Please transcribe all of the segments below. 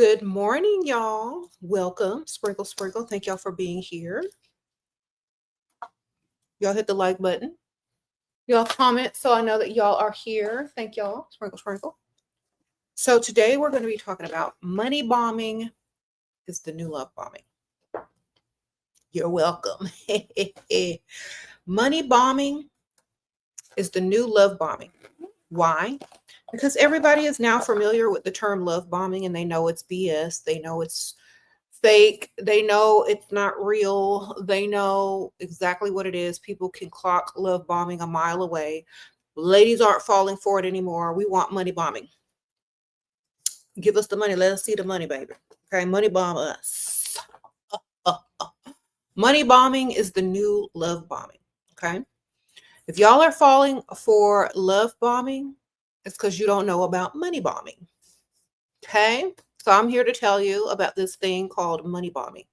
Good morning, y'all. Welcome. Sprinkle, sprinkle. Thank y'all for being here. Y'all hit the like button. Y'all comment so I know that y'all are here. Thank y'all. Sprinkle, sprinkle. So today we're going to be talking about money bombing is the new love bombing. You're welcome. Money bombing is the new love bombing. Why? Because everybody is now familiar with the term love bombing and they know it's BS. They know it's fake. They know it's not real. They know exactly what it is. People can clock love bombing a mile away. Ladies aren't falling for it anymore. We want money bombing. Give us the money. Let us see the money, baby. Okay, money bomb us. Money bombing is the new love bombing. Okay. If y'all are falling for love bombing, it's because you don't know about money bombing. Okay. So I'm here to tell you about this thing called money bombing.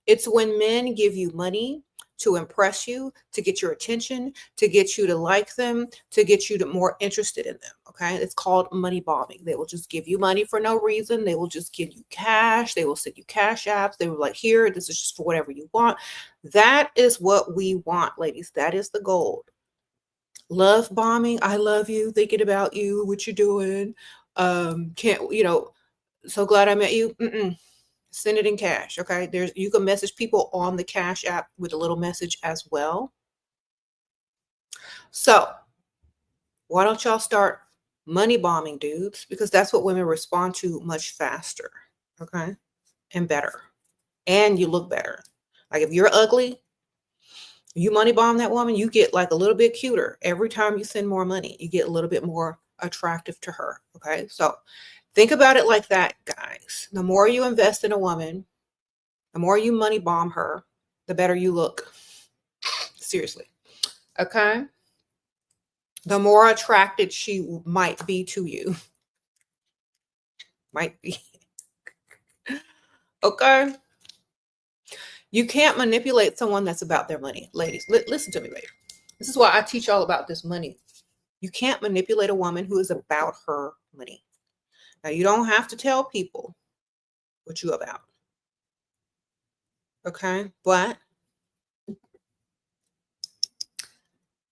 It's when men give you money to impress you, to get your attention, to get you to like them, to get you to more interested in them. Okay. It's called money bombing. They will just give you money for no reason. They will just give you cash. They will send you cash apps. They were like, here, this is just for whatever you want. That is what we want, ladies. That is the gold. Love bombing. I love you, thinking about you, what you're doing. So glad I met you. Send it in cash. Okay. You can message people on the cash app with a little message as well. So why don't y'all start money bombing dudes? Because that's what women respond to much faster. Okay. And better. And you look better. Like if you're ugly, you money bomb that woman, you get like a little bit cuter. Every time you send more money, you get a little bit more attractive to her. Okay. So think about it like that, guys. The more you invest in a woman, the more you money bomb her, the better you look. Seriously. Okay. The more attracted she might be to you. Might be. Okay. You can't manipulate someone that's about their money. Ladies, listen to me, baby. This is why I teach all about this money. You can't manipulate a woman who is about her money. Now, you don't have to tell people what you about. Okay. But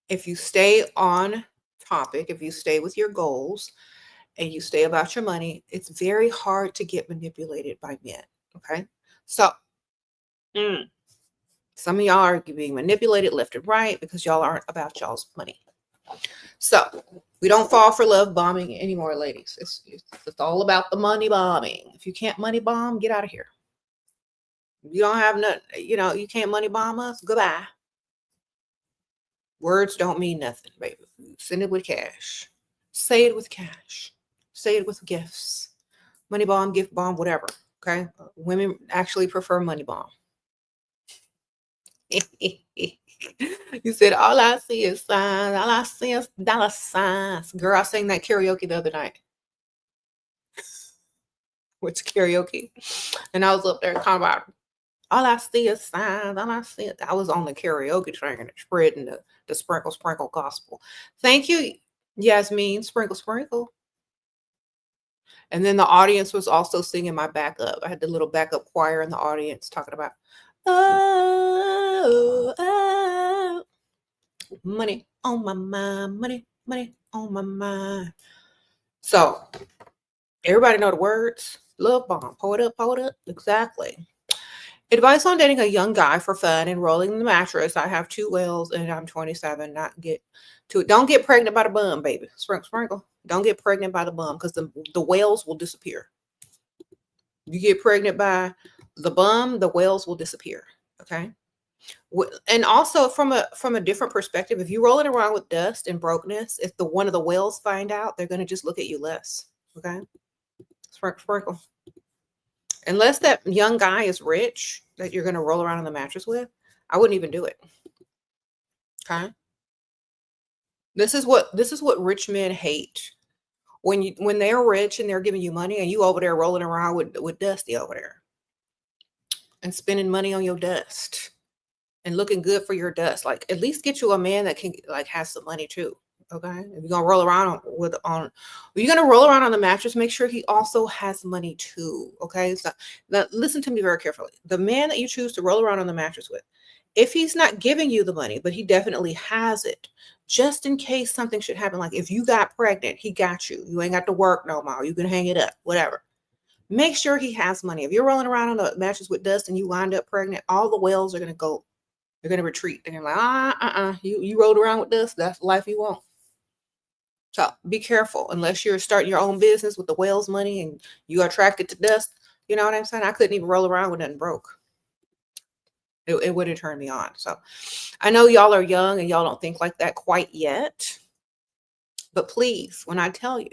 if you stay on topic, if you stay with your goals and you stay about your money, it's very hard to get manipulated by men. Okay. So some of y'all are being manipulated left and right because y'all aren't about y'all's money. So we don't fall for love bombing anymore, ladies. It's all about the money bombing. If you can't money bomb, get out of here. You don't have nothing, you can't money bomb us. Goodbye. Words don't mean nothing, baby. Send it with cash. Say it with cash. Say it with gifts. Money bomb, gift bomb, whatever. Okay. Women actually prefer money bomb. You said all I see is signs. All I see is dollar signs. Girl, I sang that karaoke the other night. Which karaoke? And I was up there talking about all I see is signs. All I see is I was on the karaoke train and spreading the sprinkle, sprinkle gospel. Thank you, Yasmin. Sprinkle, sprinkle. And then the audience was also singing my backup. I had the little backup choir in the audience talking about, oh, oh, money on my mind, money on my mind. So everybody know the words. Love bomb. Pull it up, pull it up. Exactly. Advice on dating a young guy for fun and rolling the mattress. I have 2 whales and I'm 27. Don't get pregnant by the bum, baby. Sprinkle, sprinkle. Don't get pregnant by the bum because the whales will disappear. You get pregnant by the bum, the whales will disappear. Okay. And also from a different perspective, if you're rolling around with dust and brokenness, if one of the whales find out, they're going to just look at you less. Okay. Sprinkle, sprinkle. Unless that young guy is rich that you're going to roll around on the mattress with, I wouldn't even do it. Okay. This is what rich men hate. When they're rich and they're giving you money and you over there rolling around with dusty over there and spending money on your dust and looking good for your dust. Like at least get you a man that can like has some money too. Okay, if you're gonna roll around you're gonna roll around on the mattress, make sure he also has money too. Okay, so now listen to me very carefully. The man that you choose to roll around on the mattress with, if he's not giving you the money, but he definitely has it, just in case something should happen, like if you got pregnant, he got you. You ain't got to work no more. You can hang it up, whatever. Make sure he has money. If you're rolling around on the mattress with dust and you wind up pregnant, all the wells are gonna go. They're gonna retreat. They're like, you rolled around with dust. That's the life you want. So be careful. Unless you're starting your own business with the whale's money and you are attracted to dust. You know what I'm saying? I couldn't even roll around with nothing broke. It wouldn't turn me on. So I know y'all are young and y'all don't think like that quite yet. But please, when I tell you,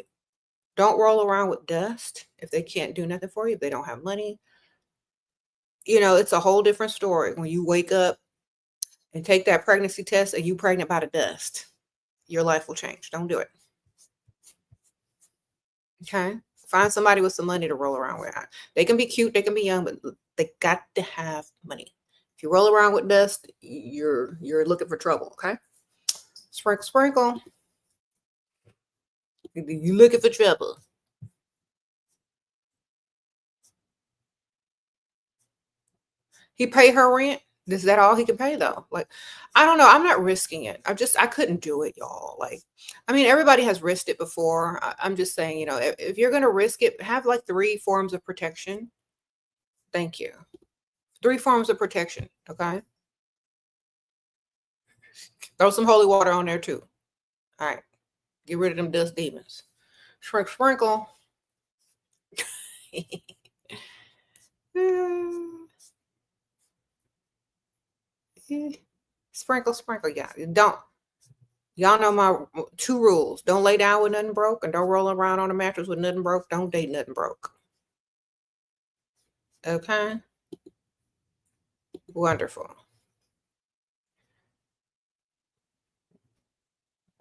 don't roll around with dust if they can't do nothing for you, if they don't have money. You know, it's a whole different story when you wake up and take that pregnancy test and you pregnant by the dust. Your life will change. Don't do it. Okay. Find somebody with some money to roll around with. They can be cute, they can be young, but they got to have money. If you roll around with dust, you're looking for trouble. Okay. Sprinkle, sprinkle. You looking for trouble. He pay her rent. Is that all he can pay though? Like, I don't know. I'm not risking it. I couldn't do it, y'all. Like, I mean, everybody has risked it before. I'm just saying, you know, if you're gonna risk it, have like 3 forms of protection. Thank you. 3 forms of protection. Okay. Throw some holy water on there too. All right. Get rid of them dust demons. Sprinkle, sprinkle. Sprinkle, sprinkle. Yeah. Don't. Y'all know my 2 rules. Don't lay down with nothing broke and don't roll around on a mattress with nothing broke. Don't date nothing broke. Okay. Wonderful.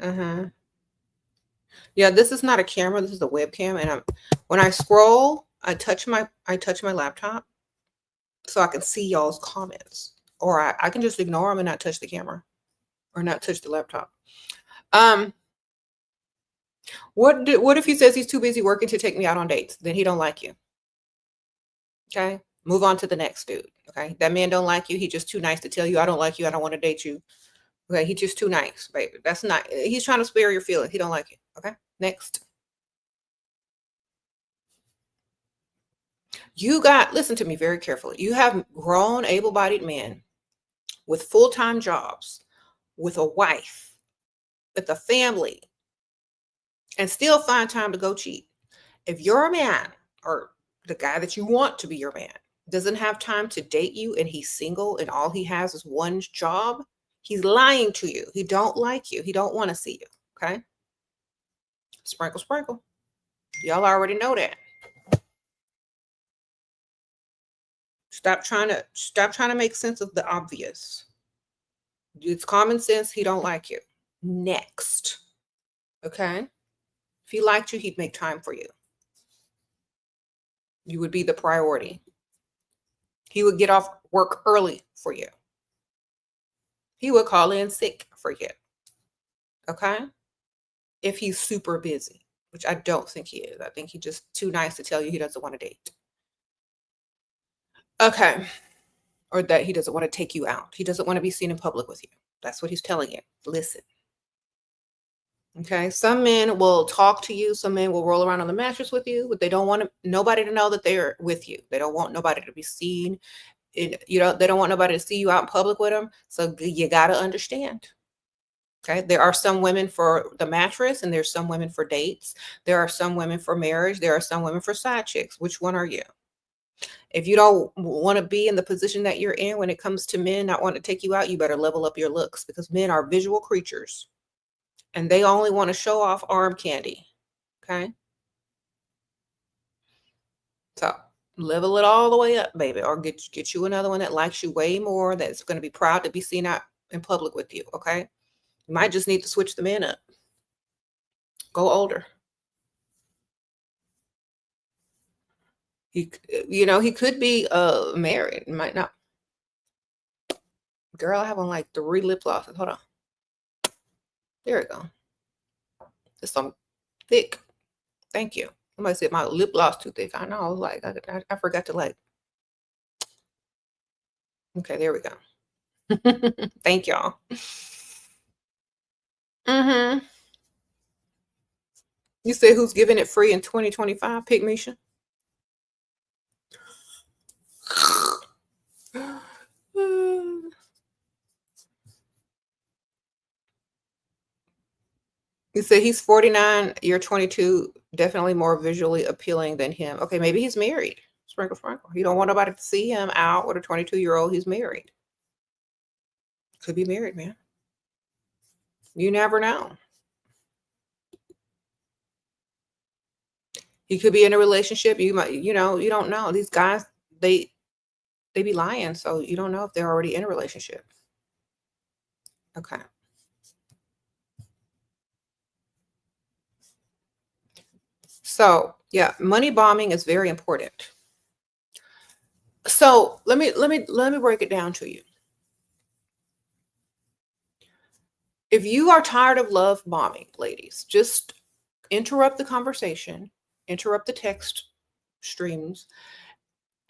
Uh-huh. Yeah, this is not a camera. This is a webcam. And when I scroll, I touch my laptop so I can see y'all's comments. Or I can just ignore them and not touch the camera or not touch the laptop. What if he says he's too busy working to take me out on dates? Then he don't like you. Okay. Move on to the next dude. Okay. That man don't like you. He's just too nice to tell you, I don't like you. I don't want to date you. Okay. He's just too nice, baby. That's not, he's trying to spare your feelings. He don't like you. Okay. Next. Listen to me very carefully. You have grown, able-bodied men with full-time jobs, with a wife, with a family, and still find time to go cheat. If your man or the guy that you want to be your man doesn't have time to date you and he's single and all he has is one job, he's lying to you. He don't like you. He don't want to see you. Okay. Sprinkle, sprinkle. Y'all already know that. Stop trying to make sense of the obvious. It's common sense. He don't like you. Next. Okay. If he liked you, he'd make time for you. You would be the priority. He would get off work early for you. He would call in sick for you. Okay. If he's super busy, which I don't think he is. I think he's just too nice to tell you he doesn't want to date. Okay. Or that he doesn't want to take you out. He doesn't want to be seen in public with you. That's what he's telling you. Listen. Okay. Some men will talk to you. Some men will roll around on the mattress with you, but they don't want nobody to know that they're with you. They don't want nobody to be seen. They don't want nobody to see you out in public with them. So you got to understand. Okay. There are some women for the mattress and there's some women for dates. There are some women for marriage. There are some women for side chicks. Which one are you? If you don't want to be in the position that you're in when it comes to men not wanting to take you out, you better level up your looks because men are visual creatures and they only want to show off arm candy. Okay. So level it all the way up, baby, or get you another one that likes you way more, that's going to be proud to be seen out in public with you. Okay. You might just need to switch the men up. Go older. He could be married. Might not. Girl, I have on like 3 lip glosses. Hold on. There we go. It's some thick. Thank you. Somebody said my lip gloss too thick. I know. Like I forgot to like. Okay, there we go. Thank y'all. Mm-hmm. You said who's giving it free in 2025? Pick Misha. You said he's 49, you're 22, definitely more visually appealing than him. Okay, maybe he's married. Sprinkle, sprinkle. You don't want nobody to see him out with a 22-year-old. He's married. Could be married, man. You never know. He could be in a relationship. You might, you don't know. These guys, they be lying, so you don't know if they're already in a relationship. Okay. So yeah, money bombing is very important. So let me break it down to you. If you are tired of love bombing, ladies, just interrupt the conversation, interrupt the text streams,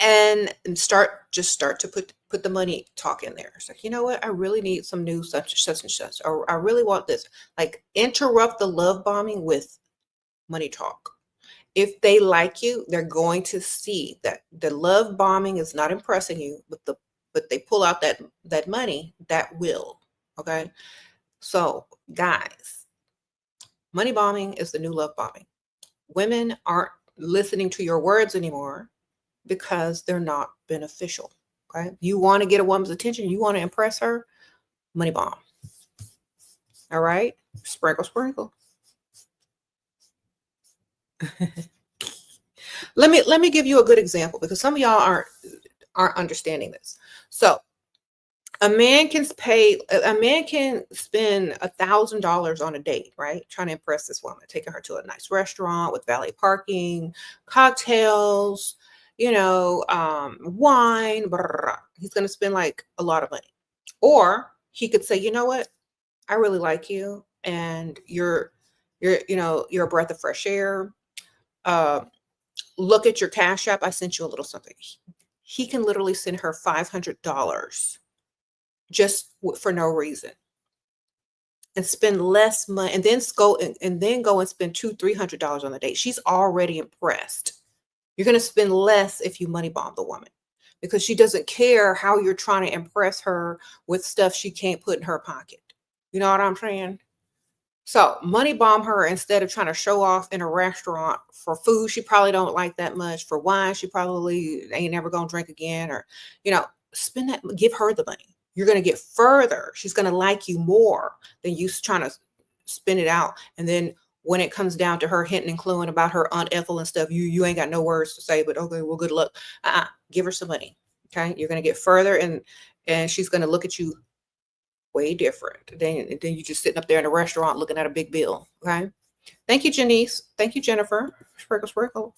and start to put the money talk in there. It's like, you know what? I really need some new such and such, or I really want this. Like, interrupt the love bombing with money talk. If they like you, they're going to see that the love bombing is not impressing you, but they pull out that money that will. Okay. So guys, money bombing is the new love bombing. Women aren't listening to your words anymore because they're not beneficial. Okay. You want to get a woman's attention, you want to impress her, money bomb. All right. Sprinkle, sprinkle. Let me give you a good example, because some of y'all aren't understanding this. So a man can spend $1,000 on a date, right? Trying to impress this woman, taking her to a nice restaurant with valet parking, cocktails, wine. Blah, blah, blah. He's going to spend like a lot of money. Or he could say, you know what? I really like you, and you're a breath of fresh air. Look at your Cash App. I sent you a little something. He can literally send her $500 just for no reason, and spend less money, and then go and spend $200-300 on the date. She's already impressed. You're going to spend less if you money bomb the woman, because she doesn't care how you're trying to impress her with stuff she can't put in her pocket. You know what I'm saying? So money bomb her instead of trying to show off in a restaurant for food she probably don't like that much, for wine she probably ain't never gonna drink again, or spend that, give her the money. You're gonna get further. She's gonna like you more than you trying to spin it out. And then when it comes down to her hinting and cluing about her Aunt Ethel and stuff, you ain't got no words to say, but okay, well, good luck. Give her some money. Okay, you're gonna get further, and she's gonna look at you way different than you just sitting up there in a restaurant looking at a big bill. Okay. Thank you, Janice. Thank you, Jennifer. Sprinkle, sprinkle.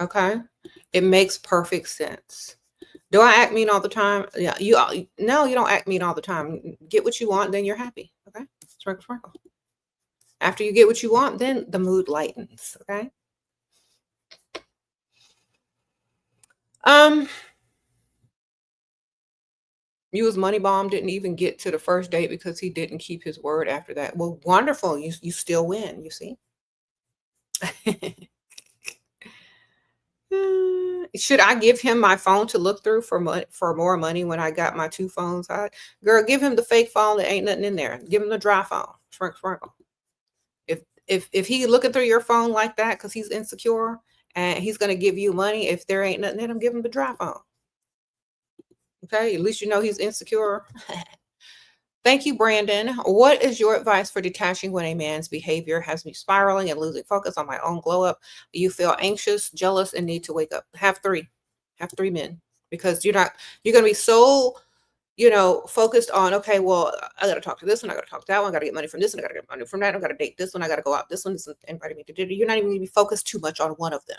Okay. It makes perfect sense. Do I act mean all the time? Yeah. No, you don't act mean all the time. Get what you want, then you're happy. Okay. Sprinkle, sprinkle. After you get what you want, then the mood lightens. Okay. You was money bomb, didn't even get to the first date because he didn't keep his word after that. Well, wonderful. You still win, you see. Should I give him my phone to look through for more money when I got my 2 phones? Girl, give him the fake phone that ain't nothing in there. Give him the dry phone. Sprinkle, sprinkle. If he looking through your phone like that because he's insecure and he's gonna give you money, if there ain't nothing in him, give him the dry phone. Okay, at least you know he's insecure. Thank you, Brandon. What is your advice for detaching when a man's behavior has me spiraling and losing focus on my own glow up? You feel anxious, jealous, and need to wake up. Have 3 men, because you're going to be so, focused on, okay, well, I got to talk to this one. I got to talk to that one. I got to get money from this one. I got to get money from that. I got to date this one. I got to go out. This one isn't inviting me to dinner. You're not even going to be focused too much on one of them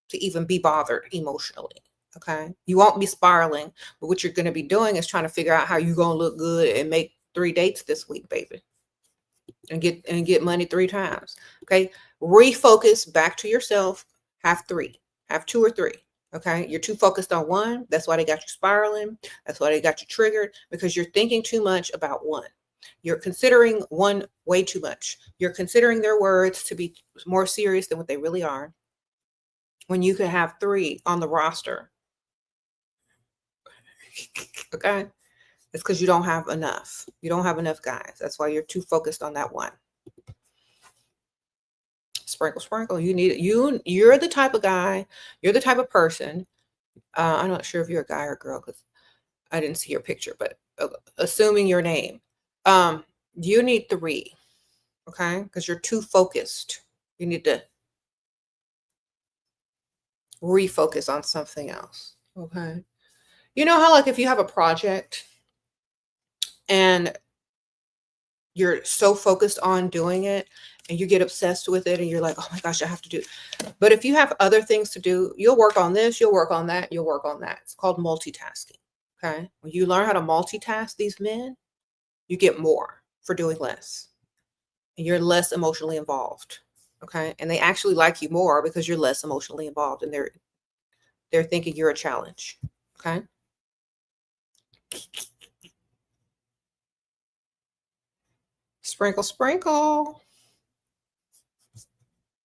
to even be bothered emotionally. Okay. You won't be spiraling, but what you're going to be doing is trying to figure out how you're going to look good and make 3 dates this week, baby. and get money 3 times. Okay. Refocus back to yourself. Have 3, have 2 or 3. Okay. You're too focused on one. That's why they got you spiraling. That's why they got you triggered, because you're thinking too much about one. You're considering one way too much. You're considering their words to be more serious than what they really are, when you could have 3 on the roster. Okay. It's because you don't have enough. You don't have enough guys. That's why you're too focused on that one. Sprinkle, sprinkle. You need it. You're the type of guy. You're the type of person. I'm not sure if you're a guy or a girl because I didn't see your picture, but assuming your name, you need 3. Okay, because you're too focused. You need to refocus on something else. Okay. You know how, like, if you have a project and you're so focused on doing it and you get obsessed with it and you're like, oh my gosh, I have to do it. But if you have other things to do, you'll work on this, you'll work on that, you'll work on that. It's called multitasking. Okay. When you learn how to multitask these men, you get more for doing less. And you're less emotionally involved. Okay. And they actually like you more because you're less emotionally involved and they're thinking you're a challenge. Okay. Sprinkle, sprinkle.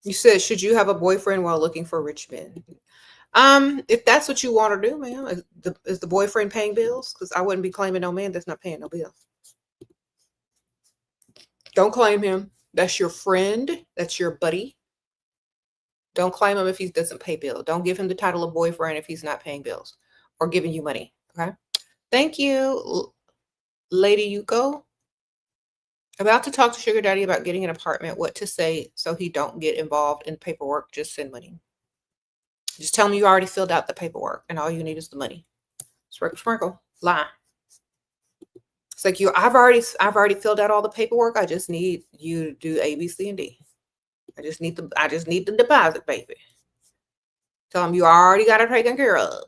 You said, should you have a boyfriend while looking for rich men? If that's what you want to do, man, is the boyfriend paying bills? Because I wouldn't be claiming no man that's not paying no bills. Don't claim him. That's your friend. That's your buddy. Don't claim him if he doesn't pay bills. Don't give him the title of boyfriend if he's not paying bills or giving you money. Okay. Thank you, Lady Yuko. About to talk to Sugar Daddy about getting an apartment. What to say so he don't get involved in paperwork. Just send money. Just tell him you already filled out the paperwork and all you need is the money. Sprinkle, sprinkle. Lie. It's like I've already filled out all the paperwork. I just need you to do A, B, C, and D. I just need the deposit, baby. Tell him you already got it taken care of.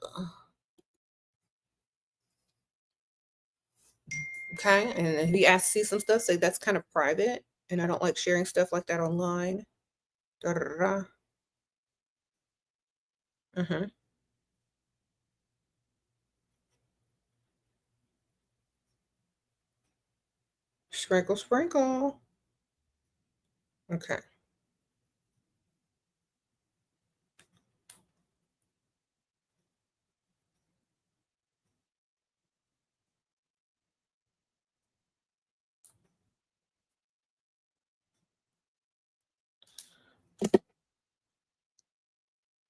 Okay. And if he asks to see some stuff, say that's kind of private. And I don't like sharing stuff like that online. Da, da, da, da. Mm-hmm. Sprinkle, sprinkle. Okay.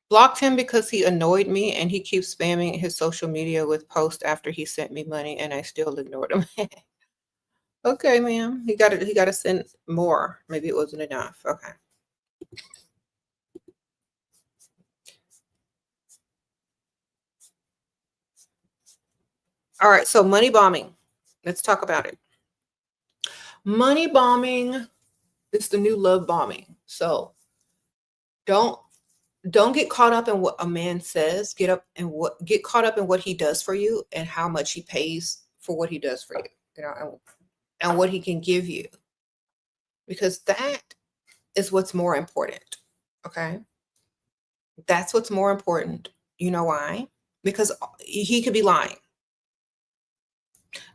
Blocked him because he annoyed me and he keeps spamming his social media with posts after he sent me money and I still ignored him. Okay, ma'am. He gotta send more. Maybe it wasn't enough. Okay. All right, so money bombing. Let's talk about it. Money bombing is the new love bombing. So don't get caught up in what a man says. Get caught up in what he does for you and how much he pays for what he does for you. You know, and what he can give you. Because that is what's more important. Okay? That's what's more important. You know why? Because he could be lying.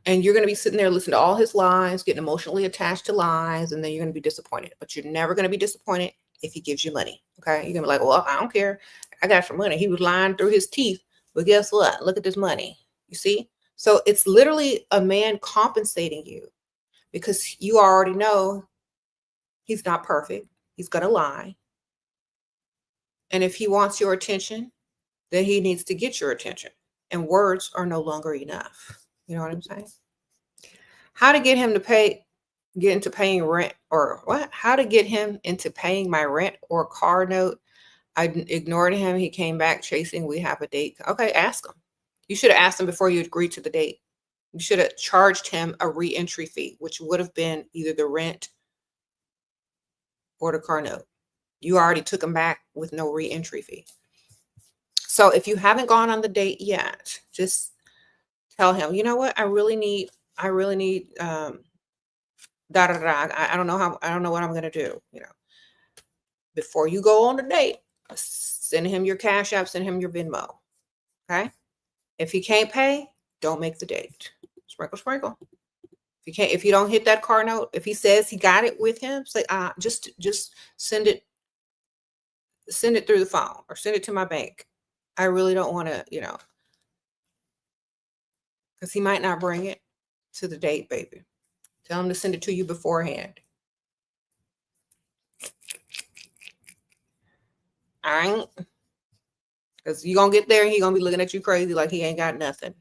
And you're going to be sitting there listening to all his lies, getting emotionally attached to lies, and then you're going to be disappointed. But you're never going to be disappointed if he gives you money. Okay. You're going to be like, well, I don't care. I got some money. He was lying through his teeth. But guess what? Look at this money. You see? So it's literally a man compensating you because you already know he's not perfect. He's going to lie. And if he wants your attention, then he needs to get your attention. And words are no longer enough. You know what I'm saying? How to get him to get into paying rent or what? How to get him into paying my rent or car note. I ignored him. He came back chasing. We have a date. Okay, ask him. You should have asked him before you agreed to the date. You should have charged him a re-entry fee, which would have been either the rent or the car note. You already took him back with no re-entry fee. So if you haven't gone on the date yet, just tell him, you know what? I really need Da da da. I don't know how. I don't know what I'm gonna do. You know, before you go on a date, send him your Cash App. Send him your Venmo. Okay. If he can't pay, don't make the date. Sprinkle, sprinkle. If you don't hit that car note, if he says he got it with him, say just send it through the phone or send it to my bank. I really don't want to, you know, because he might not bring it to the date, baby. Tell him to send it to you beforehand. All right, because you're gonna get there and he's gonna be looking at you crazy like he ain't got nothing.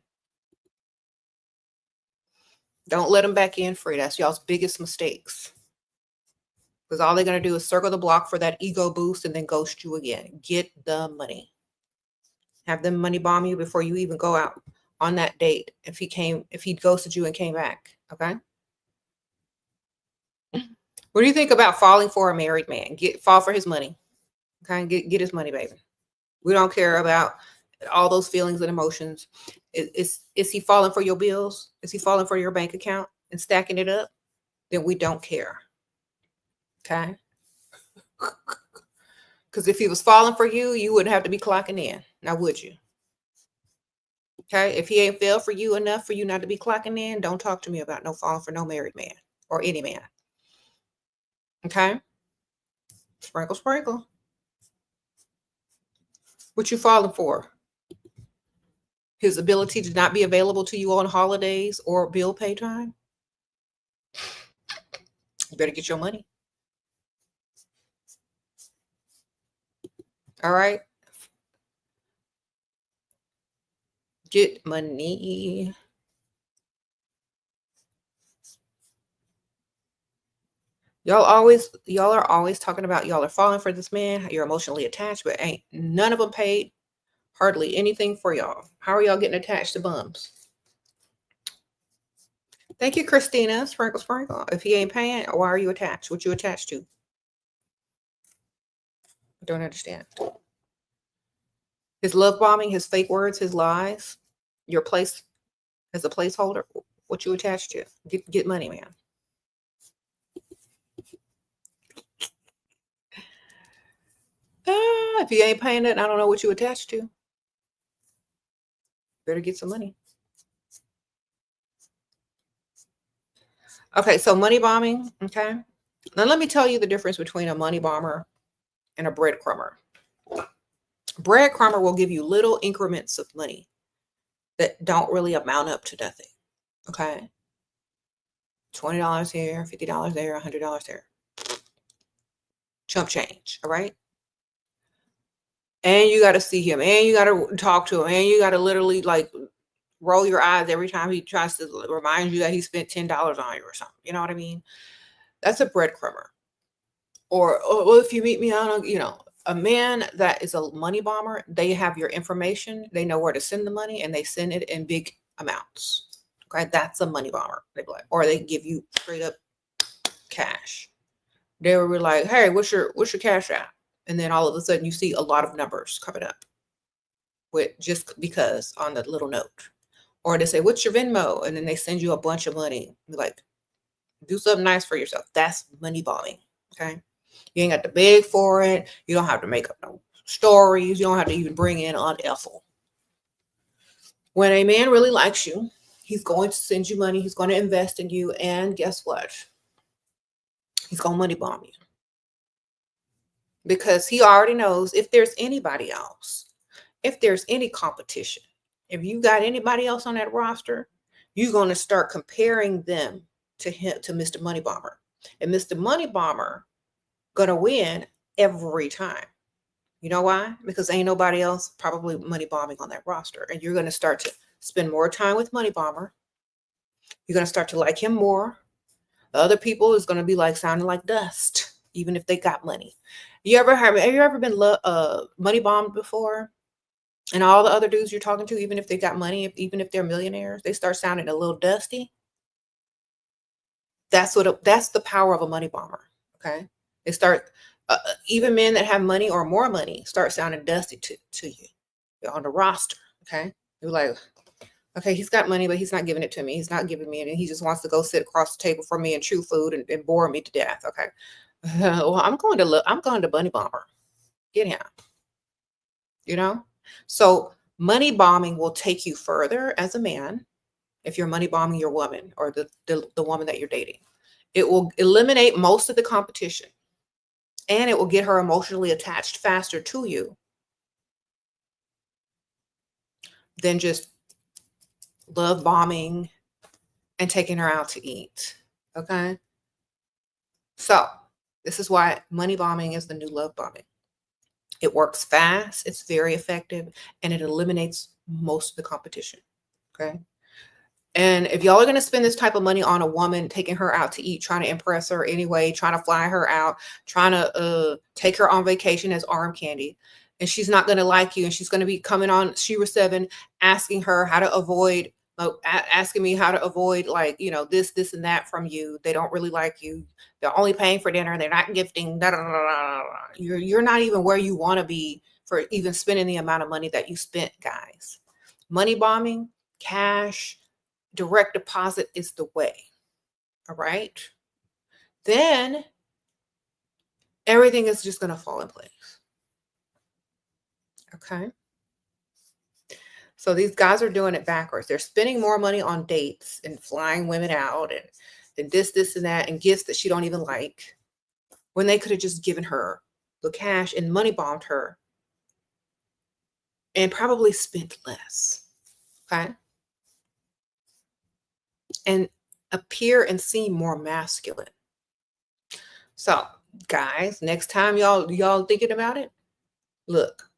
Don't let him back in free. That's y'all's biggest mistakes. Because all they're going to do is circle the block for that ego boost and then ghost you again. Get the money. Have them money bomb you before you even go out on that date. If he ghosted you and came back. Okay. What do you think about falling for a married man? Fall for his money. Okay. Get his money, baby. We don't care about all those feelings and emotions. Is he falling for your bills? Is he falling for your bank account and stacking it up? Then we don't care. Okay. Because if he was falling for you, you wouldn't have to be clocking in. Now, would you? Okay. If he ain't fell for you enough for you not to be clocking in, don't talk to me about no falling for no married man or any man. Okay. Sprinkle, sprinkle. What you falling for? His ability to not be available to you on holidays or bill pay time? You better get your money. All right. Get money. Y'all are always talking about y'all are falling for this man. You're emotionally attached, but ain't none of them paid hardly anything for y'all. How are y'all getting attached to bums? Thank you, Christina. Sprinkle, sprinkle. If he ain't paying, why are you attached? What you attached to? I don't understand. His love bombing, his fake words, his lies, your place as a placeholder. What you attached to? Get money, man. If you ain't paying it, I don't know what you attached to. Better get some money. Okay, so money bombing. Okay. Now let me tell you the difference between a money bomber and a breadcrumber. Breadcrumber will give you little increments of money that don't really amount up to nothing. Okay. $20 here, $50 there, $100 there. Chump change. All right. And you got to see him and you got to talk to him and you got to literally like roll your eyes every time he tries to remind you that he spent $10 on you or something. You know what I mean? That's a breadcrumber. Or, oh, well, if you meet me on, you know, a man that is a money bomber, they have your information. They know where to send the money and they send it in big amounts. Okay. That's a money bomber. Or they give you straight up cash. They were like, hey, what's your cash app? And then all of a sudden you see a lot of numbers coming up with just because on the little note. Or they say, what's your Venmo? And then they send you a bunch of money. Like, do something nice for yourself. That's money bombing. Okay. You ain't got to beg for it. You don't have to make up no stories. You don't have to even bring in Aunt Ethel. When a man really likes you, he's going to send you money. He's going to invest in you. And guess what? He's going to money bomb you. Because he already knows if there's anybody else, if there's any competition, if you got anybody else on that roster, you're going to start comparing them to him, to Mr. Money Bomber. And Mr. Money Bomber going to win every time. You know why? Because ain't nobody else probably money bombing on that roster. And you're going to start to spend more time with Money Bomber. You're going to start to like him more. The other people is going to be like sounding like dust, even if they got money. Have you ever been money bombed before? And all the other dudes you're talking to, even if they got money, even if they're millionaires, they start sounding a little dusty. That's the power of a money bomber. Okay. They start, even men that have money or more money start sounding dusty to you. You're on the roster. Okay. You're like, Okay, he's got money, but he's not giving it to me. He's not giving me any. He just wants to go sit across the table from me and chew food and bore me to death. Okay. Well, I'm going to Bunny Bomber. Get him. You know? So money bombing will take you further as a man if you're money bombing your woman or the woman that you're dating. It will eliminate most of the competition and it will get her emotionally attached faster to you than just love bombing and taking her out to eat. Okay. So this is why money bombing is the new love bombing. It works fast, it's very effective, and it eliminates most of the competition. Okay. And if y'all are going to spend this type of money on a woman, taking her out to eat, trying to impress her anyway, trying to fly her out, trying to take her on vacation as arm candy, and she's not going to like you, and she's going to be coming on SheraSeven asking her how to avoid, asking me how to avoid, like, you know, this, and that from you. They don't really like you. They're only paying for dinner. They're not gifting. Da, da, da, da, da. You're not even where you want to be for even spending the amount of money that you spent, guys. Money bombing, cash, direct deposit is the way. All right. Then everything is just going to fall in place. Okay. So these guys are doing it backwards. They're spending more money on dates and flying women out and this, and that, and gifts that she don't even like, when they could have just given her the cash and money bombed her and probably spent less. Okay. And appear and seem more masculine. So guys, next time y'all thinking about it, look,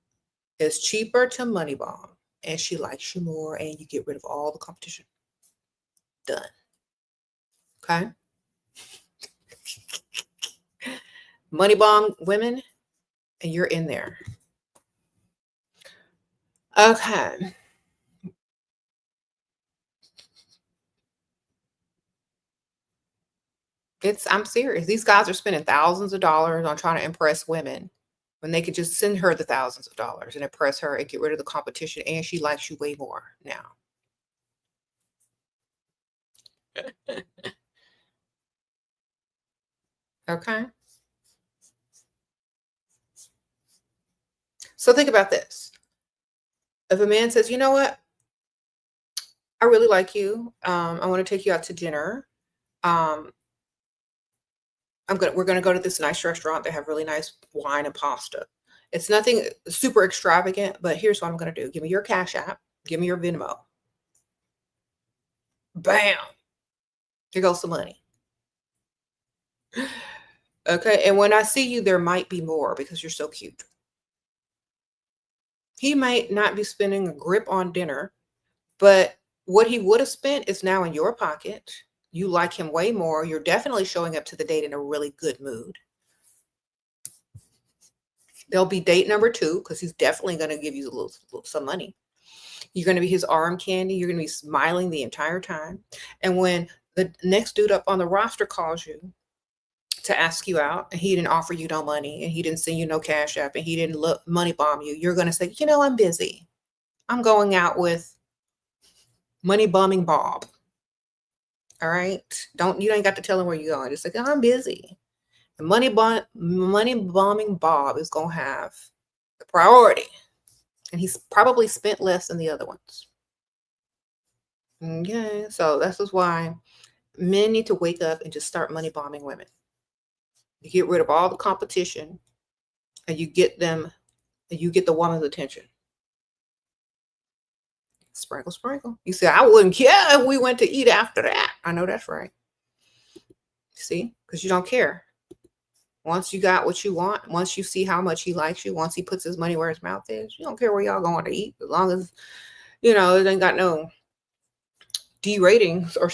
it's cheaper to money bomb and she likes you more and you get rid of all the competition. Done. Okay. Money bomb women and you're in there. Okay. I'm serious. These guys are spending thousands of dollars on trying to impress women when they could just send her the thousands of dollars and impress her and get rid of the competition. And she likes you way more now. Okay. So think about this. If a man says, you know what, I really like you. I want to take you out to dinner. Um, we're gonna go to this nice restaurant. They have really nice wine and pasta. It's nothing super extravagant, but here's what I'm gonna do. Give me your Cash App, give me your Venmo. Bam. Here goes the money. Okay. And when I see you, there might be more because you're so cute. He might not be spending a grip on dinner, but what he would have spent is now in your pocket. You like him way more. You're definitely showing up to the date in a really good mood. There'll be date number 2 because he's definitely going to give you some money. You're going to be his arm candy. You're going to be smiling the entire time. And when the next dude up on the roster calls you to ask you out and he didn't offer you no money and he didn't send you no Cash App and he didn't money bomb you, you're going to say, you know, I'm busy. I'm going out with money bombing Bob. All right. You ain't got to tell him where you're going. Just like, oh, I'm busy. And money bombing Bob is going to have the priority. And he's probably spent less than the other ones. Okay. So this is why men need to wake up and just start money bombing women. You get rid of all the competition and you get the woman's attention. Sprinkle, sprinkle. You say, I wouldn't care if we went to eat after that. I know that's right. See, because you don't care. Once you got what you want, once you see how much he likes you, once he puts his money where his mouth is, you don't care where y'all going to eat, as long as, you know, it ain't got no D ratings or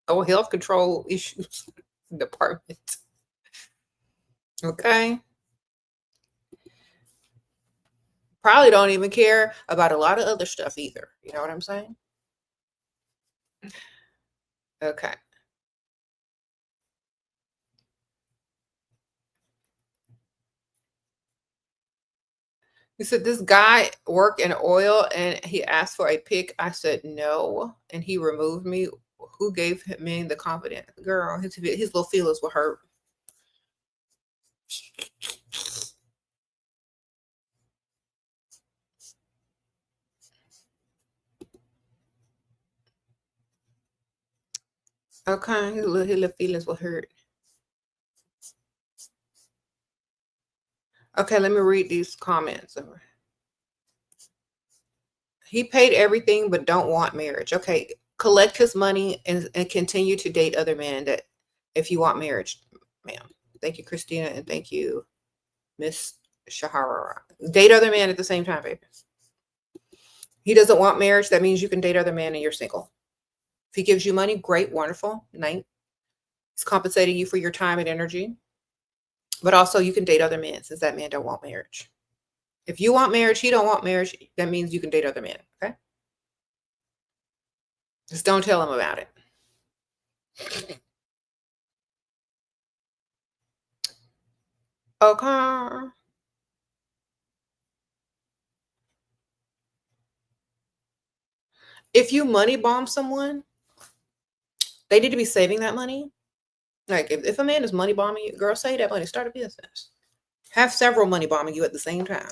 or health control issues department. Okay. Probably don't even care about a lot of other stuff either. You know what I'm saying? Okay. He said, this guy worked in oil and he asked for a pic. I said no, and he removed me. Who gave me the confidence? Girl, his little feelings were hurt. Okay, his little feelings were hurt. Okay, let me read these comments. He paid everything but don't want marriage. Okay, collect his money and continue to date other men that if you want marriage, ma'am. Thank you, Christina, and thank you, Miss Shahara. Date other men at the same time, baby. He doesn't want marriage. That means you can date other men and you're single. If he gives you money, great, wonderful, nice. He's compensating you for your time and energy. But also you can date other men since that man don't want marriage. If you want marriage, he don't want marriage, that means you can date other men, okay? Just don't tell him about it. Okay. If you money bomb someone, they need to be saving that money. Like if a man is money bombing you, girl, save that money, start a business. Have several money bombing you at the same time,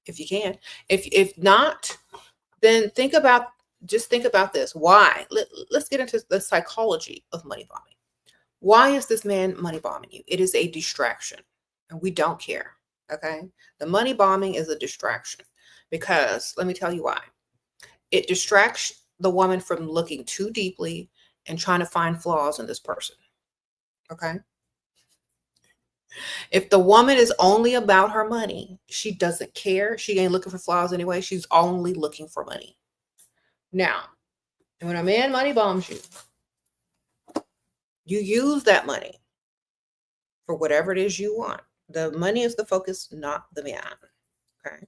if you can. If not, then think about this. Why? Let's get into the psychology of money bombing. Why is this man money bombing you? It is a distraction, and we don't care. Okay, the money bombing is a distraction because let me tell you why. It distracts the woman from looking too deeply and trying to find flaws in this person. Okay. If the woman is only about her money, she doesn't care. She ain't looking for flaws anyway. She's only looking for money. Now, when a man money bombs you, you use that money for whatever it is you want. The money is the focus, not the man. Okay.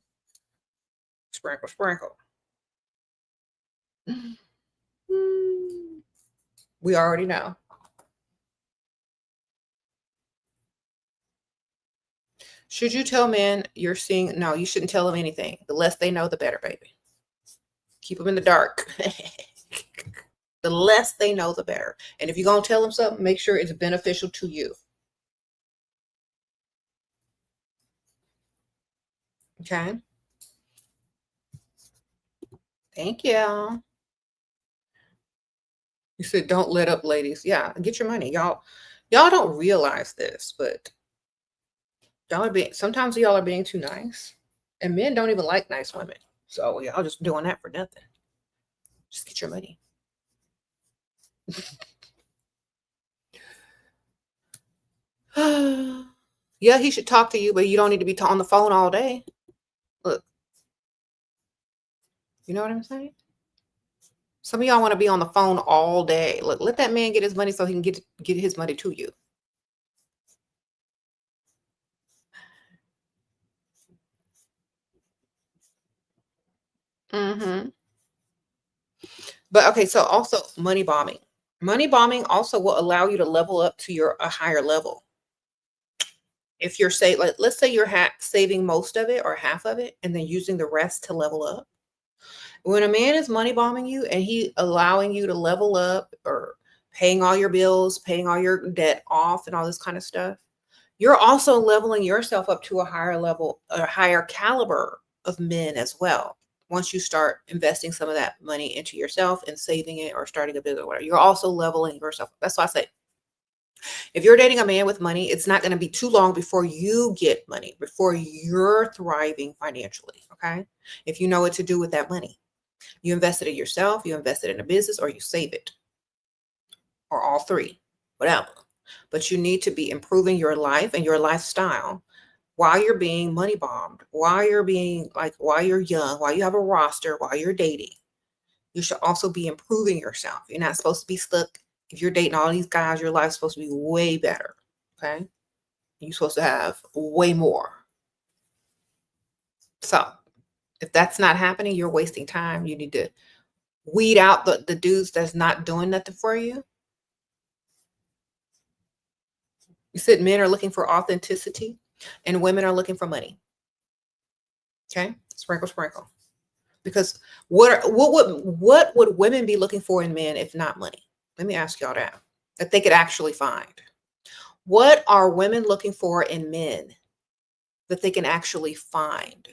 Sprinkle, sprinkle. We already know. Should you tell men you're seeing? No, you shouldn't tell them anything. The less they know, the better, baby. Keep them in the dark. The less they know, the better. And if you're going to tell them something, make sure it's beneficial to you. Okay. Thank you. You said, don't let up, ladies. Yeah, get your money. Y'all don't realize this, but sometimes y'all are being too nice. And men don't even like nice women. So y'all just doing that for nothing. Just get your money. Yeah, he should talk to you, but you don't need to be on the phone all day. Look, you know what I'm saying? Some of y'all want to be on the phone all day. Look, let that man get his money so he can get his money to you. Mm-hmm. But okay, so also money bombing. Money bombing also will allow you to level up to a higher level. If you're let's say you're saving most of it or half of it and then using the rest to level up. When a man is money bombing you and he allowing you to level up or paying all your bills, paying all your debt off and all this kind of stuff, you're also leveling yourself up to a higher level, a higher caliber of men as well. Once you start investing some of that money into yourself and saving it or starting a business or whatever, you're also leveling yourself. That's why I say, if you're dating a man with money, it's not going to be too long before you get money, before you're thriving financially. Okay. If you know what to do with that money, you invest it in yourself, you invest it in a business, or you save it, or all three, whatever. But you need to be improving your life and your lifestyle while you're being money bombed, while you're young, while you have a roster, while you're dating. You should also be improving yourself. You're not supposed to be stuck. If you're dating all these guys, your life's supposed to be way better. Okay. You're supposed to have way more. So if that's not happening, you're wasting time. You need to weed out the dudes that's not doing nothing for you. You said men are looking for authenticity and women are looking for money. Okay, sprinkle, sprinkle. Because what would women be looking for in men if not money? Let me ask y'all that they could actually find. What are women looking for in men that they can actually find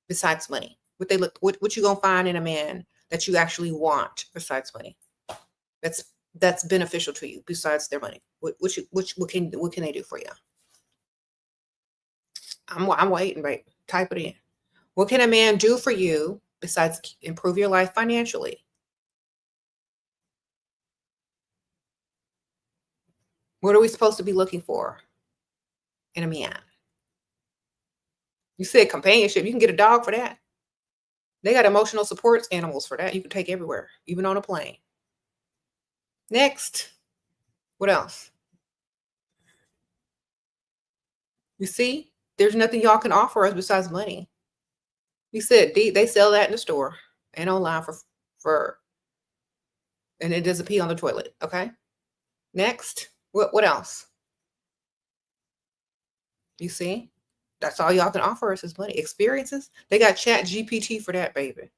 besides money? What you gonna find in a man that you actually want besides money? That's beneficial to you besides their money. What can they do for you? I'm waiting, right? Type it in. What can a man do for you besides improve your life financially? What are we supposed to be looking for in a man? You said companionship. You can get a dog for that. They got emotional support animals for that. You can take everywhere, even on a plane. Next. What else? You see, there's nothing y'all can offer us besides money. You said they sell that in the store and online for and it doesn't pee on the toilet. Okay. Next. What else? You see? That's all y'all can offer us is money. Experiences. They got Chat GPT for that, baby.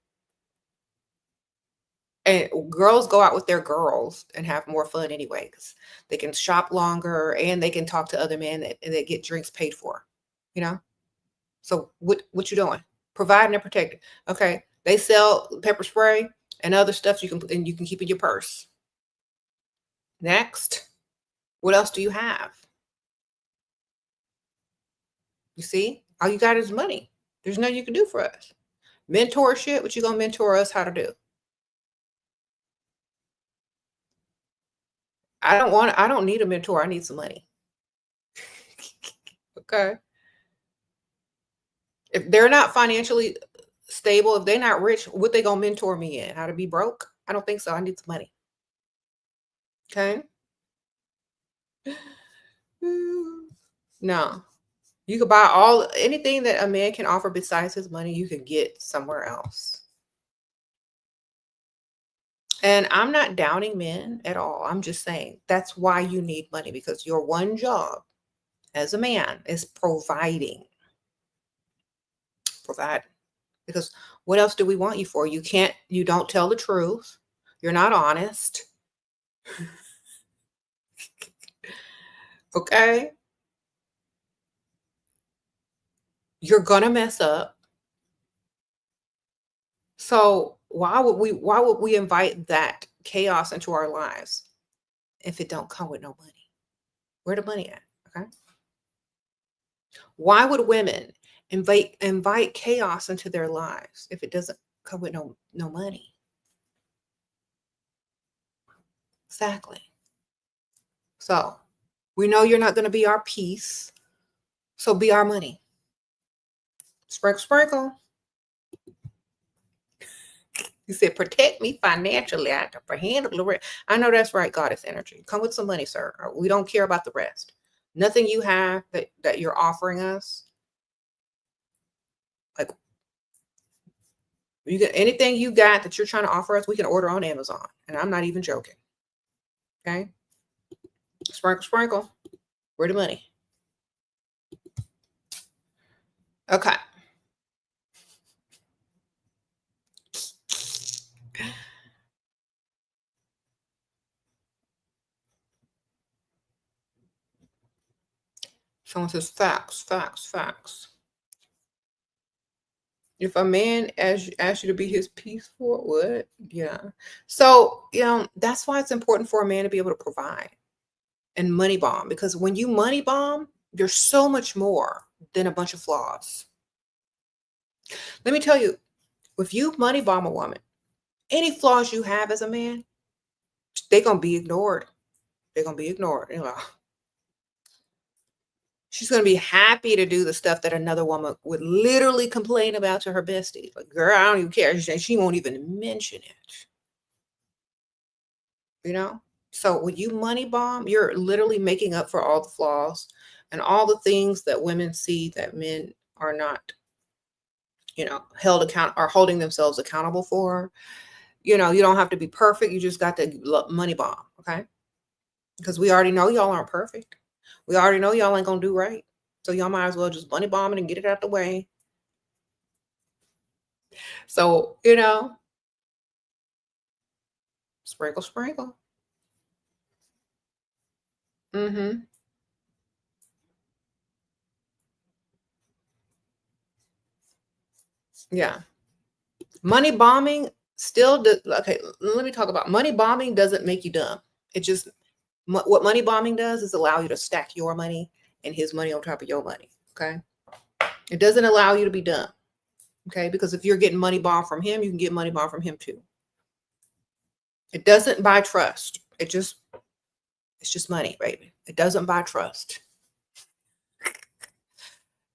And girls go out with their girls and have more fun anyway, because they can shop longer and they can talk to other men and they get drinks paid for, you know? So what you doing? Providing and protecting. Okay. They sell pepper spray and other stuff you can keep in your purse. Next. What else do you have? You see? All you got is money. There's nothing you can do for us. Mentorship, what you gonna mentor us how to do? I don't need a mentor. I need some money. Okay. If they're not financially stable, if they're not rich, what they gonna mentor me in? How to be broke? I don't think so. I need some money. Okay. No. You could buy anything that a man can offer besides his money, you can get somewhere else. And I'm not downing men at all. I'm just saying that's why you need money, because your one job as a man is providing. Provide. Because what else do we want you for? You don't tell the truth. You're not honest. Okay? You're gonna mess up. So why would we invite that chaos into our lives if it don't come with no money? Where the money at? Okay. Why would women invite chaos into their lives if it doesn't come with no money? Exactly. So we know you're not going to be our peace. So be our money. Sprinkle, sprinkle. You said, protect me financially. I have to handle the rest. I know that's right, goddess energy. Come with some money, sir. We don't care about the rest. Nothing you have that you're offering us. Like, you get anything you got that you're trying to offer us, we can order on Amazon. And I'm not even joking. Okay. Sprinkle, sprinkle. Where the money? Okay. Someone says facts, facts, facts. If a man asks you to be his piece for what? Yeah. So, that's why it's important for a man to be able to provide and money bomb, because when you money bomb, you're so much more than a bunch of flaws. Let me tell you, if you money bomb a woman, any flaws you have as a man, they're going to be ignored. They're going to be ignored. She's going to be happy to do the stuff that another woman would literally complain about to her bestie. Like, girl, I don't even care. She won't even mention it. So when you money bomb, you're literally making up for all the flaws and all the things that women see that men are not, are holding themselves accountable for. You don't have to be perfect. You just got to money bomb. Okay. Because we already know y'all aren't perfect. We already know y'all ain't going to do right. So y'all might as well just money bomb it and get it out the way So, you know, sprinkle, sprinkle. Mm-hmm. Yeah. Money bombing still does. Okay, let me talk about money bombing. Doesn't make you dumb. It just what money bombing does is allow you to stack your money and his money on top of your money. Okay, it doesn't allow you to be dumb. Okay, because if you're getting money bombed from him, you can get money bombed from him too. It doesn't buy trust. It's just money, baby. It doesn't buy trust.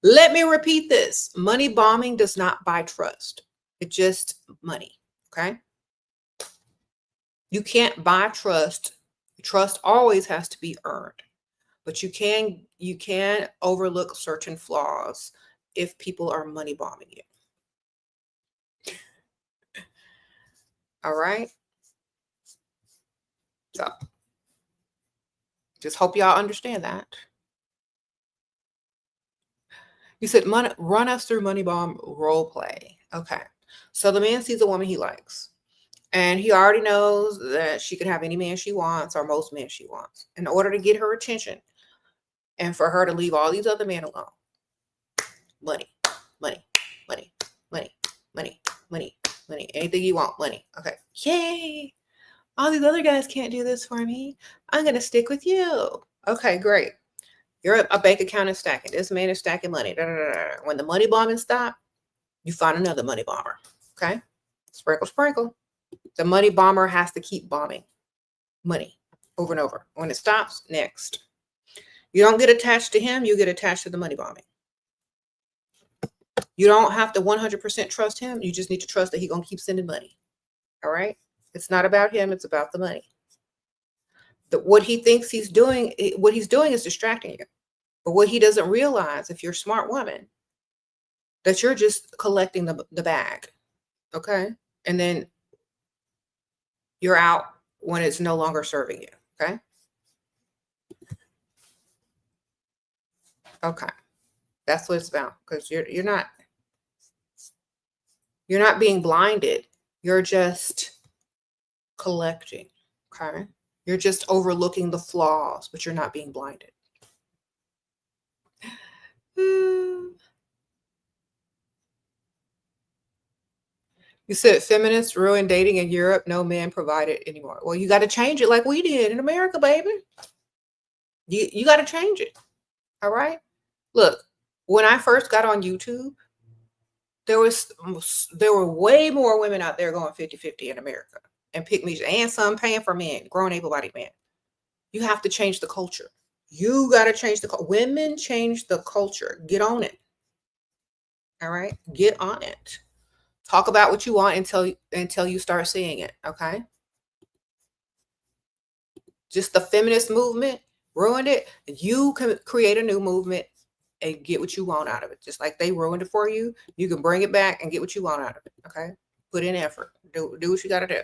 Let me repeat this. Money bombing does not buy trust. It's just money. Okay. You can't buy trust. Trust always has to be earned. But you can overlook certain flaws if people are money bombing you. All right. So just hope y'all understand that. You said run us through money bomb role play. Okay. So the man sees a woman he likes. And he already knows that she can have any man she wants or most men she wants. In order to get her attention and for her to leave all these other men alone. Money, money, money, money, money, money, money. Anything you want, money. Okay. Yay. All these other guys can't do this for me. I'm going to stick with you. Okay, great. Your a bank account is stacking. This man is stacking money. Da, da, da, da. When the money bombing stop, you find another money bomber. Okay. Sprinkle, sprinkle. The money bomber has to keep bombing money over and over. When it stops, next. You don't get attached to him, you get attached to the money bombing. You don't have to 100% trust him. You just need to trust that he's going to keep sending money. All right? It's not about him, it's about the money. What he thinks he's doing, what he's doing is distracting you. But what he doesn't realize, if you're a smart woman, that you're just collecting the bag. Okay? And then you're out when it's no longer serving you. Okay? Okay. That's what it's about. Because you're not being blinded. You're just collecting. Okay? You're just overlooking the flaws, but you're not being blinded. You said feminists ruin dating in Europe. No man provided anymore. Well, you got to change it like we did in America, baby. You got to change it. All right. Look, when I first got on YouTube, there were way more women out there going 50-50 in America and pick me and some paying for men, grown able-bodied men. You have to change the culture. You got to change women change the culture. Get on it. All right. Get on it. Talk about what you want until you start seeing it. Okay. Just the feminist movement ruined it. You can create a new movement and get what you want out of it. Just like they ruined it for you, you can bring it back and get what you want out of it. Okay. Put in effort. Do what you got to do.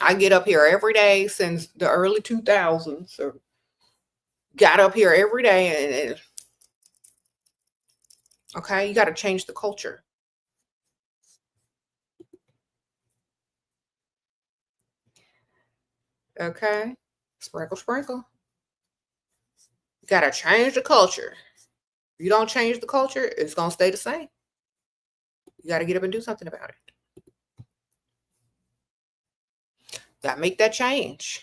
I get up here every day since the early 2000s. So got up here every day and okay, you got to change the culture. Okay. Sprinkle, sprinkle. You got to change the culture. If you don't change the culture, it's going to stay the same. You got to get up and do something about it. Got to make that change.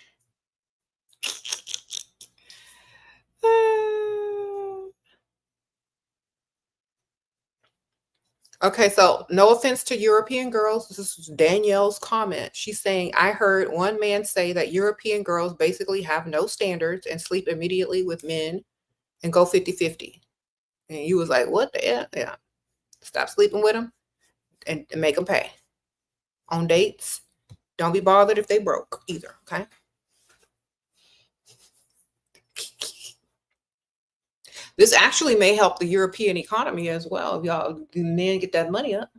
Okay, so no offense to European girls. This is Danielle's comment. She's saying, I heard one man say that European girls basically have no standards and sleep immediately with men and go 50-50. And you was like, what the hell? Yeah. Stop sleeping with them and make them pay. On dates, don't be bothered if they broke either, okay? This actually may help the European economy as well. If y'all men get that money up.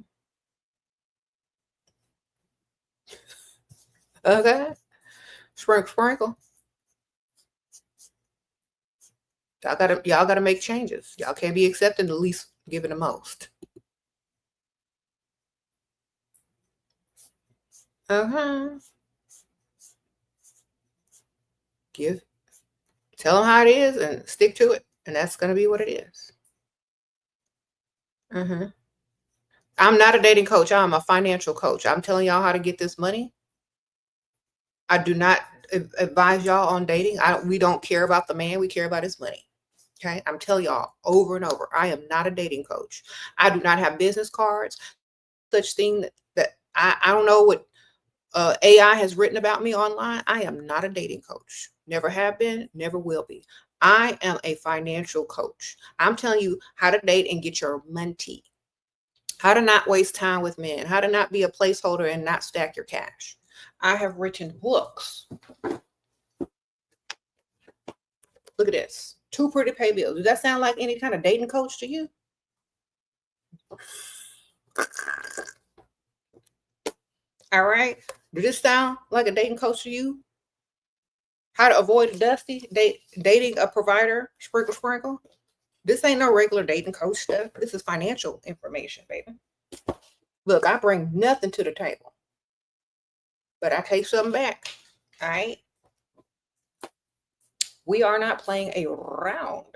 Okay. Sprinkle. Y'all gotta make changes. Y'all can't be accepting the least, giving the most. Tell them how it is and stick to it, and that's going to be what it is. I'm not a dating coach. I'm a financial coach. I'm telling y'all how to get this money. I do not advise y'all on dating. We don't care about the man. We care about his money. Okay. I'm telling y'all over and over. I am not a dating coach. I do not have business cards, such thing that I don't know what AI has written about me online. I am not a dating coach. Never have been, never will be. I am a financial coach. I'm telling you how to date and get your money. How to not waste time with men. How to not be a placeholder and not stack your cash. I have written books. Look at this. 2 pretty pay bills. Does that sound like any kind of dating coach to you? All right. Does this sound like a dating coach to you? How to avoid a dusty, dating a provider, sprinkle, sprinkle. This ain't no regular dating coach stuff. This is financial information, baby. Look, I bring nothing to the table, but I take something back. All right. We are not playing around.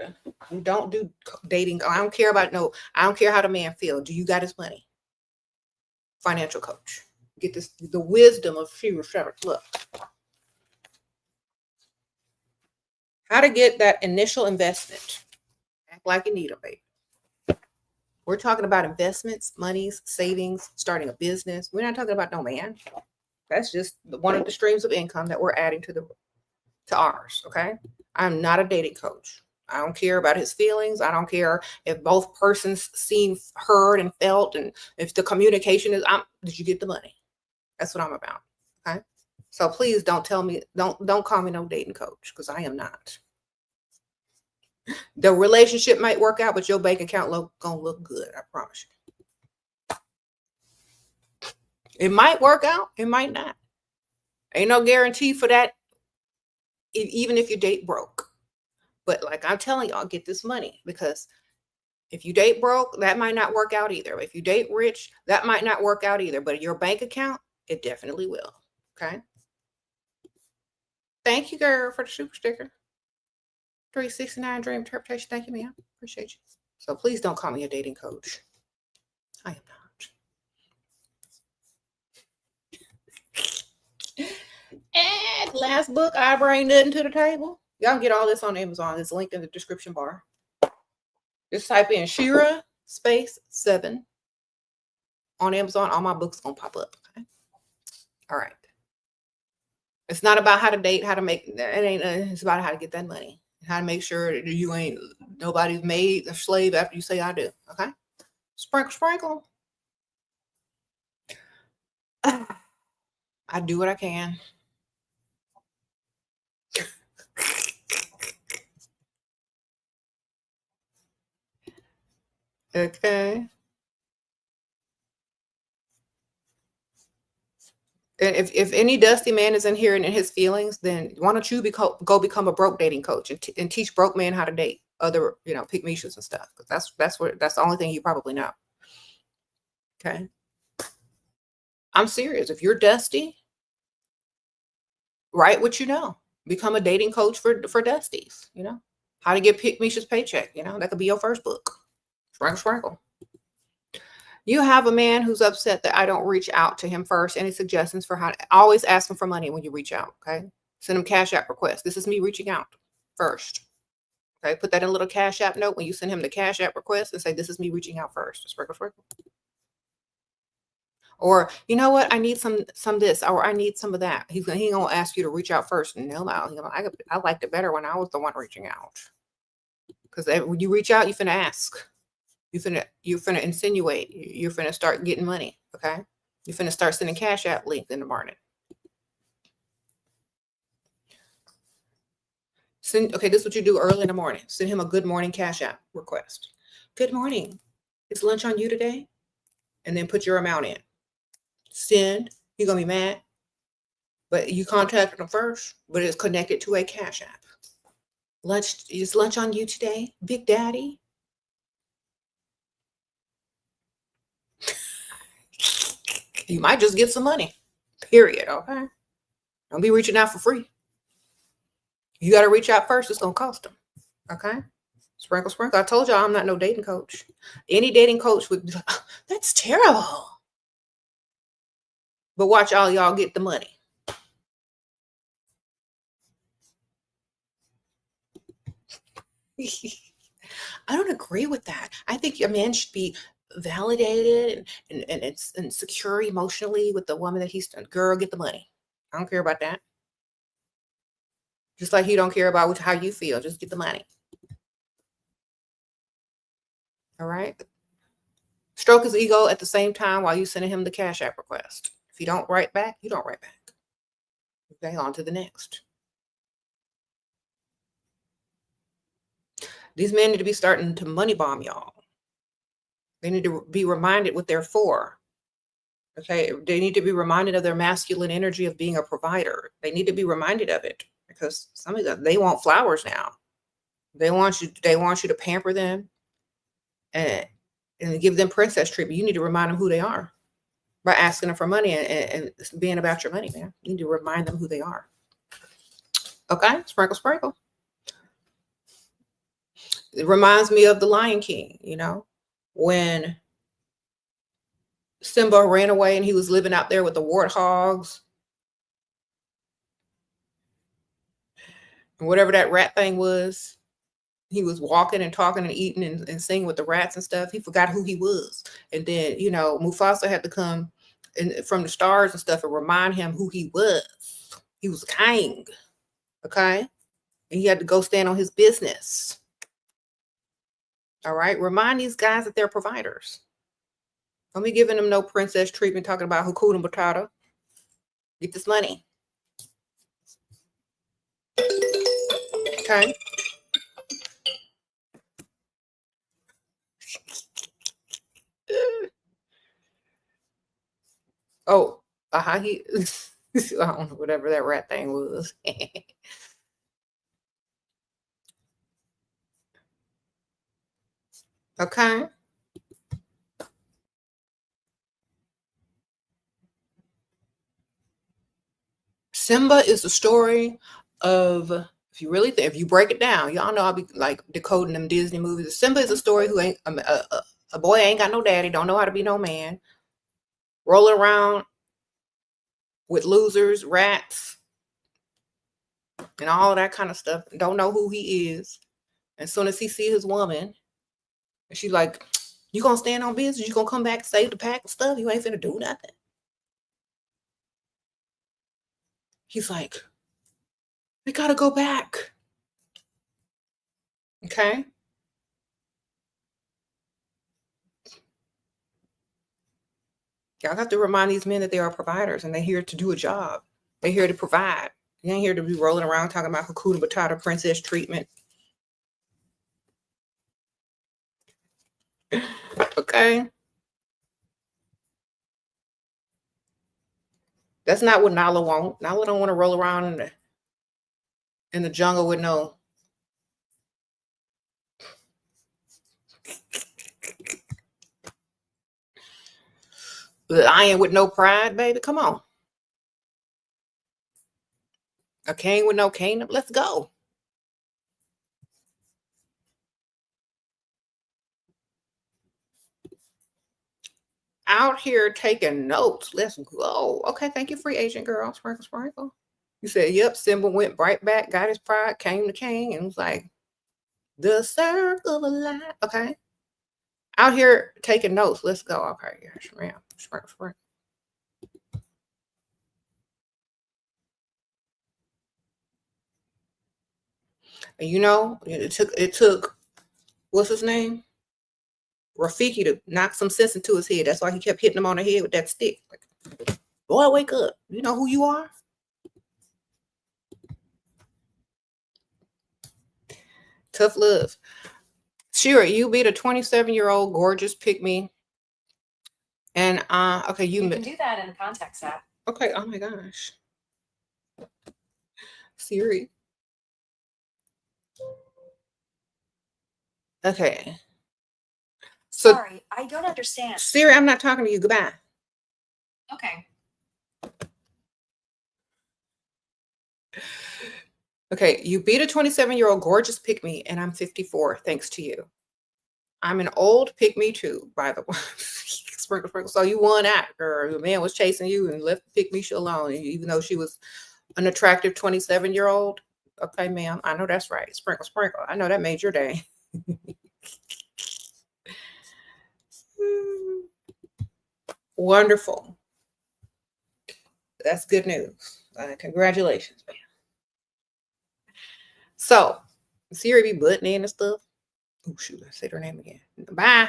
We don't do dating. I don't care about I don't care how the man feels. Do you got his money? Financial coach. Get this, the wisdom of SheraSeven. Look. How to get that initial investment. Act like you need them, baby. We're talking about investments, monies, savings, starting a business. We're not talking about no man. That's just one of the streams of income that we're adding to ours. Okay. I'm not a dating coach. I don't care about his feelings. I don't care if both persons seen, heard, and felt, and if the communication is, did you get the money? That's what I'm about. Okay. So please don't tell me, don't call me no dating coach, because I am not. The relationship might work out, but your bank account gonna look good. I promise you. It might work out. It might not. Ain't no guarantee for that. Even if you date broke. But like I'm telling y'all, get this money, because if you date broke, that might not work out either. If you date rich, that might not work out either. But your bank account, it definitely will. Okay. Thank you, girl, for the super sticker. 369 Dream Interpretation. Thank you, ma'am. Appreciate you. So please don't call me a dating coach. I am not. And last book, I bring nothing to the table. Y'all can get all this on Amazon. It's linked in the description bar. Just type in SheraSeven on Amazon. All my books gonna pop up. Okay. All right. It's not about how to date, how to make it ain't. It's about how to get that money, how to make sure that you ain't nobody's maid or slave after you say I do. Okay. Sprinkle, sprinkle. I do what I can. Okay. And if any dusty man is in here and in his feelings, then why don't you go become a broke dating coach and teach broke men how to date other, pick Mishas and stuff. Because that's the only thing you probably know. Okay. I'm serious. If you're dusty, write what you know. Become a dating coach for dusties. How to get pick Misha's paycheck. That could be your first book. Sprinkle, sprinkle. You have a man who's upset that I don't reach out to him first. Any suggestions for how to always ask him for money when you reach out? Okay. Send him Cash App request. This is me reaching out first. Okay. Put that in a little Cash App note when you send him the Cash App request and say, this is me reaching out first. Sprinkle, sprinkle. Or, you know what? I need some this, or I need some of that. He ain't gonna ask you to reach out first. No, I liked it better when I was the one reaching out. Because when you reach out, you finna ask. You finna insinuate. You're finna start getting money. Okay. You finna start sending Cash App links in the morning. Okay, this is what you do early in the morning. Send him a good morning Cash App request. Good morning. Is lunch on you today? And then put your amount in. Send. He's gonna be mad. But you contacted him first, but it's connected to a Cash App. Is lunch on you today, Big Daddy? You might just get some money. Period. Okay. Don't be reaching out for free. You got to reach out first. It's going to cost them. Okay. Sprinkle, sprinkle. I told y'all I'm not no dating coach. Any dating coach would be like, oh, that's terrible. But watch all y'all get the money. I don't agree with that. I think a man should be validated and secure emotionally with the woman that he's done. Girl, get the money. I don't care about that. Just like he don't care about how you feel. Just get the money. All right. Stroke his ego at the same time while you sending him the Cash App request. If you don't write back, you don't write back. Okay, on to the next. These men need to be starting to money bomb y'all. They need to be reminded what they're for. Okay, they need to be reminded of their masculine energy of being a provider. They need to be reminded of it because some of them, they want flowers now. They want you to pamper them and give them princess treatment. You need to remind them who they are by asking them for money and being about your money, man. You need to remind them who they are. Okay, sprinkle, sprinkle. It reminds me of the Lion King, when Simba ran away and he was living out there with the warthogs and whatever that rat thing was. He was walking and talking and eating and singing with the rats and stuff. He forgot who he was. And then, Mufasa had to come from the stars and stuff and remind him who he was. He was king. Okay? And he had to go stand on his business. All right? Remind these guys that they're providers. Don't be giving them no princess treatment talking about Hakuna Matata. Get this money. Okay? Oh, he I don't know, whatever that rat thing was. Okay. Simba is the story of, if you break it down, y'all know I'll be like decoding them Disney movies. Simba is a story who ain't a boy ain't got no daddy, don't know how to be no man, rolling around with losers, rats, and all of that kind of stuff. Don't know who he is. As soon as he see his woman, and she's like, you gonna stand on business? You gonna come back and save the pack and stuff? You ain't finna do nothing. He's like, we gotta go back. Okay. Y'all have to remind these men that they are providers and they're here to do a job. They're here to provide. You ain't here to be rolling around talking about Hakuna Matata princess treatment. Okay. That's not what Nala wants. Nala don't want to roll around in the jungle with no lion with no pride, baby. Come on. A king with no kingdom. Let's go. Out here taking notes. Let's go. Okay, thank you, free agent girl. Sprinkle, sprinkle. You said, yep, Simba went right back, got his pride, came to king, and was like, the circle of life. Okay. Out here taking notes. Let's go. Okay, yeah, sprinkle, sprinkle. And it took what's his name? Rafiki to knock some sense into his head. That's why he kept hitting him on the head with that stick. Like, boy, wake up. You know who you are? Tough love. Shera, you be the 27-year-old gorgeous pick-me. And okay, you can do that in the contacts app. Okay, oh my gosh. Siri. Okay. So, sorry, I don't understand. Siri, I'm not talking to you. Goodbye. Okay. Okay, you beat a 27-year-old gorgeous pick-me, and I'm 54, thanks to you. I'm an old pick-me too, by the way. Sprinkle, sprinkle. So you won that, girl. The man was chasing you and left the pick-me alone, even though she was an attractive 27-year-old. Okay, ma'am, I know that's right. Sprinkle, sprinkle. I know that made your day. Wonderful. That's good news. Congratulations, man. So, Siri be butting in and stuff. Oh, shoot, I said her name again. Bye.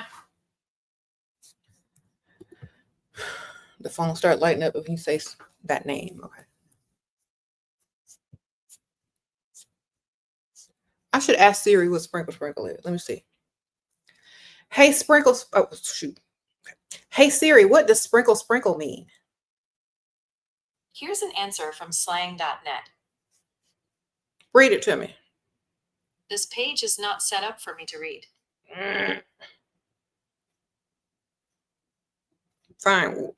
The phone start lighting up if you say that name. Okay. I should ask Siri what sprinkle, sprinkle is. Let me see. Hey, sprinkles. Oh, shoot. Okay. Hey, Siri, what does sprinkle, sprinkle mean? Here's an answer from slang.net. Read it to me. This page is not set up for me to read. Fine.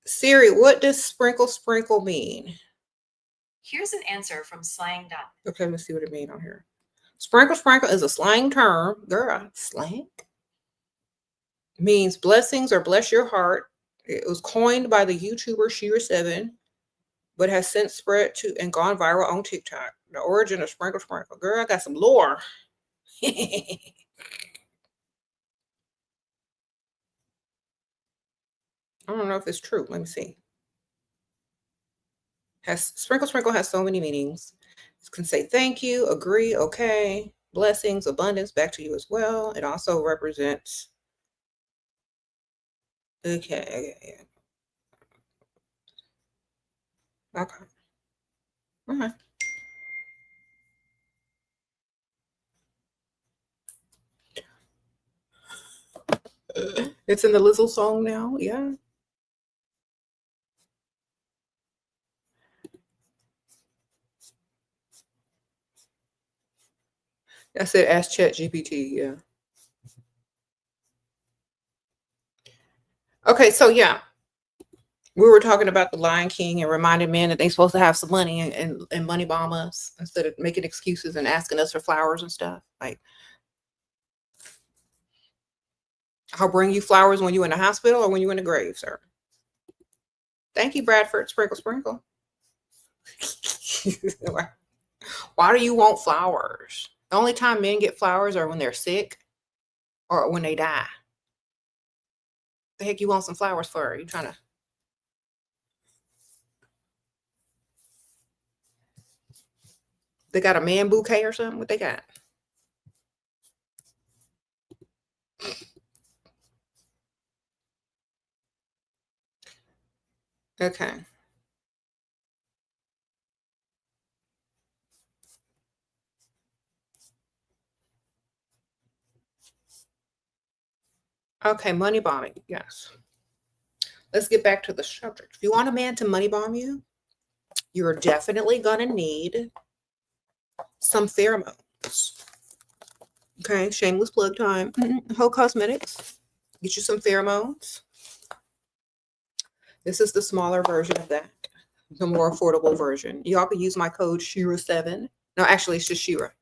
Siri, what does sprinkle, sprinkle mean? Here's an answer from slang.net. Okay, let's see what it means on here. Sprinkle, sprinkle is a slang term. Girl, slang? Means blessings or bless your heart. It was coined by the YouTuber SheraSeven, but has since spread to and gone viral on TikTok. The origin of sprinkle, sprinkle. Girl, I got some lore. I don't know if it's true. Let me see. Sprinkle, sprinkle has so many meanings. It can say thank you, agree, okay, blessings, abundance, back to you as well. It also represents. Okay. Okay. Okay. It's in the Lizzo song now. Yeah. I said ask ChatGPT. Yeah. Okay. So yeah, we were talking about the Lion King and reminding men that they're supposed to have some money and money bomb us instead of making excuses and asking us for flowers and stuff. Like, I'll bring you flowers when you're in the hospital or when you're in the grave, sir. Thank you, Bradford. Sprinkle, sprinkle. Why do you want flowers? The only time men get flowers are when they're sick or when they die. The heck you want some flowers for? You trying to? They got a man bouquet or something? What they got? Okay. Okay, money bombing. Yes. Let's get back to the subject. If you want a man to money bomb you, you're definitely going to need some pheromones. Okay, shameless plug time. Heaux Cosmetics. Get you some pheromones. This is the smaller version of that, the more affordable version. Y'all can use my code SheraSeven. No, actually, it's just Shera.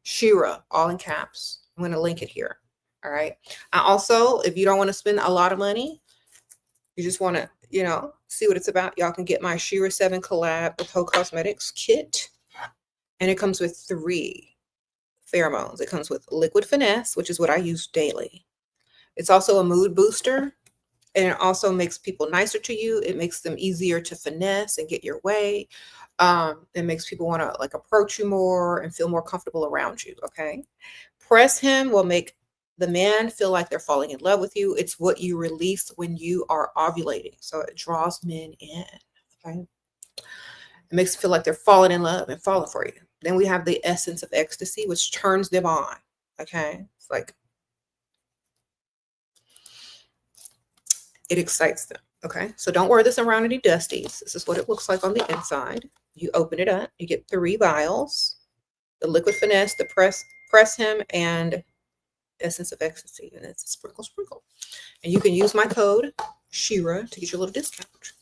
Shera, all in caps. I'm going to link it here. All right. I also, if you don't want to spend a lot of money, you just want to, see what it's about, y'all can get my SheraSeven collab with Heaux Cosmetics kit. And it comes with 3 pheromones. It comes with Liquid Finesse, which is what I use daily. It's also a mood booster. And it also makes people nicer to you. It makes them easier to finesse and get your way. It makes people want to approach you more and feel more comfortable around you. Okay. Press Him will make the man feel like they're falling in love with you. It's what you release when you are ovulating. So it draws men in. Okay. It makes them feel like they're falling in love and falling for you. Then we have the Essence of Ecstasy, which turns them on. Okay. It's like, it excites them. Okay. So don't wear this around any dusties. This is what it looks like on the inside. You open it up, you get 3 vials, the Liquid Finesse, the Press Him, and Essence of Ecstasy. And it's a sprinkle, sprinkle. And you can use my code Shera to get your little discount.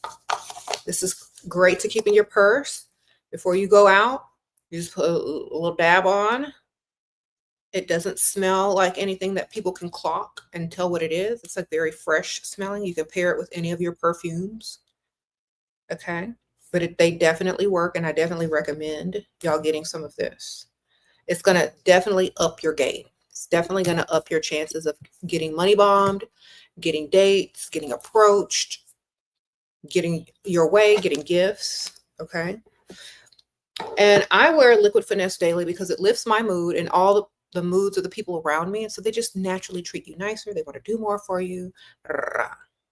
This is great to keep in your purse before you go out. You just put a little dab on. It doesn't smell like anything that people can clock and tell what it is. It's like very fresh smelling. You can pair it with any of your perfumes. Okay. But they definitely work, and I definitely recommend y'all getting some of this. It's going to definitely up your game. It's definitely going to up your chances of getting money bombed, getting dates, getting approached, getting your way, getting gifts. Okay. And I wear Liquid Finesse daily because it lifts my mood and all the moods of the people around me. And so they just naturally treat you nicer. They want to do more for you.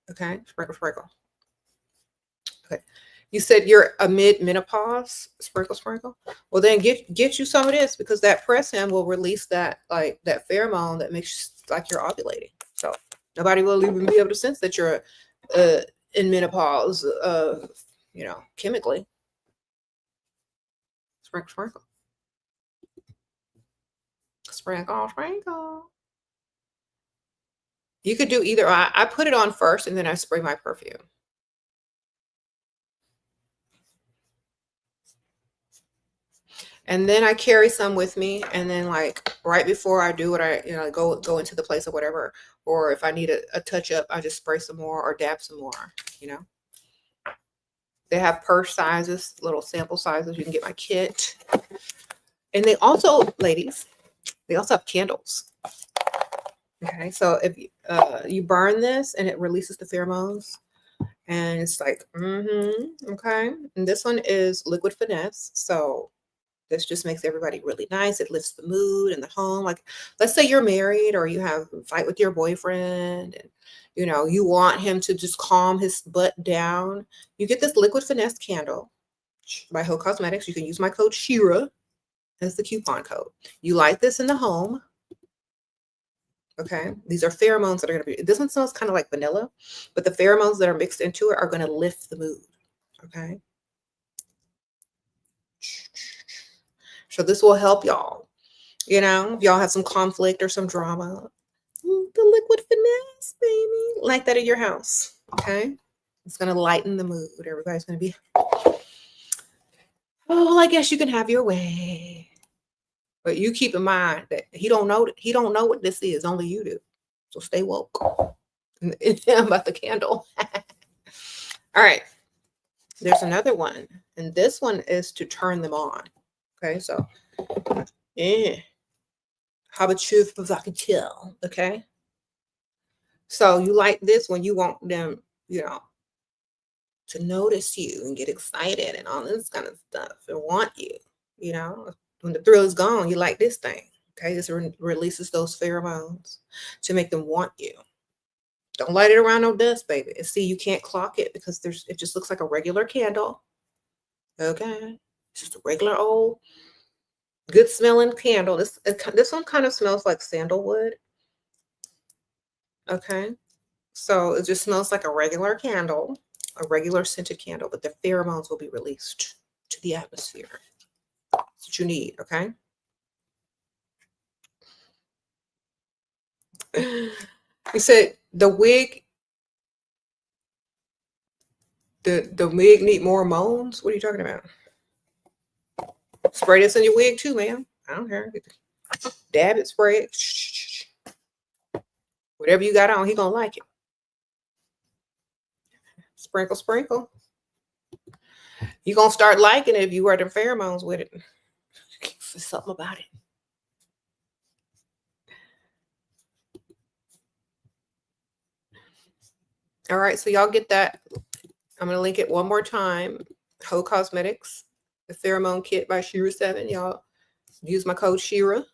Okay. Sprinkle, sprinkle. Okay. You said you're a mid-menopause. Sprinkle, sprinkle. Well, then get you some of this, because that press in will release that pheromone that makes like you're ovulating. So nobody will even be able to sense that you're in menopause, chemically. Sprinkle, sprinkle. Sprinkle, sprinkle. You could do either. I put it on first and then I spray my perfume. And then I carry some with me, and then like right before I do what I go into the place or whatever, or if I need a touch up, I just spray some more or dab some more. They have purse sizes, little sample sizes. You can get my kit. And they also, ladies, they also have candles. Okay, so if you burn this and it releases the pheromones, and it's like, okay. And this one is Liquid Finesse. So this just makes everybody really nice. It lifts the mood in the home. Like, let's say you're married or you have a fight with your boyfriend and, you want him to just calm his butt down. You get this Liquid Finesse candle by Heaux Cosmetics. You can use my code Shera as the coupon code. You light this in the home. Okay. These are pheromones that are going to be, this one smells kind of like vanilla, but the pheromones that are mixed into it are going to lift the mood. Okay. So this will help y'all, if y'all have some conflict or some drama, the Liquid Finesse, baby, like that at your house. Okay. It's going to lighten the mood. Everybody's going to be, oh, I guess you can have your way. But you keep in mind that he don't know what this is. Only you do. So stay woke. About the candle. All right. There's another one. And this one is to turn them on. Okay. So, how about you if I could tell? Okay. So you like this when you want them, to notice you and get excited and all this kind of stuff and want you, when the thrill is gone, you like this thing. Okay. This releases those pheromones to make them want you. Don't light it around no dust, baby. And see, you can't clock it because it just looks like a regular candle. Okay. It's just a regular old good smelling candle. This one kind of smells like sandalwood. Okay. So it just smells like a regular candle, a regular scented candle, but the pheromones will be released to the atmosphere. That's what you need. Okay. You said the wig, the wig need more moans. What are you talking about? Spray this in your wig too, ma'am. I don't care. Dab it, spray it. Whatever you got on, he gonna like it. Sprinkle, sprinkle. You gonna start liking it if you wear the pheromones with it. There's something about it. All right, so y'all get that. I'm gonna link it one more time. Heaux Cosmetics, the Pheromone Kit by SheraSeven. Y'all use my code Shera.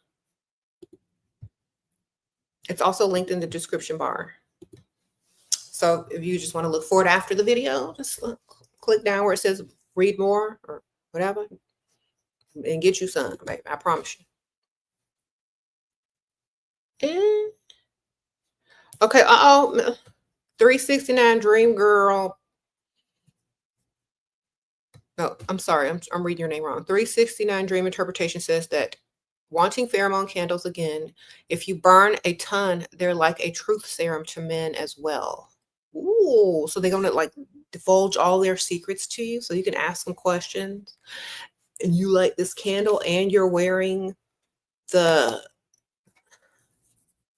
It's also linked in the description bar. So if you just want to look for it after the video, just click down where it says read more or whatever and get you some, baby. I promise you. And, okay. 369 Dream Girl. No, I'm sorry. I'm reading your name wrong. 369 Dream Interpretation says that wanting pheromone candles again, if you burn a ton, they're like a truth serum to men as well. Ooh, so they're gonna like divulge all their secrets to you so you can ask them questions. And you light this candle and you're wearing the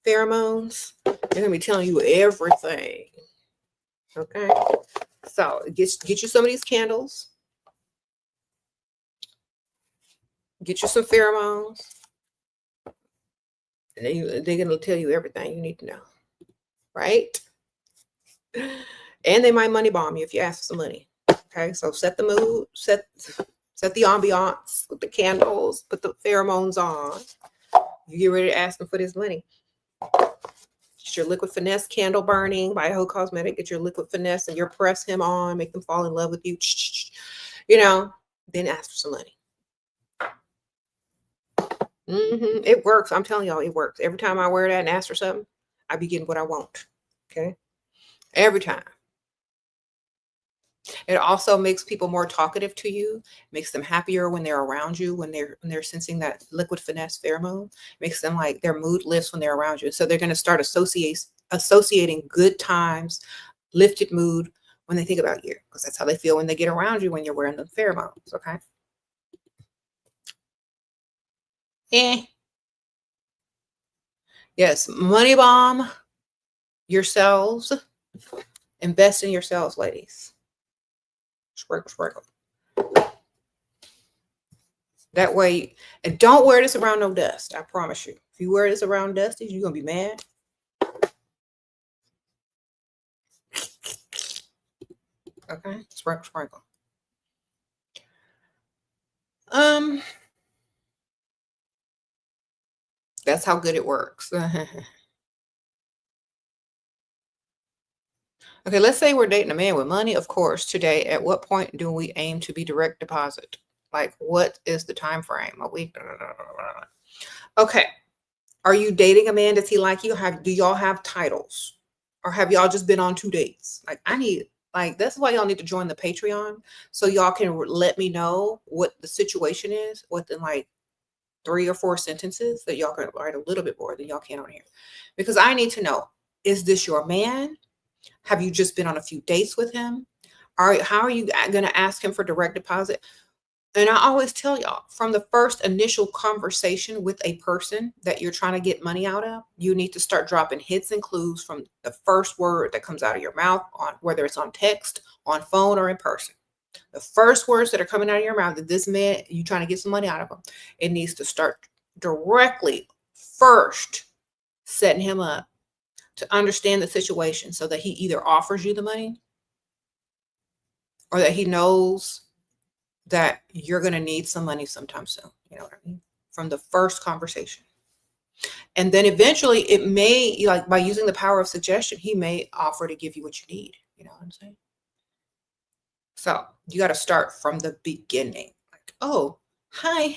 pheromones, they're going to be telling you everything. Okay. So get you some of these candles. Get you some pheromones. And they're going to tell you everything you need to know. Right? And they might money bomb you if you ask for some money. Okay. So set the mood, set the ambiance with the candles, put the pheromones on. You get ready to ask them for this money. Get your liquid finesse candle burning by Heaux Cosmetic. Get your liquid finesse and you press him on, make them fall in love with you. You know, then ask for some money. It works. I'm telling y'all, it works. Every time I wear that and ask for something, I be getting what I want. Okay. Every time. It also makes people more talkative to you, makes them happier when they're around you, when they're sensing that liquid finesse pheromone, makes them like their mood lifts when they're around you. So they're going to start associating good times, lifted mood when they think about you, because that's how they feel when they get around you when you're wearing the pheromones. Okay. Yes, money bomb yourselves. Invest in yourselves, ladies. Sprinkle. That way, and don't wear this around no dust. I promise you. If you wear this around dusty, you're gonna be mad. Okay, sprinkle. That's how good it works. Okay, let's say we're dating a man with money, of course. Today, at what point do we aim to be direct deposit? Like, what is the time frame? A week? Okay. Are you dating a man? Does he like you? Do y'all have titles? Or have y'all just been on 2 dates? That's why y'all need to join the Patreon. So y'all can let me know what the situation is within like 3 or 4 sentences that y'all can write a little bit more than y'all can on here. Because I need to know, is this your man? Have you just been on a few dates with him? How are you going to ask him for direct deposit? And I always tell y'all, from the first initial conversation with a person that you're trying to get money out of, you need to start dropping hints and clues from the first word that comes out of your mouth, on whether it's on text, on phone, or in person. The first words that are coming out of your mouth, that this man, you trying to get some money out of him, it needs to start directly first setting him up to understand the situation so that he either offers you the money or that he knows that you're going to need some money sometime soon. You know what I mean? From the first conversation. And then eventually it may, like by using the power of suggestion, he may offer to give you what you need. You know what I'm saying? So you got to start from the beginning. Like, oh, hi.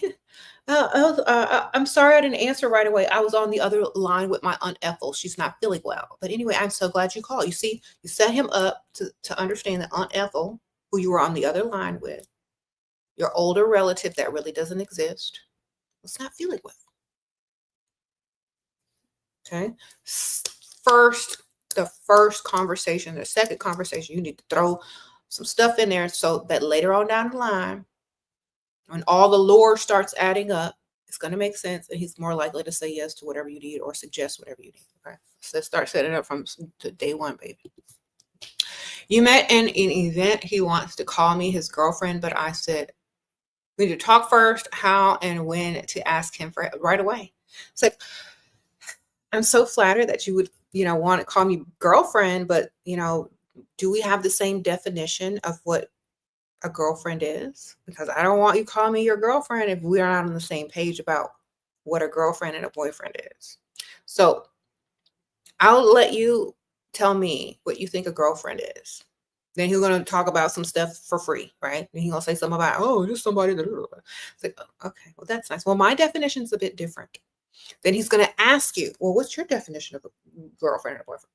I'm sorry I didn't answer right away. I was on the other line with my Aunt Ethel. She's not feeling well. But anyway, I'm so glad you called. You see, you set him up to understand that Aunt Ethel, who you were on the other line with, your older relative that really doesn't exist, was not feeling well. Okay. The first conversation, the second conversation, you need to throw some stuff in there so that later on down the line, when all the lore starts adding up, it's going to make sense, and he's more likely to say yes to whatever you need or suggest whatever you need. Okay, so let's start setting it up from day one, baby. You met in an event. He wants to call me his girlfriend, but I said we need to talk first. How and when to ask him for right away. It's like, I'm so flattered that you would, want to call me girlfriend, but do we have the same definition of what a girlfriend is? Because I don't want you to call me your girlfriend if we're not on the same page about what a girlfriend and a boyfriend is. So I'll let you tell me what you think a girlfriend is. Then he's going to talk about some stuff for free, right? And he's going to say something about, oh, just somebody that. It's like, okay, well, that's nice. Well, my definition is a bit different. Then he's going to ask you, well, what's your definition of a girlfriend and a boyfriend?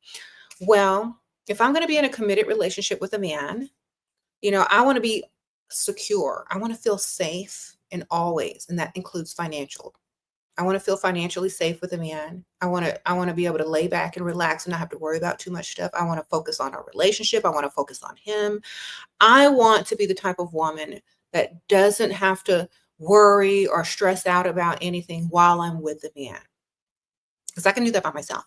Well, if I'm going to be in a committed relationship with a man, I want to be secure. I want to feel safe in all ways. And that includes financial. I want to feel financially safe with a man. I want to be able to lay back and relax and not have to worry about too much stuff. I want to focus on our relationship. I want to focus on him. I want to be the type of woman that doesn't have to worry or stress out about anything while I'm with the man. Because I can do that by myself.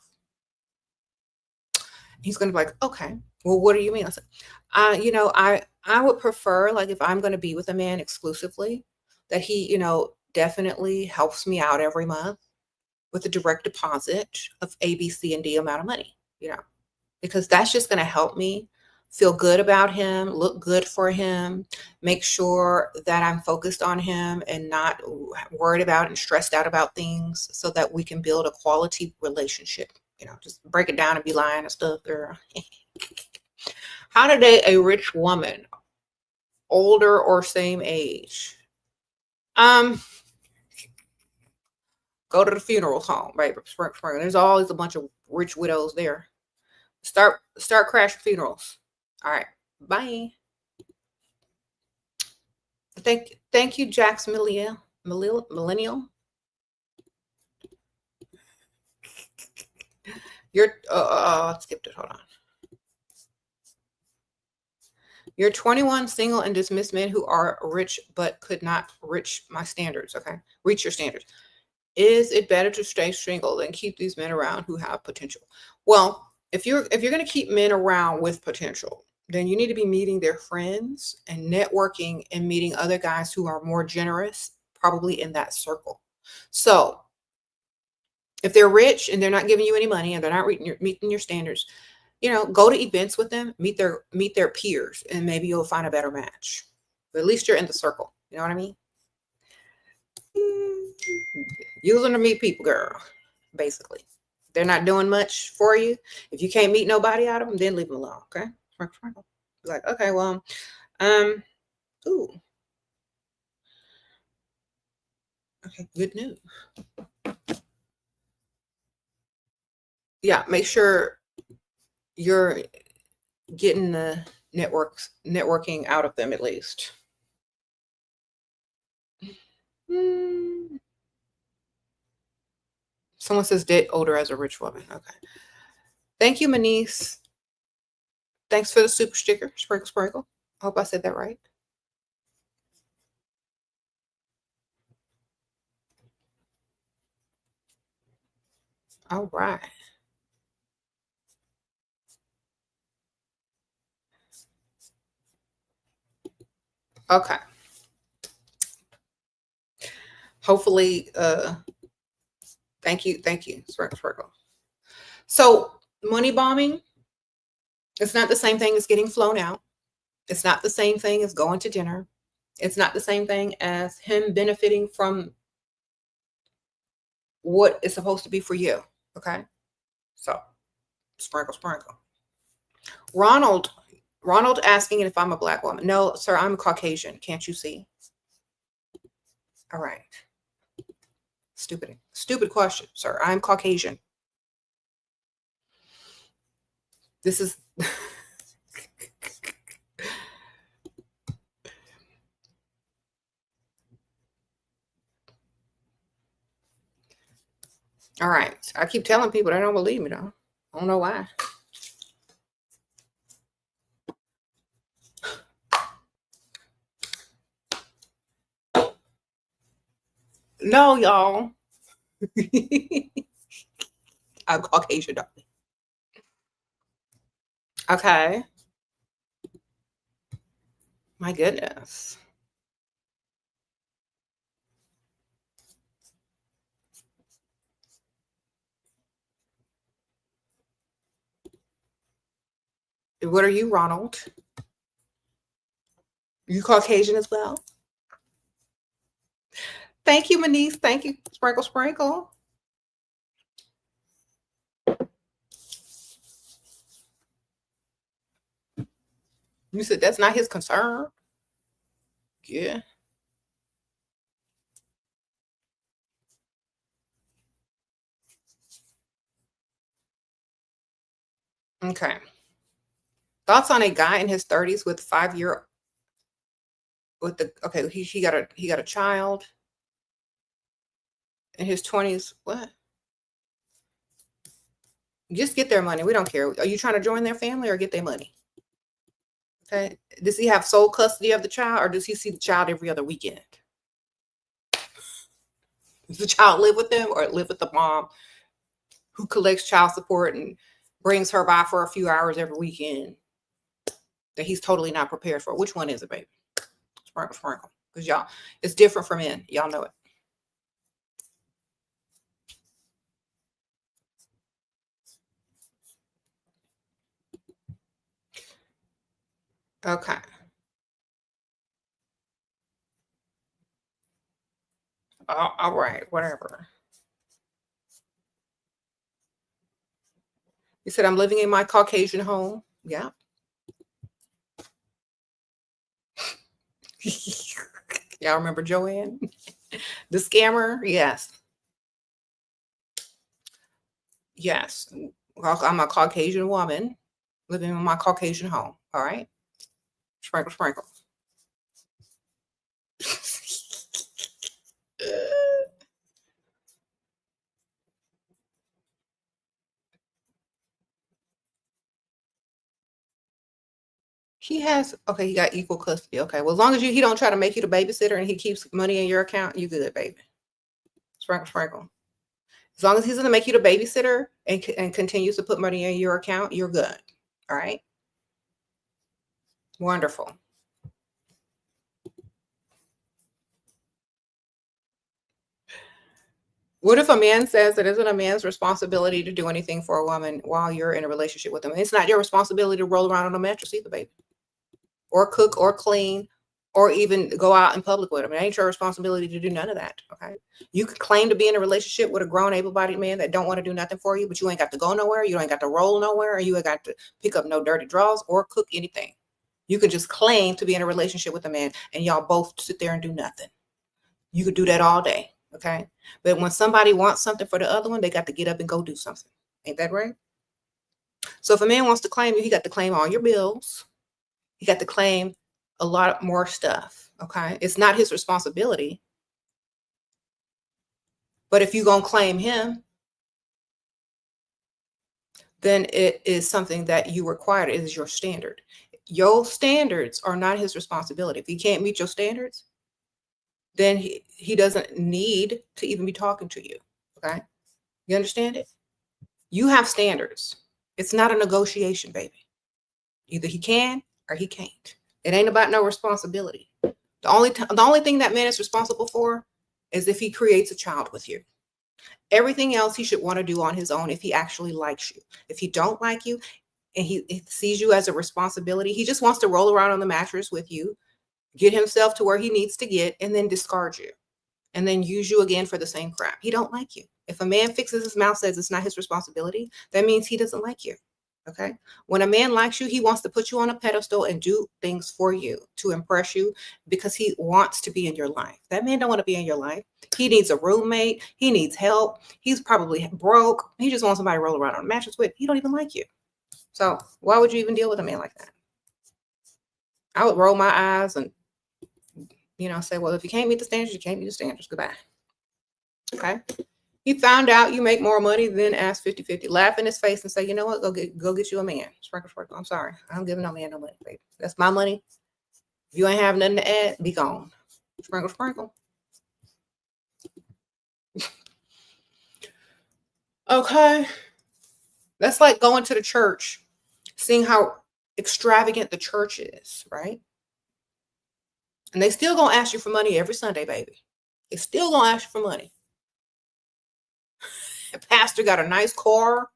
He's going to be like, okay, well, what do you mean? I said, I would prefer, like, if I'm going to be with a man exclusively, that he, definitely helps me out every month with a direct deposit of A, B, C, and D amount of money, because that's just going to help me feel good about him, look good for him, make sure that I'm focused on him and not worried about and stressed out about things, so that we can build a quality relationship. Just break it down and be lying and stuff, girl. How to date a rich woman, older or same age? Go to the funeral home, right? There's always a bunch of rich widows there. Start crashing funerals. All right. Bye. Thank you, Jax Millennial. You're skipped it. Hold on. You're 21, single, and dismissed men who are rich but could not reach my standards. Okay. Reach your standards. Is it better to stay single than keep these men around who have potential? Well, if you're going to keep men around with potential, then you need to be meeting their friends and networking and meeting other guys who are more generous, probably in that circle. So if they're rich and they're not giving you any money and they're not meeting your standards, go to events with them, meet their peers, and maybe you'll find a better match. But at least you're in the circle. You know what I mean? Use them to meet people, girl. Basically, they're not doing much for you. If you can't meet nobody out of them, then leave them alone. Okay. Like, okay, well, ooh, okay, good news. Yeah, make sure you're getting the networking out of them at least. Someone says date older as a rich woman. Okay. Thank you, Manice. Thanks for the super sticker. Sprinkle, sprinkle. I hope I said that right. All right. Okay. Hopefully, thank you. Sprinkle, sprinkle. So money bombing, it's not the same thing as getting flown out. It's not the same thing as going to dinner. It's not the same thing as him benefiting from what is supposed to be for you. Okay. So sprinkle, sprinkle. Ronald asking if I'm a Black woman. No, sir, I'm Caucasian. Can't you see? All right. Stupid question, sir. I'm Caucasian. This is all right. I keep telling people they don't believe me though. I don't know why. No, y'all. I'm Caucasian, darling. Okay. My goodness. What are you, Ronald? You Caucasian as well? Thank you, Manice. Thank you, Sprinkle, sprinkle. You said that's not his concern. Yeah. Okay. Thoughts on a guy in his 30s with 5-year with the okay, he got a child. in his 20s. What? Just get their money. We don't care. Are you trying to join their family or get their money? Okay. Does he have sole custody of the child, or does he see the child every other weekend? Does the child live with them or live with the mom who collects child support and brings her by for a few hours every weekend that he's totally not prepared for? Which one is it, baby? Sprinkle, sprinkle. Because y'all, it's different for men. Y'all know it. Okay. All right. Whatever. He said, I'm living in my Caucasian home. Yeah. Y'all remember Joanne? The scammer? Yes. Yes. I'm a Caucasian woman living in my Caucasian home. All right. Sprinkle, sprinkle. He has, okay, he got equal custody. Okay. Well, as long as he don't try to make you the babysitter and he keeps money in your account, you good, baby. Sprinkle, sprinkle. As long as he's going to make you the babysitter and continues to put money in your account, you're good. All right. Wonderful. What if a man says it isn't a man's responsibility to do anything for a woman while you're in a relationship with them? It's not your responsibility to roll around on a mattress either, baby, or cook or clean or even go out in public with them. It ain't your responsibility to do none of that. Okay. You could claim to be in a relationship with a grown, able-bodied man that don't want to do nothing for you, but you ain't got to go nowhere. You ain't got to roll nowhere, or you ain't got to pick up no dirty drawers or cook anything. You could just claim to be in a relationship with a man and y'all both sit there and do nothing. You could do that all day. Okay. But when somebody wants something for the other one, they got to get up and go do something. Ain't that right? So if a man wants to claim you, he got to claim all your bills. He got to claim a lot more stuff. Okay. It's not his responsibility. But if you're going to claim him, then it is something that you require. It is your standard. Your standards are not his responsibility. If he can't meet your standards, then he doesn't need to even be talking to you. Okay. You understand it? You have standards. It's not a negotiation, baby. Either he can or he can't. It ain't about no responsibility. The only thing that man is responsible for is if he creates a child with you. Everything else he should want to do on his own if he actually likes you. If he don't like you and he sees you as a responsibility, he just wants to roll around on the mattress with you, get himself to where he needs to get, and then discard you. And then use you again for the same crap. He don't like you. If a man fixes his mouth, says it's not his responsibility, that means he doesn't like you. Okay. When a man likes you, he wants to put you on a pedestal and do things for you to impress you because he wants to be in your life. That man don't want to be in your life. He needs a roommate. He needs help. He's probably broke. He just wants somebody to roll around on a mattress with. He don't even like you. So why would you even deal with a man like that? I would roll my eyes and say, well, if you can't meet the standards, you can't meet the standards. Goodbye. Okay. He found out you make more money than ask 50-50. Laugh in his face and say, you know what? Go get you a man. Sprinkle, sprinkle. I'm sorry. I don't give no man no money, baby. That's my money. If you ain't have nothing to add, be gone. Sprinkle, sprinkle. Okay. That's like going to the church, seeing how extravagant the church is, right? And they still gonna ask you for money every Sunday, baby. They still gonna ask you for money. The pastor got a nice car,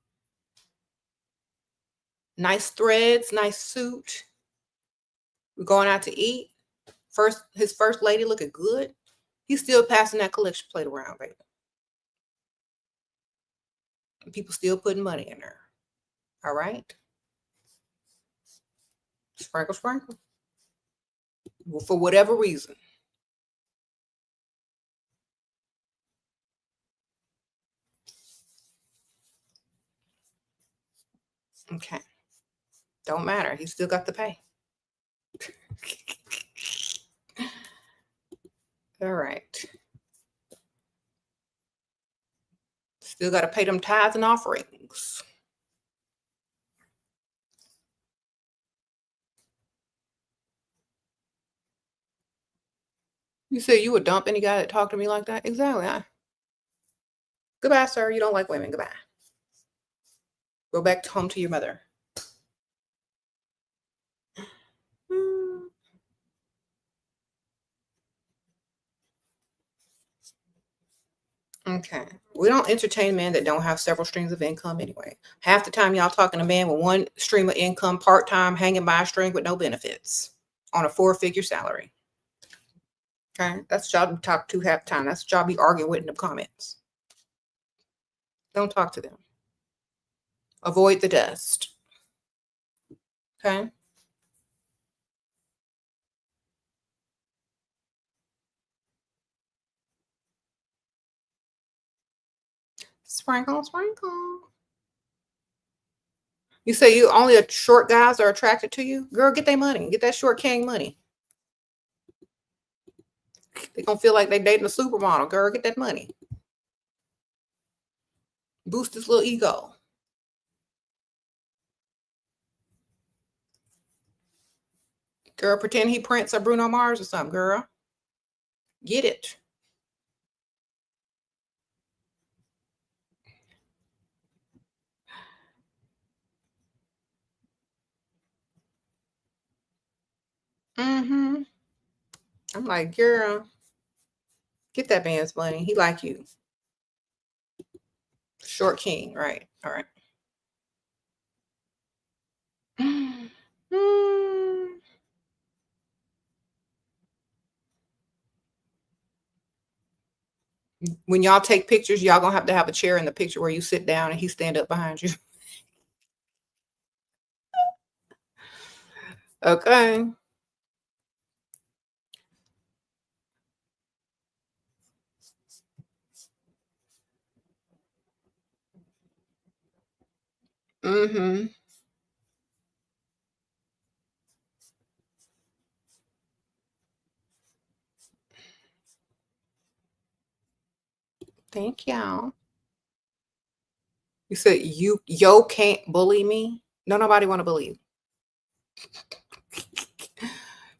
nice threads, nice suit. We're going out to eat. His first lady looking good. He's still passing that collection plate around, baby. And people still putting money in there. All right. Sprinkle, sprinkle. Well, for whatever reason. Okay. Don't matter. He still got to pay. All right. Still got to pay them tithes and offerings. You say you would dump any guy that talked to me like that? Exactly. Goodbye, sir. You don't like women. Goodbye. Go back home to your mother. Okay. We don't entertain men that don't have several streams of income anyway. Half the time y'all talking to men with one stream of income, part-time, hanging by a string with no benefits on a 4-figure salary. Okay. That's the job you talk to half the time. That's the job you argue with in the comments. Don't talk to them. Avoid the dust. Okay. Sprinkle, sprinkle. You say you only short guys are attracted to you? Girl, get their money. Get that short king money. They're going to feel like they dating a supermodel. Girl, get that money. Boost this little ego. Girl, pretend he Prince or Bruno Mars or something, girl. Get it. I'm like, girl, get that man's money. He like you. Short king, right? All right. When y'all take pictures, y'all gonna have to have a chair in the picture where you sit down and he stand up behind you. Okay. Thank y'all. You said yo can't bully me. No, nobody want to bully you.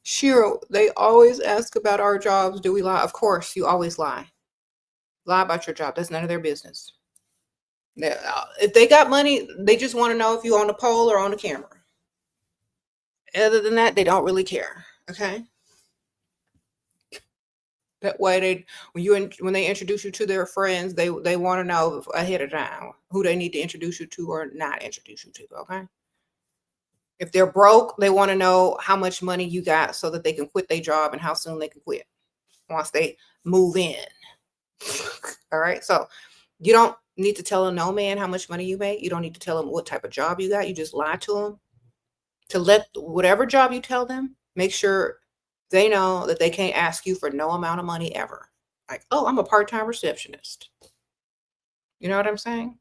Shira, they always ask about our jobs. Do we lie? Of course, you always lie. Lie about your job. That's none of their business. If they got money, they just want to know if you're on the pole or on the camera. Other than that, they don't really care. Okay. That way, when they introduce you to their friends, they want to know ahead of time who they need to introduce you to or not introduce you to. Okay. If they're broke, they want to know how much money you got so that they can quit their job and how soon they can quit once they move in. All right. So you don't need to tell no man how much money you make. You don't need to tell them what type of job you got. You just lie to them to let whatever job you tell them, make sure they know that they can't ask you for no amount of money ever. Like, oh, I'm a part-time receptionist. You know what I'm saying?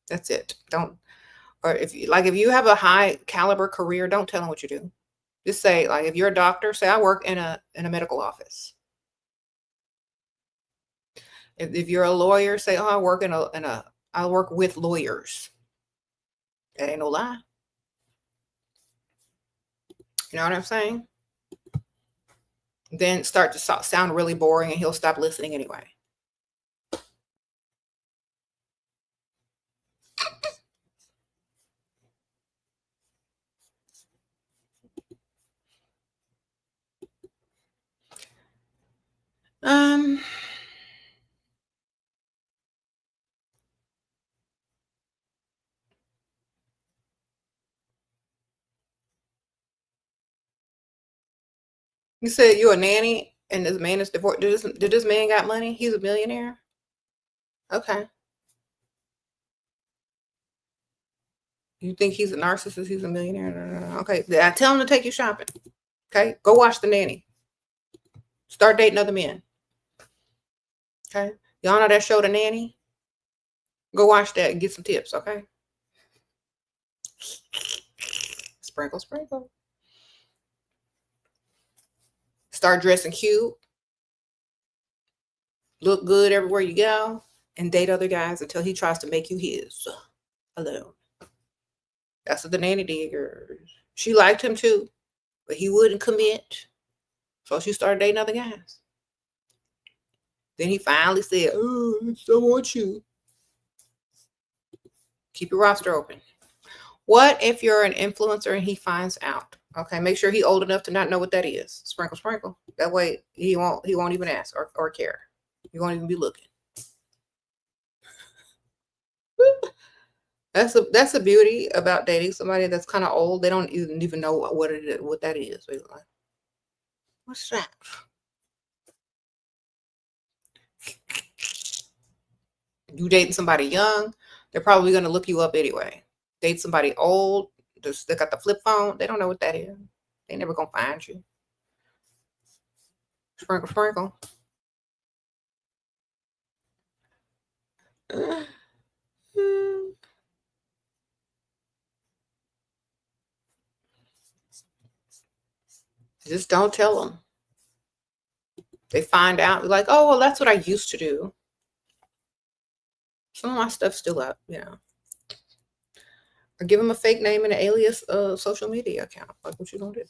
That's it. Or if you have a high caliber career, don't tell them what you do. Just say, like, if you're a doctor, say I work in a medical office. If you're a lawyer, say, oh, I work I work with lawyers. That ain't no lie. You know what I'm saying? Then start to sound really boring and he'll stop listening anyway. You said you're a nanny and this man is divorced. Did this man got money? He's a millionaire? Okay. You think he's a narcissist? He's a millionaire? No. Okay. I tell him to take you shopping. Okay. Go watch The Nanny. Start dating other men. Okay. Y'all know that show, The Nanny? Go watch that and get some tips. Okay. Sprinkle, sprinkle. Start dressing cute. Look good everywhere you go. and date other guys until he tries to make you his alone. That's what the nanny did. She liked him too, but he wouldn't commit. So she started dating other guys. Then he finally said, "Oh, I don't want you." Keep your roster open. What if you're an influencer and he finds out? Okay, make sure he's old enough to not know what that is. Sprinkle, sprinkle. That way he won't even ask or care. He won't even be looking. That's the beauty about dating somebody that's kind of old. They don't even know what that is. They're like, what's that? You dating somebody young, they're probably going to look you up anyway. Date somebody old, they got the flip phone. They don't know what that is. They never gonna find you. Sprinkle, sprinkle. Just don't tell them. They find out, like, oh, well, that's what I used to do. Some of my stuff's still up, Or give them a fake name and an alias social media account. Like, what you gonna do?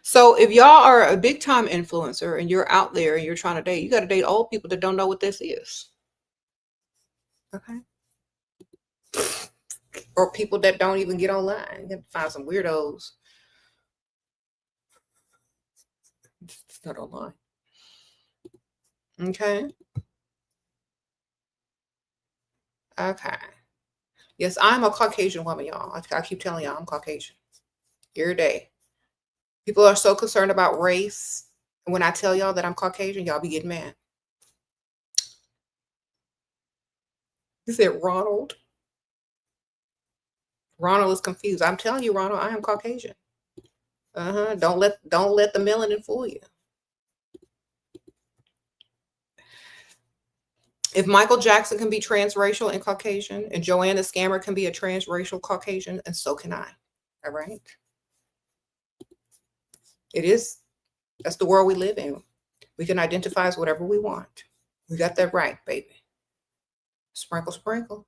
So if y'all are a big time influencer and you're out there and you're trying to date, you got to date old people that don't know what this is. Okay. Or people that don't even get online. You have to find some weirdos. It's not online. Okay. Okay. Yes, I'm a Caucasian woman, y'all. I keep telling y'all I'm Caucasian. Every day. People are so concerned about race. And when I tell y'all that I'm Caucasian, y'all be getting mad. You said Ronald. Ronald is confused. I'm telling you, Ronald, I am Caucasian. Don't let the melanin fool you. If Michael Jackson can be transracial and Caucasian, and Joanna Scammer can be a transracial Caucasian, and so can I. All right. It is. That's the world we live in. We can identify as whatever we want. We got that right, baby. Sprinkle, sprinkle.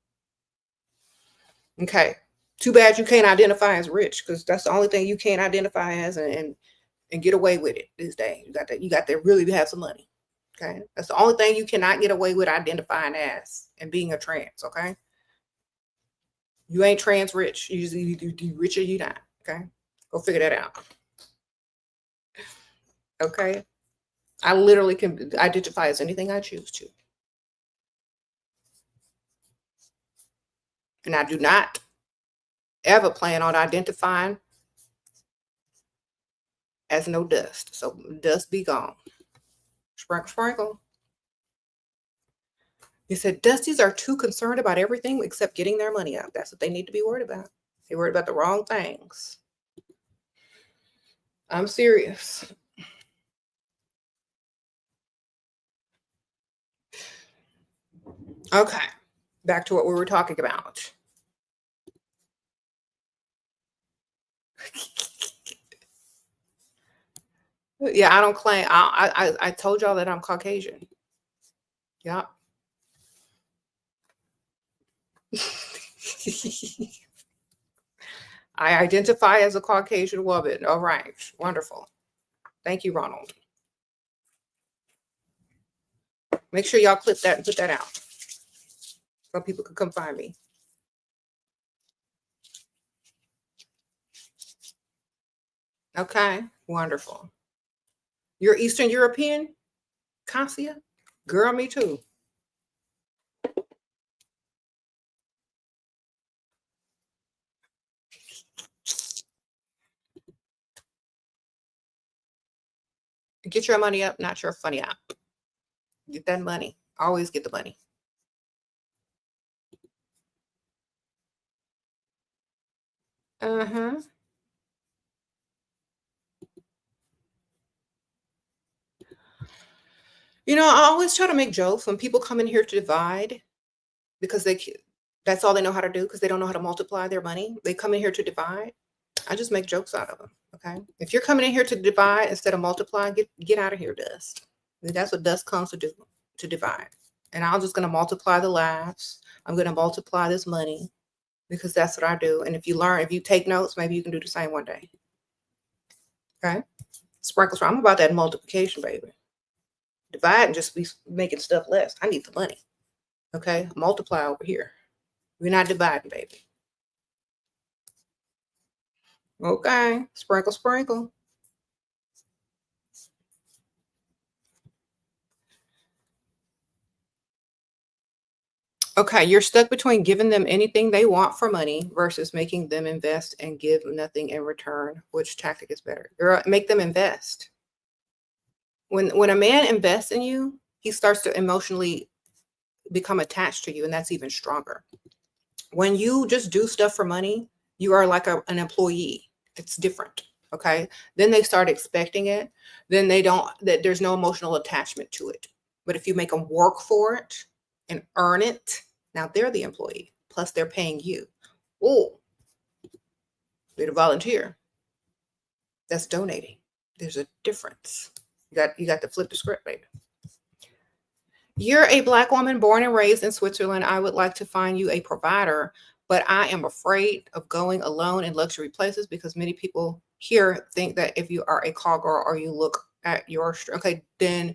Okay. Too bad you can't identify as rich, because that's the only thing you can't identify as and get away with it these days. You got to really have some money. Okay. That's the only thing you cannot get away with identifying as and being a trans. Okay. You ain't trans rich. You rich or you not. Okay. Go figure that out. Okay. I literally can identify as anything I choose to. And I do not ever plan on identifying as no dust. So dust be gone. Sprinkle, sprinkle. He said, Dusties are too concerned about everything except getting their money up. That's what they need to be worried about. They're worried about the wrong things. I'm serious. Okay. Back to what we were talking about. Yeah, I don't claim. I told y'all that I'm Caucasian. Yeah. I identify as a Caucasian woman. All right. Wonderful. Thank you, Ronald. Make sure y'all clip that and put that out so people can come find me. Okay. Wonderful. You're Eastern European, Cassia? Girl, me too. Get your money up, not your funny up. Get that money. Always get the money. Uh-huh. I always try to make jokes when people come in here to divide because that's all they know how to do because they don't know how to multiply their money. They come in here to divide. I just make jokes out of them. Okay. If you're coming in here to divide instead of multiply, get out of here, dust. That's what dust comes to do, to divide. And I'm just going to multiply the laughs. I'm going to multiply this money because that's what I do. And if you learn, if you take notes, maybe you can do the same one day. Okay. Sprinkles. I'm about that multiplication, baby. Divide and just be making stuff less. I need the money. Okay. Multiply over here. We're not dividing, baby. Okay. Sprinkle, sprinkle. Okay, you're stuck between giving them anything they want for money versus making them invest and give nothing in return. Which tactic is better? Girl, make them invest. When a man invests in you, he starts to emotionally become attached to you, and that's even stronger. When you just do stuff for money, you are like an employee. It's different. Okay. Then they start expecting it. Then there's no emotional attachment to it. But if you make them work for it and earn it, now they're the employee. Plus they're paying you. Oh, they're the volunteer. That's donating. There's a difference. You got to flip the script, baby. You're a Black woman born and raised in Switzerland. I would like to find you a provider, but I am afraid of going alone in luxury places because many people here think that if you are a call girl or you look at your, okay, then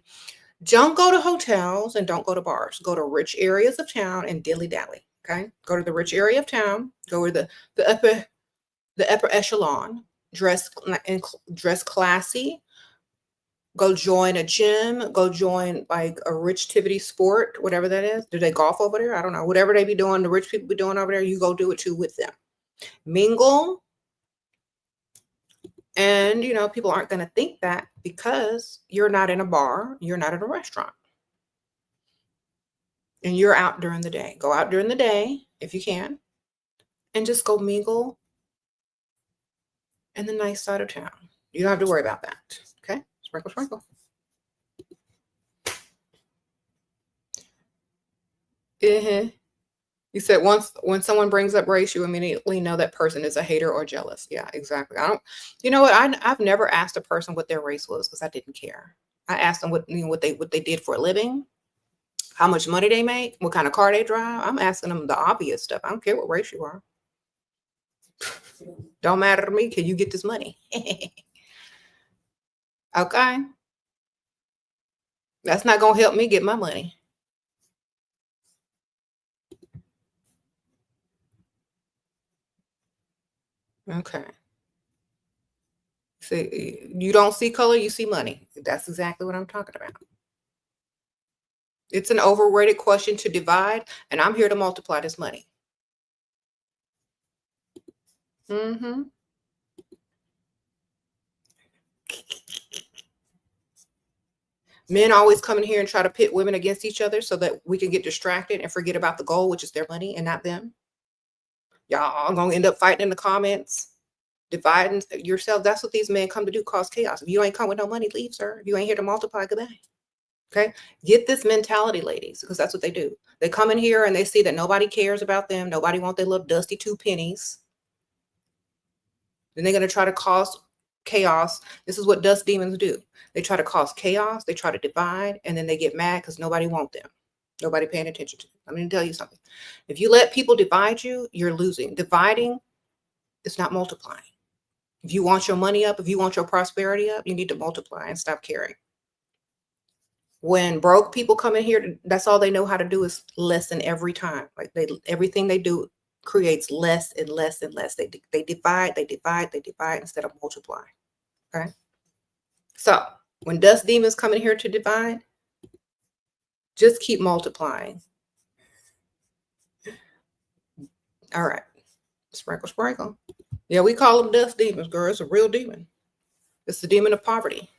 don't go to hotels and don't go to bars. Go to rich areas of town and dilly dally. Okay, go to the rich area of town. Go to the upper echelon. Dress classy. Go join a gym, go join like a rich activity sport, whatever that is. Do they golf over there? I don't know. Whatever they be doing, the rich people be doing over there, you go do it too with them. Mingle. And, people aren't going to think that because you're not in a bar, you're not in a restaurant. And you're out during the day. Go out during the day if you can. And just go mingle in the nice side of town. You don't have to worry about that. Okay? Sprinkle, sprinkle. You said when someone brings up race, you immediately know that person is a hater or jealous. Yeah, exactly. You know what? I've never asked a person what their race was because I didn't care. I asked them what they did for a living, how much money they make, what kind of car they drive. I'm asking them the obvious stuff. I don't care what race you are. Don't matter to me. Can you get this money? Okay. That's not going to help me get my money. Okay. See, you don't see color, you see money. That's exactly what I'm talking about. It's an overrated question to divide, and I'm here to multiply this money. Mm-hmm. Men always come in here and try to pit women against each other so that we can get distracted and forget about the goal, which is their money and not them. Y'all are going to end up fighting in the comments, dividing yourself. That's what these men come to do, cause chaos. If you ain't come with no money, leave, sir. If you ain't here to multiply, goodbye. Okay? Get this mentality, ladies, because that's what they do. They come in here and they see that nobody cares about them. Nobody wants their little dusty 2 pennies. Then they're going to try to cause chaos. This is what dust demons do. They try to cause chaos. They try to divide, and then they get mad because nobody wants them. Nobody paying attention to them. I'm going to tell you something. If you let people divide you, you're losing. Dividing is not multiplying. If you want your money up, if you want your prosperity up, you need to multiply and stop caring. When broke people come in here, that's all they know how to do is lessen every time. Like everything they do creates less and less and less. They divide instead of multiply. Okay. So when dust demons come in here to divide, just keep multiplying. All right. Sprinkle, sprinkle. Yeah, we call them dust demons, girl. It's a real demon. It's the demon of poverty.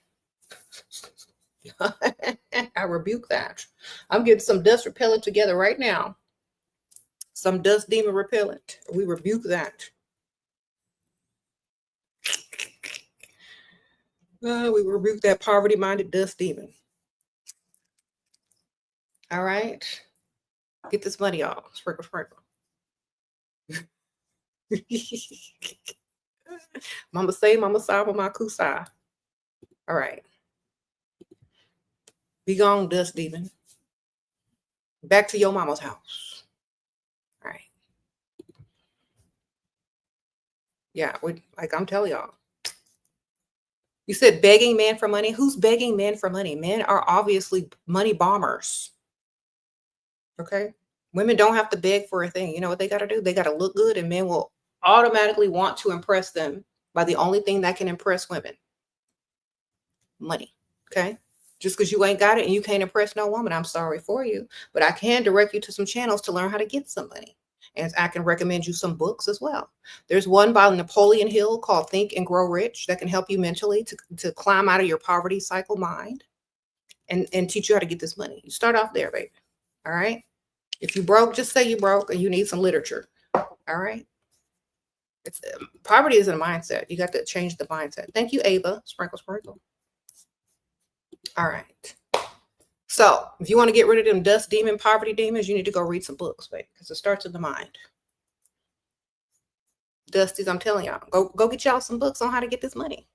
I rebuke that. I'm getting some dust repellent together right now. Some dust demon repellent. We rebuke that. We rebuke that poverty-minded dust demon. All right. Get this money off. Sprinkle, sprinkle. Mama say, mama sa, mama kusa. All right. Be gone, dust demon. Back to your mama's house. All right. Yeah, like I'm telling y'all. You said begging men for money. Who's begging men for money? Men are obviously money bombers. Okay. Women don't have to beg for a thing. You know what they got to do? They got to look good, and men will automatically want to impress them by the only thing that can impress women: money. Okay. Just because you ain't got it and you can't impress no woman, I'm sorry for you. But I can direct you to some channels to learn how to get some money. And I can recommend you some books as well. There's one by Napoleon Hill called Think and Grow Rich that can help you mentally to climb out of your poverty cycle mind and teach you how to get this money. You start off there, baby. All right. If you broke, just say you broke and you need some literature. All right. Poverty isn't a mindset. You got to change the mindset. Thank you, Ava. Sprinkle, sprinkle. All right. So if you want to get rid of them dust demon, poverty demons, you need to go read some books, baby, because it starts in the mind. Dusties, I'm telling y'all, go get y'all some books on how to get this money.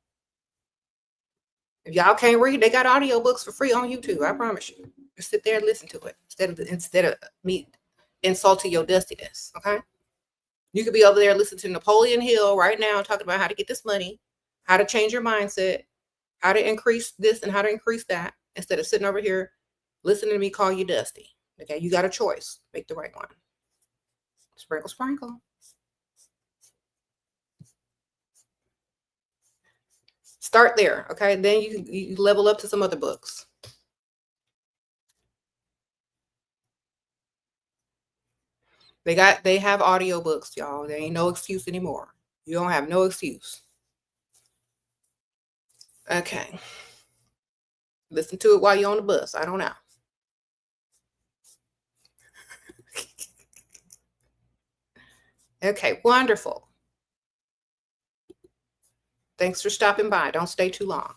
If y'all can't read, they got audio books for free on YouTube. I promise you. Just sit there and listen to it instead of me insulting your dustiness. Okay. You could be over there listening to Napoleon Hill right now talking about how to get this money, how to change your mindset, how to increase this and how to increase that, instead of sitting over here listening to me call you dusty. Okay, you got a choice. Make the right one. Sprinkle, sprinkle. Start there. Okay, then you level up to some other books. They have audio books, y'all. There ain't no excuse anymore. You don't have no excuse. Okay. Listen to it while you're on the bus. I don't know. Okay, wonderful. Thanks for stopping by. Don't stay too long.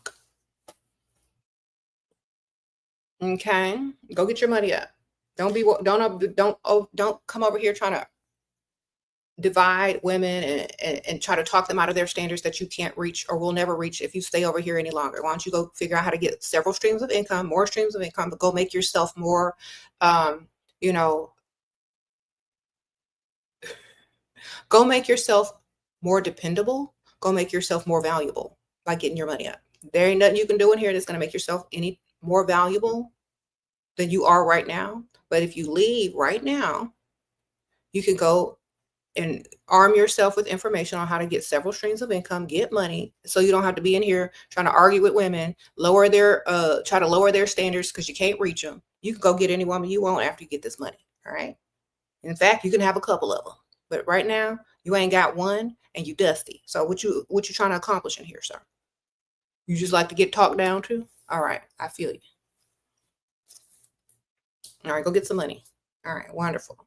Okay, go get your money up. Don't come over here trying to divide women and try to talk them out of their standards that you can't reach or will never reach if you stay over here any longer. Why don't you go figure out how to get several streams of income, more streams of income, but go make yourself more, go make yourself more dependable. Go make yourself more valuable by getting your money up. There ain't nothing you can do in here that's going to make yourself any more valuable than you are right now. But if you leave right now, you can go and arm yourself with information on how to get several streams of income, get money, so you don't have to be in here trying to argue with women, try to lower their standards because you can't reach them. You can go get any woman you want after you get this money. All right. In fact, you can have a couple of them, but right now you ain't got one and you dusty. So what you trying to accomplish in here, sir? You just like to get talked down to? All right. I feel you. All right. Go get some money. All right. Wonderful.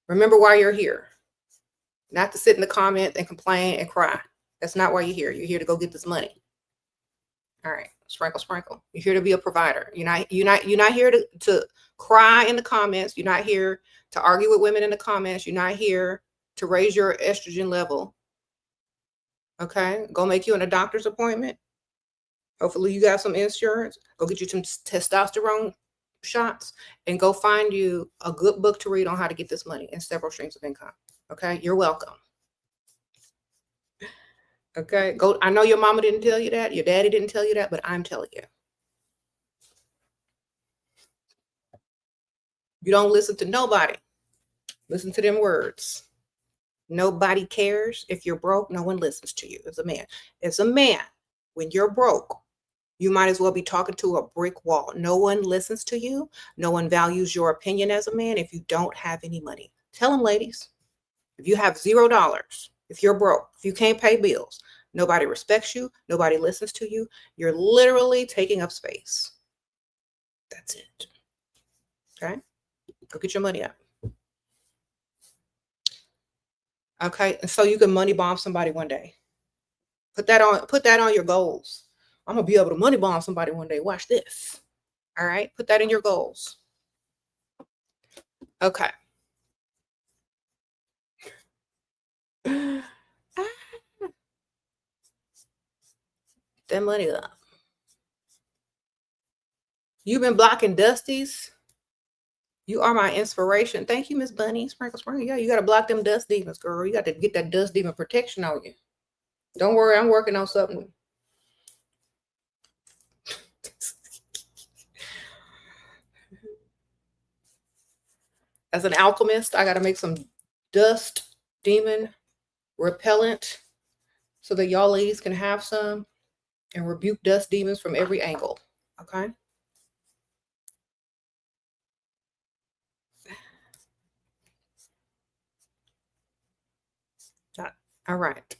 Remember why you're here. Not to sit in the comments and complain and cry. That's not why you're here. You're here to go get this money. All right, sprinkle, sprinkle. You're here to be a provider. You're not here to cry in the comments. You're not here to argue with women in the comments. You're not here to raise your estrogen level. Okay, go make you a doctor's appointment. Hopefully you got some insurance. Go get you some testosterone shots and go find you a good book to read on how to get this money and several streams of income. Okay, you're welcome. Okay, go. I know your mama didn't tell you that, your daddy didn't tell you that, but I'm telling you. You don't listen to nobody. Listen to them words. Nobody cares. If you're broke, no one listens to you. As a man, when you're broke, you might as well be talking to a brick wall. No one listens to you. No one values your opinion as a man if you don't have any money. Tell them, ladies. If you have $0, if you're broke, if you can't pay bills, nobody respects you, nobody listens to you, you're literally taking up space. That's it. Okay? Go get your money up. Okay? And so you can money bomb somebody one day. Put that on your goals. I'm going to be able to money bomb somebody one day. Watch this. All right? Put that in your goals. Okay. that money up. You've been blocking Dusties. You are my inspiration. Thank you, Miss Bunny. Sprinkle, sprinkle. Yeah, you got to block them dust demons, girl. You got to get that dust demon protection on you. Don't worry, I'm working on something. As an alchemist, I got to make some dust demon repellent so that y'all ladies can have some and rebuke dust demons from every angle. Okay? All right.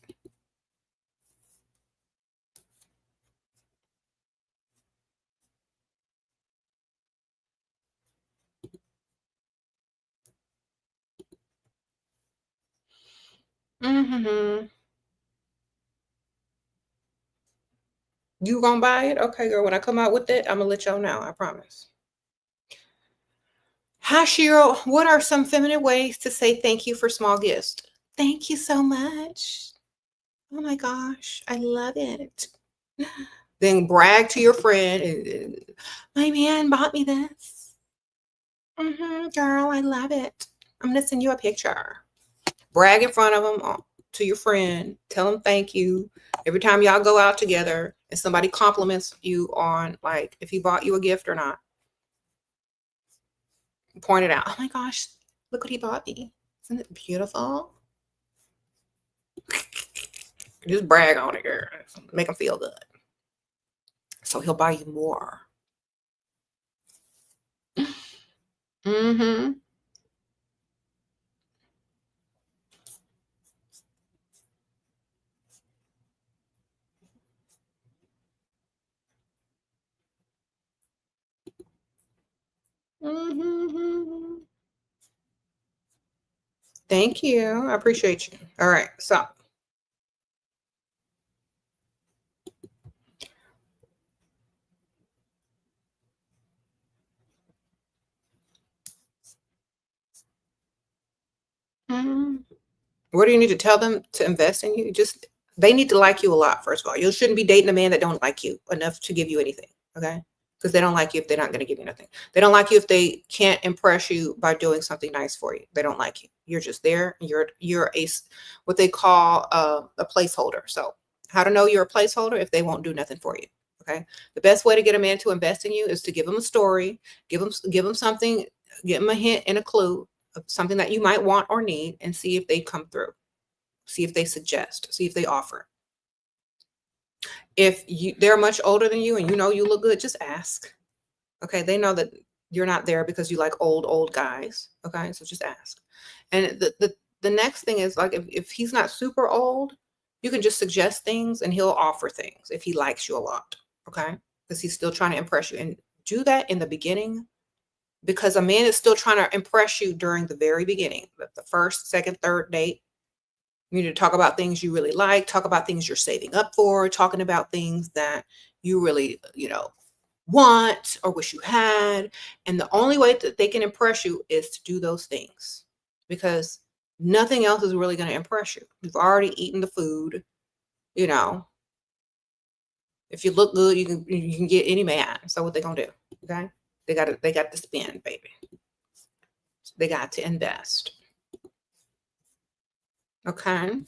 Mm-hmm. You gonna buy it? Okay, girl. When I come out with it, I'm gonna let y'all know. I promise. Hi, Shiro. What are some feminine ways to say thank you for small gifts? Thank you so much. Oh my gosh, I love it. Then brag to your friend. My man bought me this. Girl, I love it. I'm gonna send you a picture. Brag in front of them to your friend. Tell them thank you. Every time y'all go out together and somebody compliments you on like if he bought you a gift or not, point it out. Oh my gosh, look what he bought me. Isn't it beautiful? Just brag on it, girl. Make him feel good. So he'll buy you more. Mm-hmm. Mm-hmm. Thank you. I appreciate you. All right. So what do you need to tell them to invest in you? Just they need to like you a lot, first of all. You shouldn't be dating a man that don't like you enough to give you anything. Okay. Because they don't like you if they're not going to give you nothing. They don't like you if they can't impress you by doing something nice for you. They don't like you. You're just there. You're a what they call a placeholder. So how to know you're a placeholder if they won't do nothing for you? Okay. The best way to get a man to invest in you is to give him a story, give him something, give him a hint and a clue of something that you might want or need, and see if they come through. See if they suggest. See if they offer. If they're much older than you and you know you look good, just ask. Okay, they know that you're not there because you like old guys. Okay, so just ask. And the next thing is like if he's not super old, you can just suggest things and he'll offer things if he likes you a lot. Okay, because he's still trying to impress you. And do that in the beginning, because a man is still trying to impress you during the very beginning, the first, second, third date. You need to talk about things you really like, talk about things you're saving up for, talking about things that you really, want or wish you had. And the only way that they can impress you is to do those things, because nothing else is really going to impress you. You've already eaten the food, If you look good, you can get any man. So what they going to do? Okay? They got to spend, baby. They got to invest. Okay.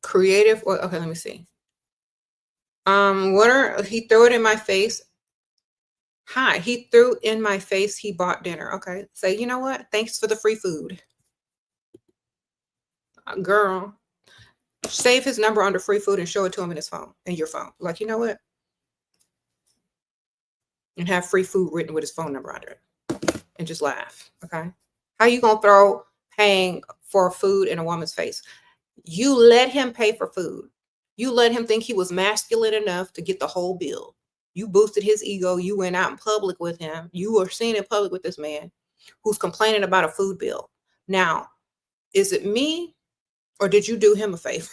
Creative. Okay, let me see. He threw it in my face. Hi, he threw in my face. He bought dinner. Okay. Say, you know what? Thanks for the free food. Girl, save his number under free food and show it to him in his phone, in your phone. Like, you know what? And have free food written with his phone number under it. And just laugh. Okay. How you gonna throw paying for food in a woman's face? You let him pay for food. You let him think he was masculine enough to get the whole bill. You boosted his ego. You went out in public with him. You were seen in public with this man who's complaining about a food bill. Now, is it me or did you do him a favor?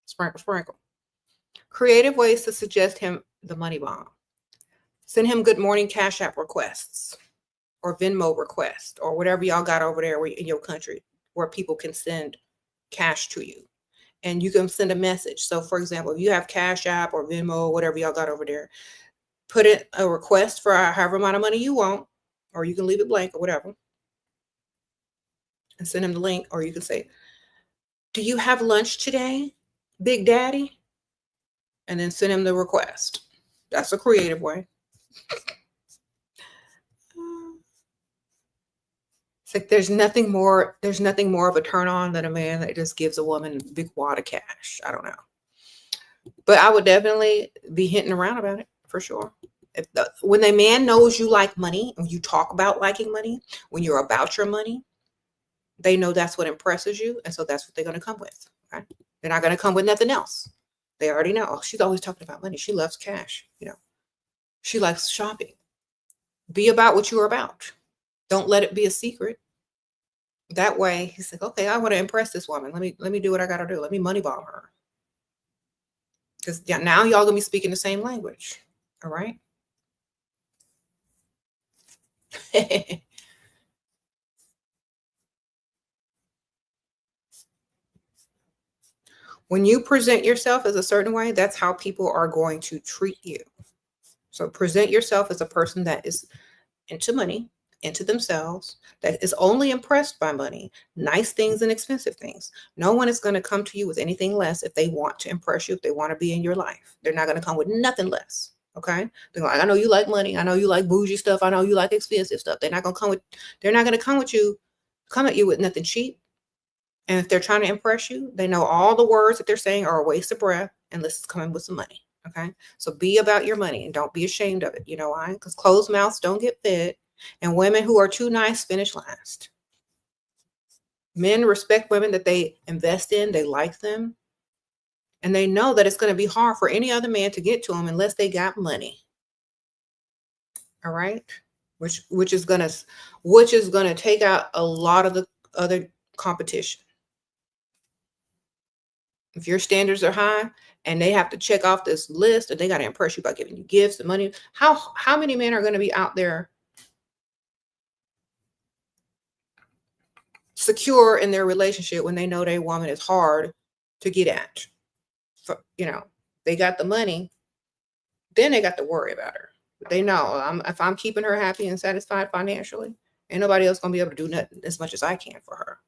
Sprinkle, sprinkle. Creative ways to suggest him the money bomb. Send him good morning Cash App requests or Venmo requests or whatever y'all got over there in your country where people can send cash to you. and you can send a message. So for example, if you have Cash App or Venmo, whatever y'all got over there, put in a request for however amount of money you want, or you can leave it blank or whatever, and send him the link. Or you can say, do you have lunch today, Big Daddy? And then send him the request. That's a creative way. It's like there's nothing more of a turn on than a man that just gives a woman a big wad of cash. I don't know. But I would definitely be hinting around about it for sure. When the man knows you like money, when you talk about liking money, when you're about your money, they know that's what impresses you. And so that's what they're going to come with. Okay? They're not going to come with nothing else. They already know. Oh, she's always talking about money. She loves cash. She likes shopping. Be about what you're about. Don't let it be a secret. That way, he's like, okay, I want to impress this woman. Let me do what I got to do. Let me money bomb her. Because now y'all gonna be speaking the same language. All right. When you present yourself as a certain way, that's how people are going to treat you. So present yourself as a person that is into money, into themselves, that is only impressed by money, nice things and expensive things. No one is going to come to you with anything less if they want to impress you, if they want to be in your life. They're not going to come with nothing less. Okay. They're like, I know you like money. I know you like bougie stuff. I know you like expensive stuff. They're not going to come at you with nothing cheap. And if they're trying to impress you, they know all the words that they're saying are a waste of breath unless it's coming with some money. Okay. So be about your money and don't be ashamed of it. You know why? Because closed mouths don't get fed. And women who are too nice finish last. Men respect women that they invest in. They like them. And they know that it's going to be hard for any other man to get to them unless they got money. All right. Which is going to take out a lot of the other competition. If your standards are high and they have to check off this list and they got to impress you by giving you gifts and money, how many men are going to be out there secure in their relationship when they know their woman is hard to get at? They got the money, then they got to worry about her. But they know if I'm keeping her happy and satisfied financially, ain't nobody else gonna be able to do nothing as much as I can for her,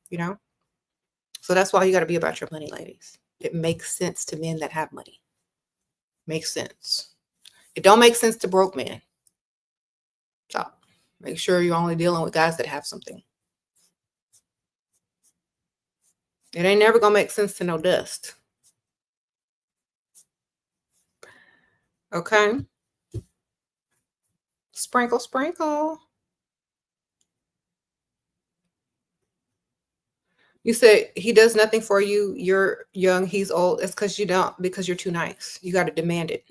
So that's why you got to be about your money, ladies. It makes sense to men that have money. Makes sense. It don't make sense to broke men. So make sure you're only dealing with guys that have something. It ain't never gonna make sense to no dust. Okay. Sprinkle, sprinkle. You say he does nothing for you. You're young. He's old. It's because you don't, because you're too nice. You got to demand it.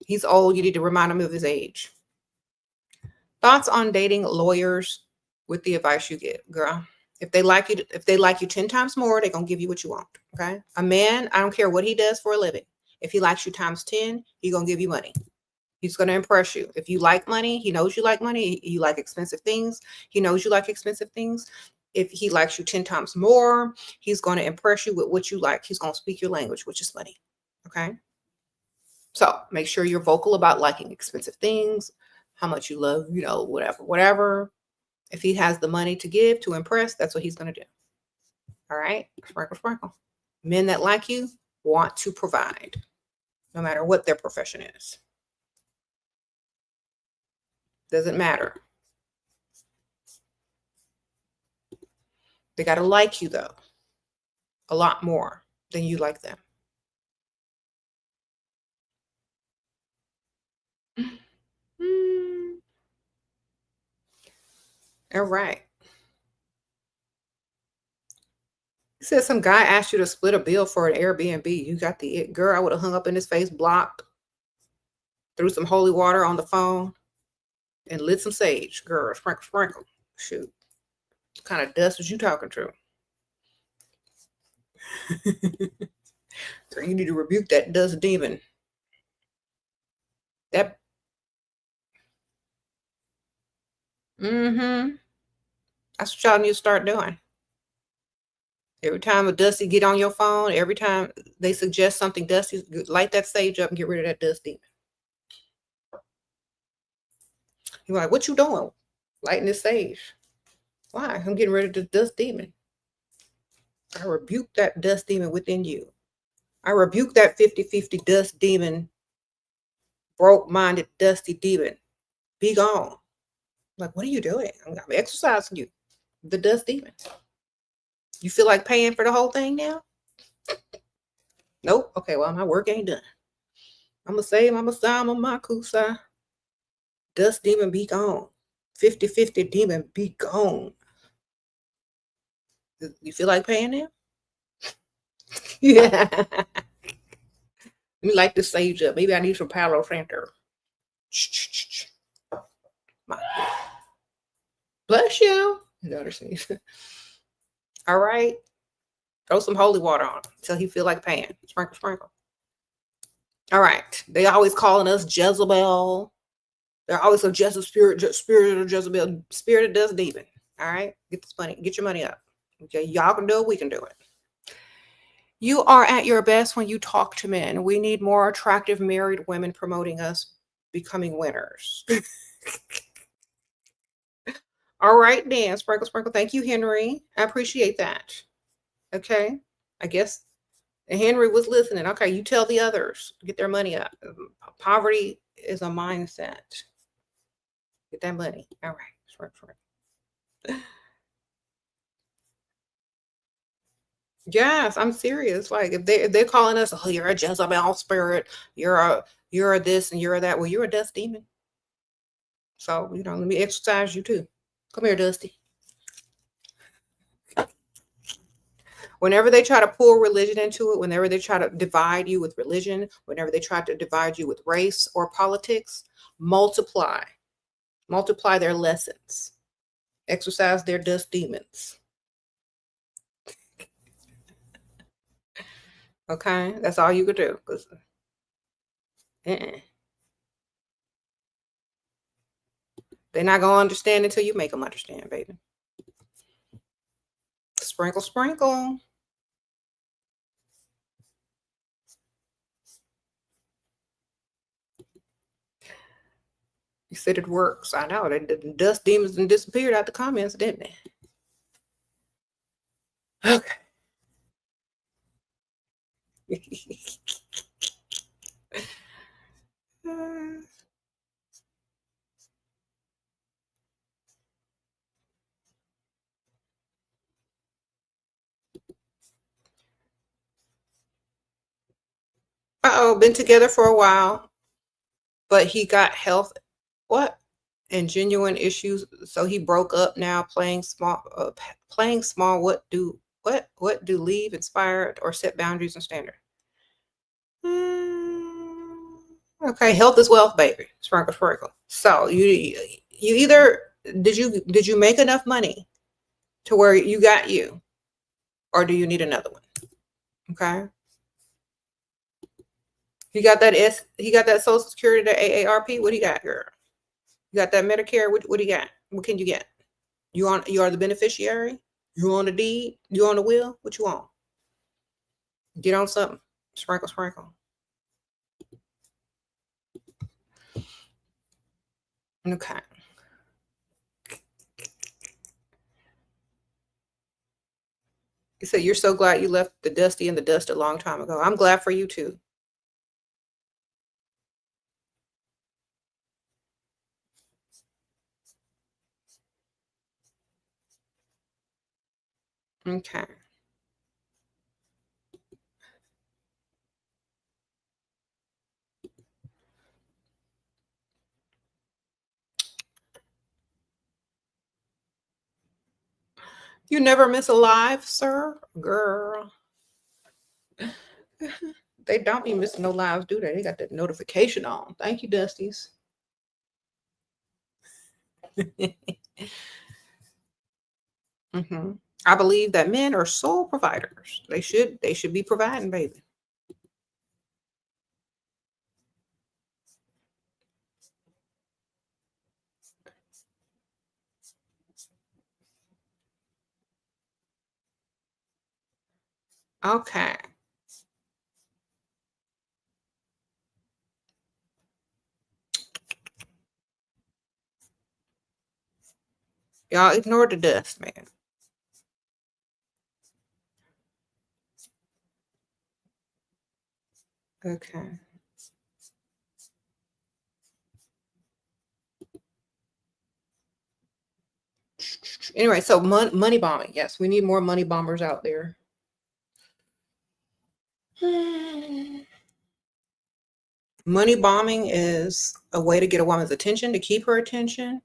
He's old. You need to remind him of his age. Thoughts on dating lawyers with the advice you get, girl. If they like you 10 times more, they're going to give you what you want. Okay. A man, I don't care what he does for a living. If he likes you times 10, he's going to give you money. He's going to impress you. If you like money, he knows you like money. You like expensive things. He knows you like expensive things. If he likes you 10 times more, he's going to impress you with what you like. He's going to speak your language, which is money. Okay. So make sure you're vocal about liking expensive things, how much you love, whatever. If he has the money to give to impress, that's what he's going to do. All right. Sprinkle, sprinkle. Men that like you want to provide, no matter what their profession is. Doesn't matter. They got to like you, though, a lot more than you like them. All right. He said some guy asked you to split a bill for an Airbnb. You got the it. Girl, I would have hung up in his face, blocked, threw some holy water on the phone, and lit some sage. Girl, sprinkle, sprinkle. Shoot. What kind of dust was you talking to? Girl, you need to rebuke that dust demon. That. That's what y'all need to start doing. Every time a Dusty get on your phone, every time they suggest something Dusty, light that sage up and get rid of that dust demon. You're like, what you doing? Lighting this sage. Why? I'm getting rid of the dust demon. I rebuke that dust demon within you. I rebuke that 50-50 dust demon, broke-minded, dusty demon. Be gone. Like, what are you doing? I'm exercising you. The dust demon. You feel like paying for the whole thing now? Nope. Okay, well, my work ain't done. I'm going to save, I'm going to sign on my kusa. Dust demon, be gone. 50-50 demon, be gone. You feel like paying now? Yeah. Let me light this sage up. Maybe I need some Palo Santo. Bless you. All right. Throw some holy water on him until he feel like paying. Sprinkle, sprinkle. All right. They always calling us Jezebel. They're always a Jezebel spirit of Jezebel, spirit of dust demon. All right. Get this money. Get your money up. Okay. Y'all can do it. We can do it. You are at your best when you talk to men. We need more attractive married women promoting us becoming winners. All right, Dan. Sprinkle, sprinkle. Thank you, Henry. I appreciate that. Okay. I guess Henry was listening. Okay, you tell the others. Get their money up. Poverty is a mindset. Get that money. All right. Sprinkle, sprinkle. Yes, I'm serious. Like if they're calling us, oh, you're a Jezebel spirit, you're a this and you're a that. Well, you're a dust demon. So, let me exercise you too. Come here, Dusty. Whenever they try to pull religion into it, whenever they try to divide you with religion, whenever they try to divide you with race or politics, multiply their lessons, exercise their dust demons. Okay, that's all you could do. They're not gonna understand until you make them understand, baby. Sprinkle, sprinkle. You said it works. I know. The dust demons and disappeared out the comments, didn't they? Okay. Uh-oh, been together for a while, but he got health, what? And genuine issues, so he broke up now, playing small. What do leave, inspire, or set boundaries and standards? Okay, health is wealth, baby. Sprinkle, sprinkle. So you either did you make enough money to where you got you, or do you need another one? Okay. He got that Social Security, that AARP. What do you got, girl? You got that Medicare. What do you got? What can you get? You are the beneficiary? You on the deed? You on the will? What you want? Get on something. Sprinkle, sprinkle. Okay. You said you're so glad you left the dusty in the dust a long time ago. I'm glad for you too. Okay. You never miss a live, sir? Girl. They don't be missing no lives, do they? They got that notification on. Thank you, Dusties. I believe that men are sole providers. They should be providing, baby. Okay. Y'all ignore the dust, man. Okay. Anyway, so money bombing. Yes, we need more money bombers out there. Money bombing is a way to get a woman's attention, to keep her attention,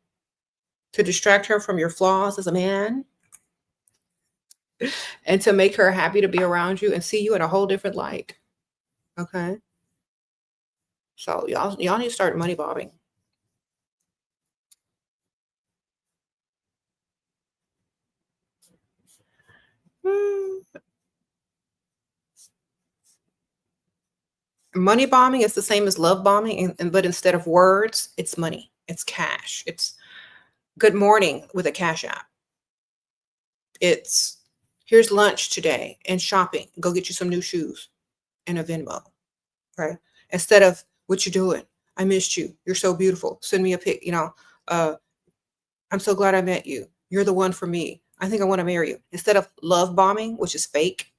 to distract her from your flaws as a man, and to make her happy to be around you and see you in a whole different light. Okay. So y'all need to start money bombing. Money bombing is the same as love bombing, but instead of words, it's money. It's cash. It's good morning with a cash app. It's here's lunch today and shopping. Go get you some new shoes and a Venmo. Right? Instead of what you doing? I missed you. You're so beautiful. Send me a pic. I'm so glad I met you. You're the one for me. I think I want to marry you. Instead of love bombing, which is fake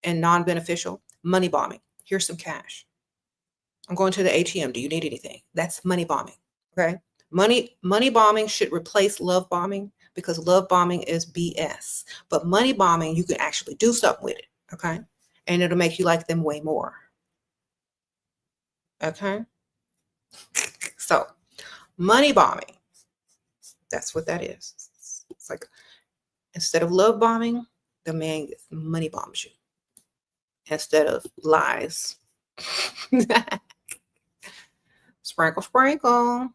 and non-beneficial, money bombing. Here's some cash. I'm going to the ATM. Do you need anything? That's money bombing. Okay. Money bombing should replace love bombing because love bombing is BS. But money bombing, you can actually do something with it. Okay. And it'll make you like them way more. Okay. So money bombing, that's what that is. It's like instead of love bombing, the man money bombs you instead of lies. Sprinkle, sprinkle.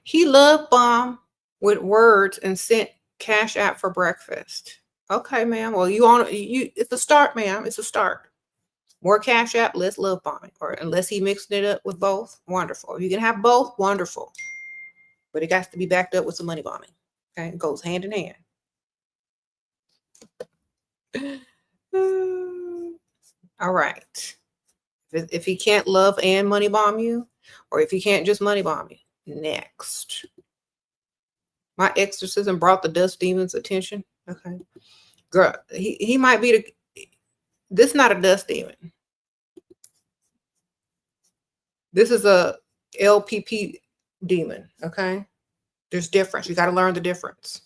He love bomb with words and sent cash app for breakfast. Okay, ma'am. Well, it's a start, ma'am. It's a start. More cash app, less love bombing. Or unless he mixed it up with both, wonderful. If you can have both, wonderful. But it has to be backed up with some money bombing. Okay, it goes hand in hand. All right. If he can't love and money bomb you, or if he can't just money bomb you, next. My exorcism brought the dust demon's attention. Okay. Girl, he might be this is not a dust demon. This is a LPP demon. Okay. There's difference. You got to learn the difference.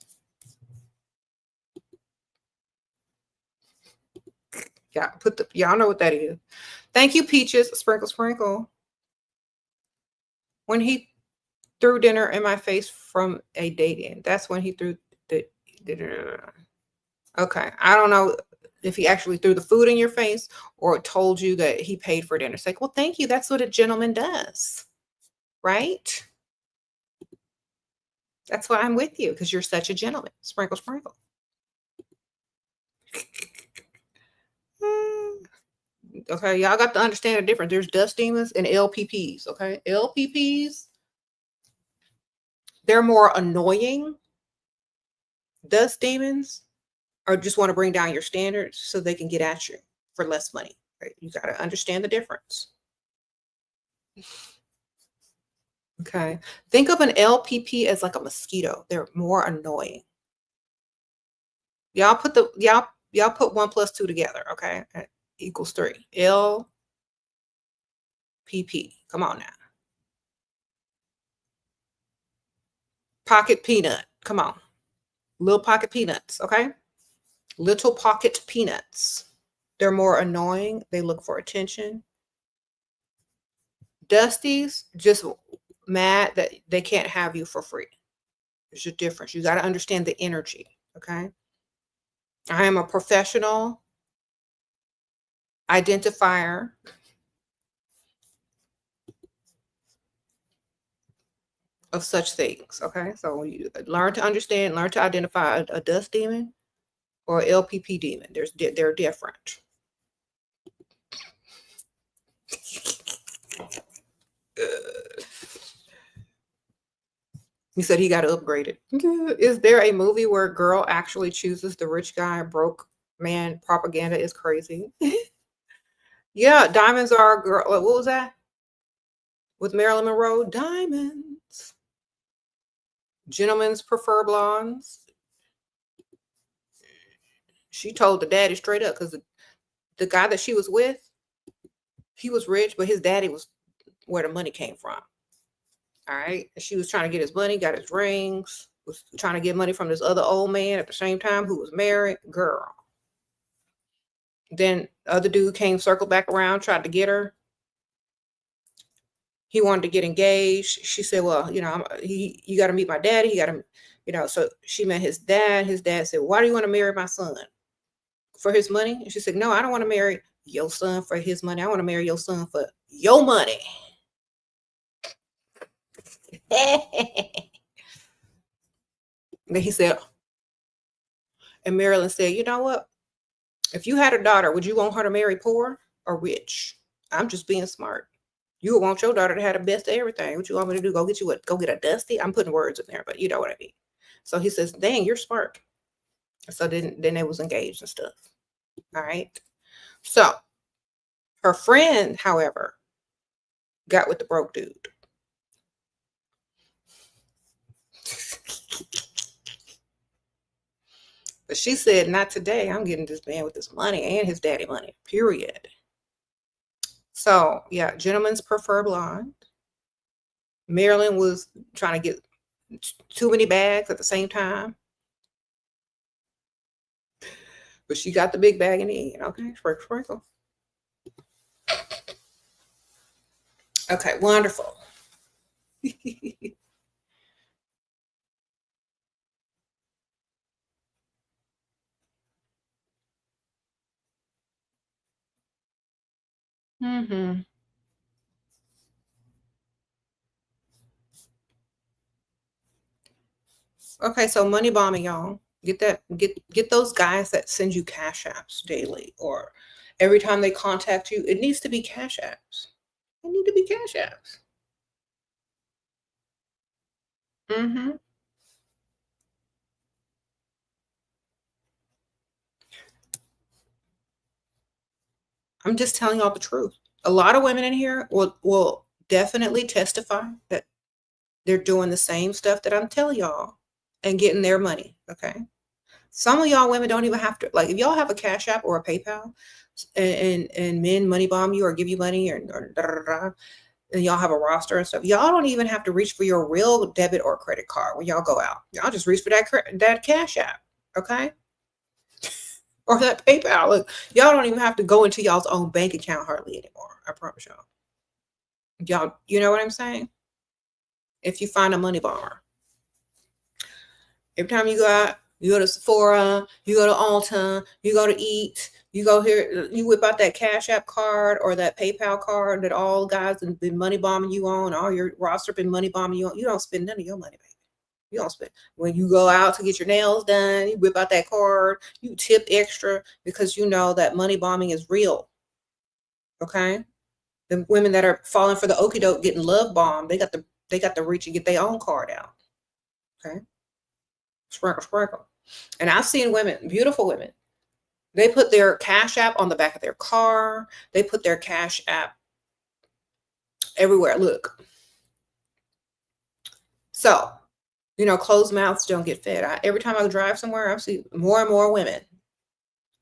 Yeah, y'all know what that is. Thank you, Peaches. Sprinkle, sprinkle. When he threw dinner in my face from a date in, that's when he threw the. Okay, I don't know if he actually threw the food in your face or told you that he paid for dinner. It's like, well, thank you. That's what a gentleman does, right? That's why I'm with you, because you're such a gentleman. Sprinkle, sprinkle. Okay, y'all got to understand the difference. There's dust demons and LPPs. Okay, LPPs, they're more annoying. Dust demons or just want to bring down your standards so they can get at you for less money. Right? You got to understand the difference. Okay, think of an LPP as like a mosquito. They're more annoying. Y'all put y'all put 1 + 2 together. Okay, that equals 3. LPP. Come on now. Pocket peanut. Come on. Little pocket peanuts. Okay. Little pocket peanuts. They're more annoying. They look for attention. Dusties, just mad that they can't have you for free. There's a difference. You got to understand the energy. Okay. I am a professional identifier of such things. Okay. So you learn to understand, learn to identify a dust demon or LPP demon. They're different. He said he got upgraded. Is there a movie where a girl actually chooses the rich guy, broke Man, propaganda is crazy. Yeah, diamonds are a girl. What was that? With Marilyn Monroe? Diamonds. Gentlemen's prefer blondes. She told the daddy straight up because the guy that she was with, he was rich, but his daddy was where the money came from. All right. She was trying to get his money, got his rings, was trying to get money from this other old man at the same time who was married. Girl. Then other dude came, circled back around, tried to get her. He wanted to get engaged. She said, well, you know, you got to meet my daddy. You got to, you know, so she met his dad. His dad said, why do you want to marry my son? For his money? And she said, no, I don't want to marry your son for his money. I want to marry your son for your money. Then he said, and Marilyn said, you know what? If you had a daughter, would you want her to marry poor or rich? I'm just being smart. You would want your daughter to have the best of everything. What you want me to do? Go get you what? Go get a dusty? I'm putting words in there, but you know what I mean. So he says, dang, you're smart. So then they was engaged and stuff. All right. So her friend, however, got with the broke dude. But she said, not today. I'm getting this man with his money and his daddy money, period. So, yeah, gentlemen's prefer blonde. Marilyn was trying to get too many bags at the same time. But she got the big bag in the end. Okay, sprinkle, sprinkle. Okay, wonderful. Mm-hmm. Okay, so money bombing, y'all. Get those guys that send you cash apps daily or every time they contact you. It needs to be cash apps. It need to be cash apps. Mm-hmm. I'm just telling y'all the truth. A lot of women in here will definitely testify that they're doing the same stuff that I'm telling y'all and getting their money. Okay. Some of y'all women don't even have to, like, if y'all have a Cash App or a PayPal and men money bomb you or give you money or da, da, da, and y'all have a roster and stuff, y'all don't even have to reach for your real debit or credit card when y'all go out. Y'all just reach for that Cash App. Okay. Or that PayPal. Look, y'all don't even have to go into y'all's own bank account hardly anymore. I promise y'all. Y'all, you know what I'm saying? If you find a money bomber. Every time you go out, you go to Sephora, you go to Ulta, you go to eat, you go here, you whip out that Cash App card or that PayPal card that all guys have been money bombing you on, all your roster been money bombing you on. You don't spend none of your money, baby. You don't spend. When you go out to get your nails done, you whip out that card, you tip extra because you know that money bombing is real. Okay? The women that are falling for the okie doke getting love bombed, they got the reach and get their own card out. Okay? Sprinkle, sprinkle. And I've seen women, beautiful women, they put their Cash App on the back of their car. They put their Cash App everywhere. Look. So, you know, closed mouths don't get fed. Every time I drive somewhere, I see more and more women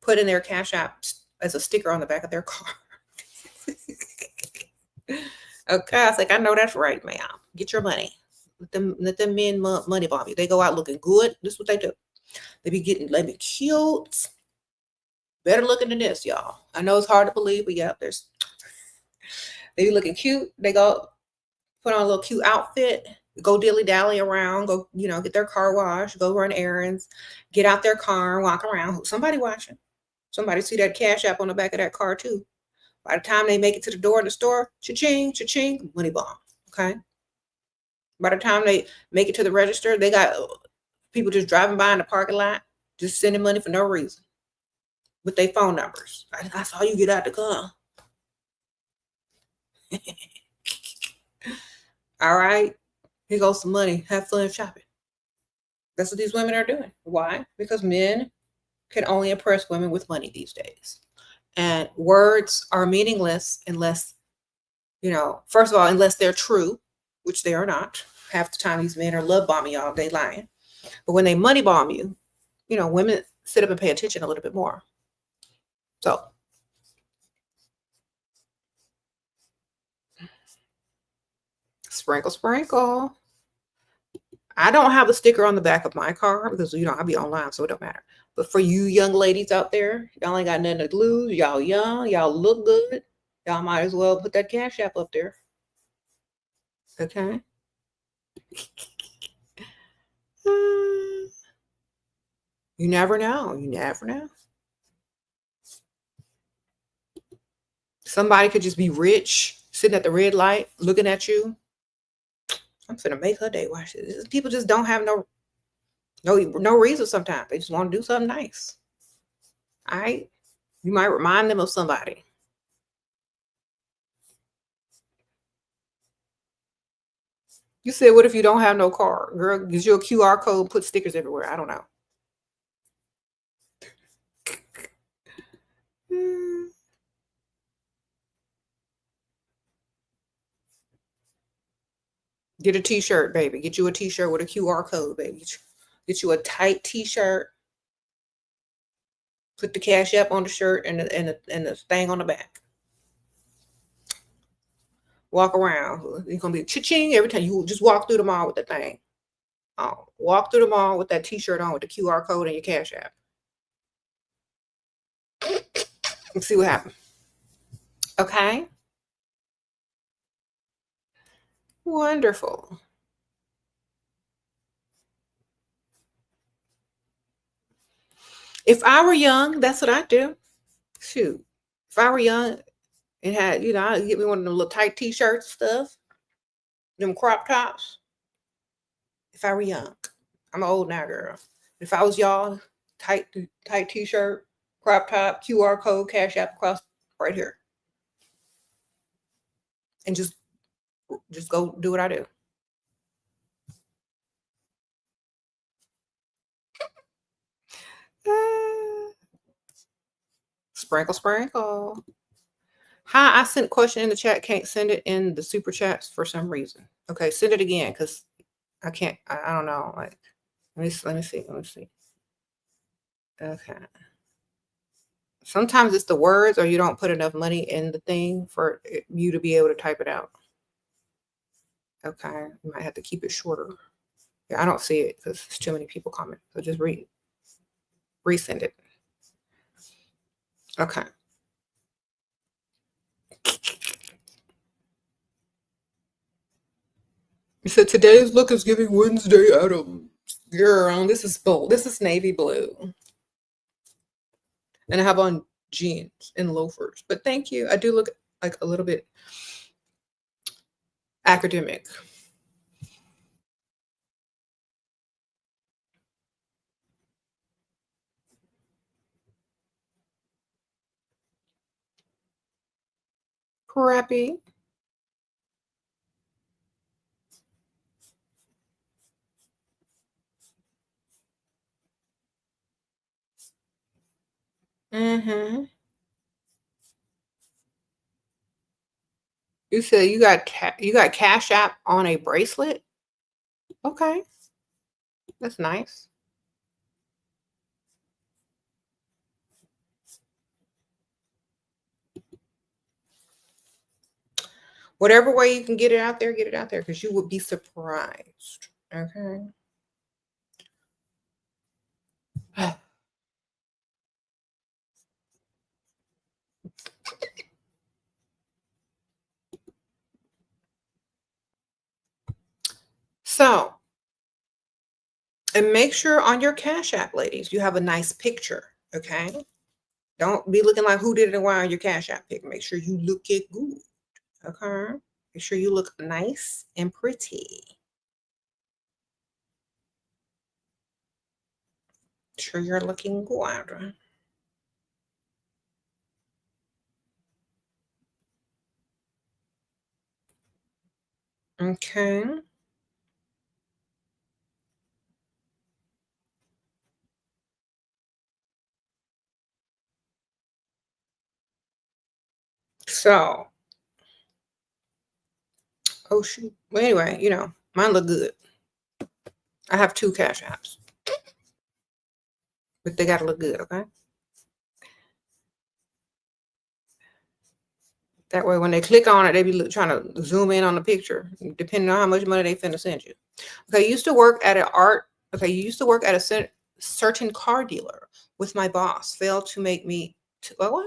putting their Cash App as a sticker on the back of their car. Okay, I was like, I know that's right, ma'am. Get your money. Let them men money bomb you. They go out looking good. This is what they do. They be cute. Better looking than this, y'all. I know it's hard to believe, but yeah, they be looking cute. They go put on a little cute outfit, go dilly-dally around, go, you know, get their car washed, go run errands, get out their car, walk around. Somebody watching. Somebody see that Cash App on the back of that car too. By the time they make it to the door of the store, cha-ching, cha-ching, money bomb. Okay. By the time they make it to the register, they got people just driving by in the parking lot, just sending money for no reason with their phone numbers. I saw you get out the car. All right. Here goes some money. Have fun shopping. That's what these women are doing. Why? Because men can only impress women with money these days. And words are meaningless unless, first of all, unless they're true, which they are not. Half the time these men are love bombing y'all, they lying. But when they money bomb you, women sit up and pay attention a little bit more. So sprinkle, sprinkle. I don't have a sticker on the back of my car because, I'll be online, so it don't matter. But for you young ladies out there, y'all ain't got nothing to lose. Y'all young, y'all look good. Y'all might as well put that Cash App up there. Okay. You never know. You never know. Somebody could just be rich, sitting at the red light, looking at you. I'm finna make her day. Watch this. People just don't have no reason sometimes. They just want to do something nice. All right? You might remind them of somebody. You said, what if you don't have no car? Girl, use your QR code, put stickers everywhere. I don't know. Get a t-shirt, baby. Get you a t-shirt with a QR code, baby. Get you a tight t-shirt. Put the Cash App on the shirt and the thing on the back. Walk around. It's gonna be cha-ching every time you just walk through the mall with the thing. Oh, walk through the mall with that t-shirt on with the QR code and your Cash App. Let's see what happens. Okay. Wonderful. If I were young, that's what I'd do. Shoot. If I were young and had, I'd get me one of them little tight t-shirts and stuff. Them crop tops. If I were young. I'm old now, girl. If I was y'all, tight t-shirt, crop top, QR code, Cash App across right here. And just go do what I do. Sprinkle, sprinkle. Hi, I sent a question in the chat. Can't send it in the super chats for some reason. Okay, send it again because I can't. I don't know. Like, let me see. Okay. Sometimes it's the words, or you don't put enough money in the thing for you to be able to type it out. Okay, you might have to keep it shorter. Yeah, I don't see it because there's too many people comment. So just resend it. Okay. You said today's look is giving Wednesday Adams. Girl, this is bold. This is navy blue. And I have on jeans and loafers. But thank you. I do look like a little bit academic. Crappy. Mm-hmm. You said you got Cash App on a bracelet? Okay. That's nice. Whatever way you can get it out there, get it out there because you would be surprised. Okay. So, and make sure on your Cash App, ladies, you have a nice picture. Okay. Don't be looking like who did it and why on your Cash App pic. Make sure you look it good. Okay. Make sure you look nice and pretty. Make sure you're looking good. Okay. So, oh shoot. Well, anyway, mine look good. I have 2 Cash Apps, but they gotta look good, okay? That way, when they click on it, they be trying to zoom in on the picture, depending on how much money they finna send you. Okay, you used to work at you used to work at a certain car dealer with my boss. Failed to make me. What?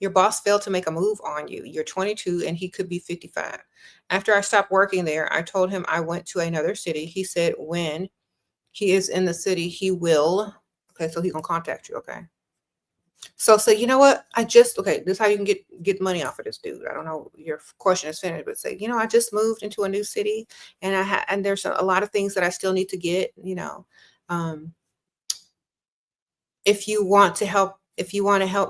Your boss failed to make a move on you. You're 22 and he could be 55. After I stopped working there, I told him I went to another city. He said when he is in the city, he will. Okay, so he gonna contact you. Okay. So say, you know what? Okay, this is how you can get money off of this dude. I don't know, your question is finished, but say, I just moved into a new city and and there's a lot of things that I still need to get. Um, if you want to help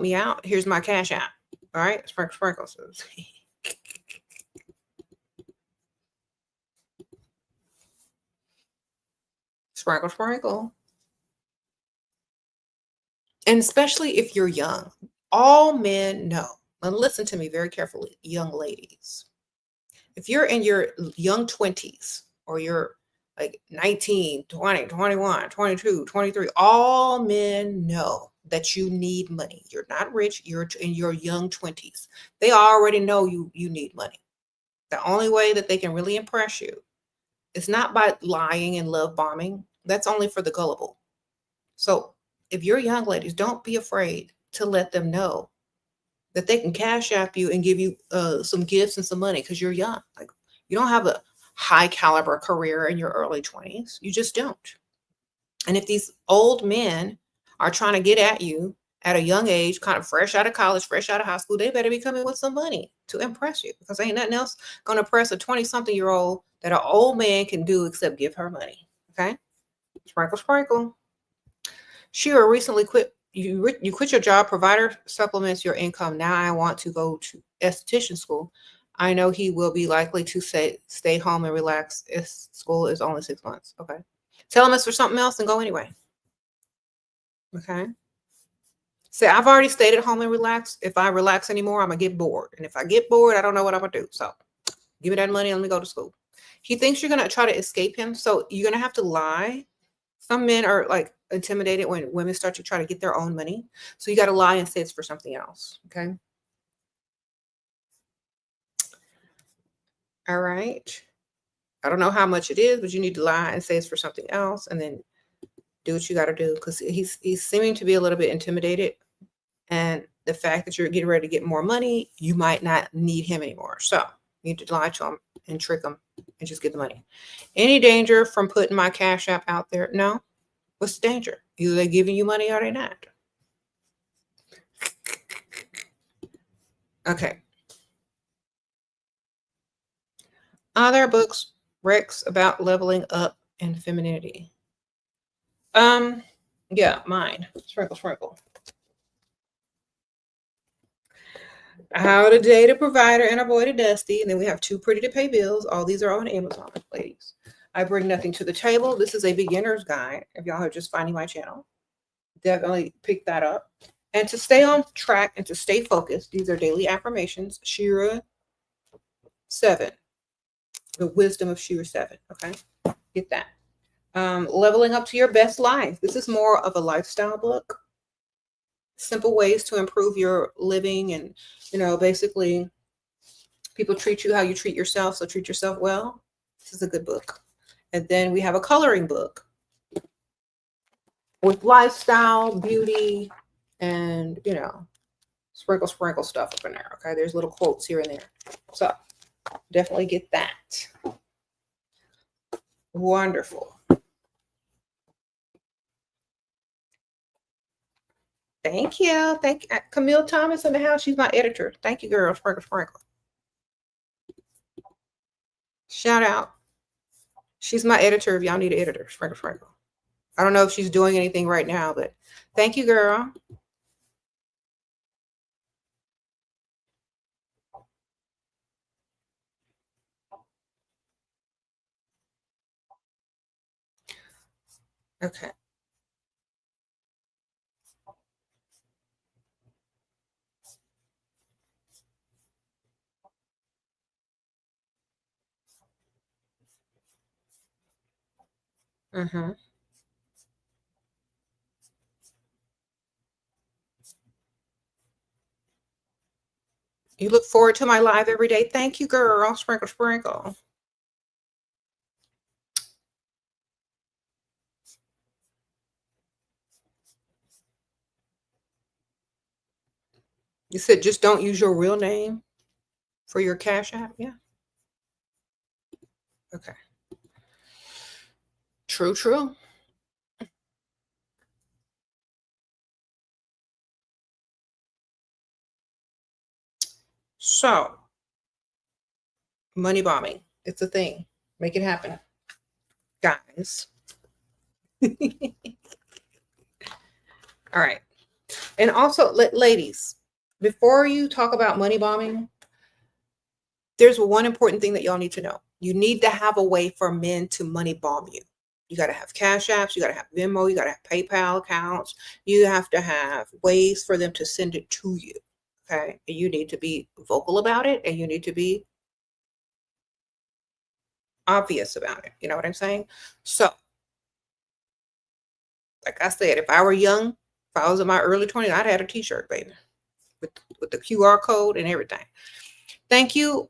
me out, here's my Cash App. All right, sprinkle. Sprinkle. And especially if you're young, all men know. And listen to me very carefully, young ladies. If you're in your young 20s or you're like 19, 20, 21, 22, 23, all men know that you need money. You're not rich, you're in your young 20s. They already know you need money. The only way that they can really impress you is not by lying and love bombing. That's only for the gullible. So if you're young ladies, don't be afraid to let them know that they can Cash App you and give you some gifts and some money because you're young. Like, you don't have a high caliber career in your early 20s. You just don't. And if these old men are trying to get at you at a young age, kind of fresh out of college, fresh out of high school, they better be coming with some money to impress you, because ain't nothing else going to impress a 20-something-year-old that an old man can do except give her money. Okay? Sprinkle. Shera recently quit. You quit your job. Provider supplements your income. Now I want to go to esthetician school. I know he will be likely to stay home and relax. School is only 6 months. Okay. Tell him it's for something else and go anyway. Okay. Say, I've already stayed at home and relaxed. If I relax anymore, I'm gonna get bored. And if I get bored, I don't know what I'm gonna do. So give me that money and let me go to school. He thinks you're gonna try to escape him. So you're gonna have to lie. Some men are like intimidated when women start to try to get their own money. So you got to lie and say it's for something else. Okay. All right. I don't know how much it is, but you need to lie and say it's for something else, and then do what you got to do, because he's seeming to be a little bit intimidated. And the fact that you're getting ready to get more money, you might not need him anymore. So you need to lie to him and trick him and just get the money. Any danger from putting my Cash App out there? No. What's the danger? Either they're giving you money or they're not. Okay. Other books, Rex, about leveling up and femininity. Yeah, mine. Sprinkle. How to date a provider and avoid a dusty. And then we have Too Pretty to Pay Bills. All these are on Amazon, ladies. I bring nothing to the table. This is a beginner's guide. If y'all are just finding my channel, definitely pick that up. And to stay on track and to stay focused, these are daily affirmations. SheraSeven. The wisdom of SheraSeven. Okay, get that. Leveling up to your best life. This is more of a lifestyle book. Simple ways to improve your living, and basically, people treat you how you treat yourself, so treat yourself well. This is a good book. And then we have a coloring book with lifestyle, beauty, and sprinkle stuff up in there. Okay, there's little quotes here and there. So definitely get that. Wonderful. Thank you. Camille Thomas in the house. She's my editor. Thank you, girl. Sprinkle. Shout out. She's my editor if y'all need an editor. Sprinkle. I don't know if she's doing anything right now, but thank you, girl. Okay. Mm-hmm. You look forward to my live every day. Thank you, girl. Sprinkle, sprinkle. You said just don't use your real name for your Cash App? Yeah. Okay. True, true. So, money bombing. It's a thing. Make it happen, guys. All right. And also, ladies, before you talk about money bombing, there's one important thing that y'all need to know. You need to have a way for men to money bomb you. You got to have Cash Apps. You got to have Venmo. You got to have PayPal accounts. You have to have ways for them to send it to you. Okay. And you need to be vocal about it, and you need to be obvious about it. You know what I'm saying? So, like I said, if I were young, if I was in my early 20s, I'd had a t-shirt, baby, with the QR code and everything. Thank you.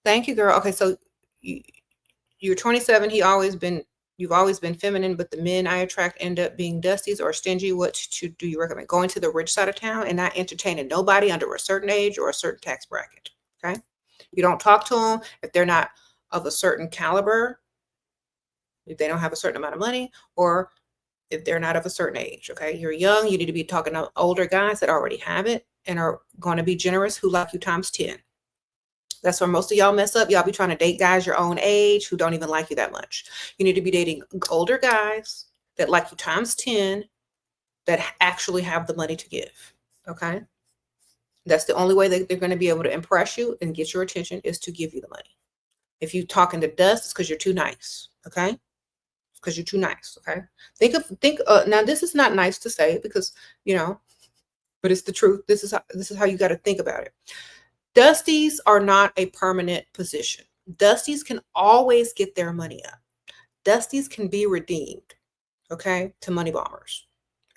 Thank you, girl. Okay, so you're 27. You've always been feminine, but the men I attract end up being dusties or stingy. What do you recommend? Going to the rich side of town and not entertaining nobody under a certain age or a certain tax bracket. Okay. You don't talk to them if they're not of a certain caliber, if they don't have a certain amount of money, or if they're not of a certain age. Okay. You're young. You need to be talking to older guys that already have it and are going to be generous, who like you times 10. That's where most of y'all mess up. Y'all be trying to date guys your own age who don't even like you that much. You need to be dating older guys that like you times 10, that actually have the money to give. Okay. That's the only way that they're going to be able to impress you and get your attention, is to give you the money. If you talking to dust, it's because you're too nice. Okay. Because you're too nice. Okay. Now this is not nice to say because, but it's the truth. This is how you got to think about it. Dusties are not a permanent position. Dusties can always get their money up. Dusties can be redeemed, okay, to money bombers.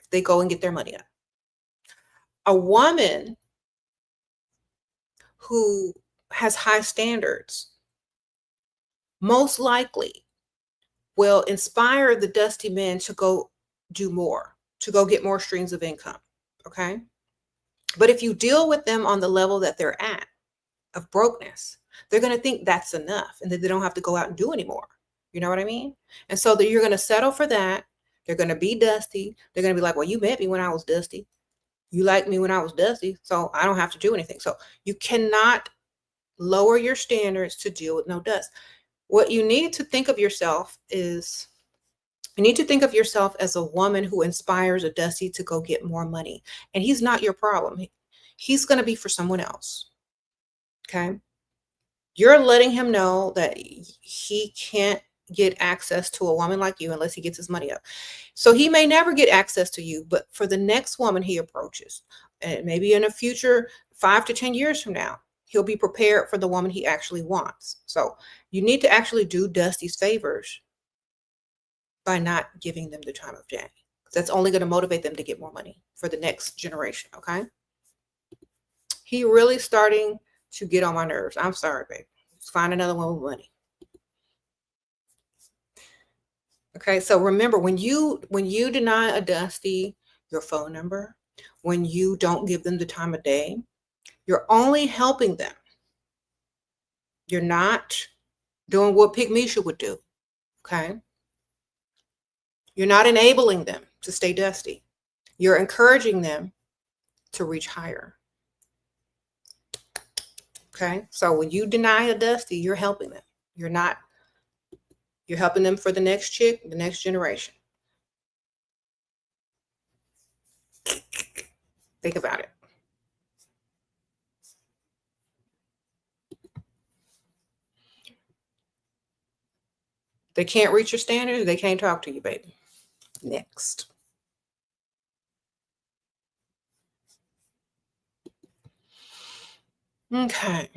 They go and get their money up. A woman who has high standards most likely will inspire the dusty men to go do more, to go get more streams of income, okay? But if you deal with them on the level that they're at, of brokenness, they're going to think that's enough and that they don't have to go out and do anymore. You know what I mean? And so that you're going to settle for that. They're going to be dusty. They're going to be like, well, you met me when I was dusty. You liked me when I was dusty, so I don't have to do anything. So you cannot lower your standards to deal with no dust. What you need to think of yourself is, you need to think of yourself as a woman who inspires a dusty to go get more money. And he's not your problem. He's going to be for someone else. Okay. You're letting him know that he can't get access to a woman like you unless he gets his money up. So he may never get access to you, but for the next woman he approaches, and maybe in a future 5 to 10 years from now, he'll be prepared for the woman he actually wants. So you need to actually do Dusty's favors by not giving them the time of day. That's only going to motivate them to get more money for the next generation. Okay. He really starting to get on my nerves. I'm sorry, babe. Let's find another one with money. Okay, so remember, when you deny a dusty your phone number, when you don't give them the time of day, you're only helping them. You're not doing what Pygmisha would do. Okay. You're not enabling them to stay dusty. You're encouraging them to reach higher. Okay. So when you deny a dusty, you're helping them. You're helping them for the next chick, the next generation. Think about it. They can't reach your standards, they can't talk to you, baby. Next. Okay.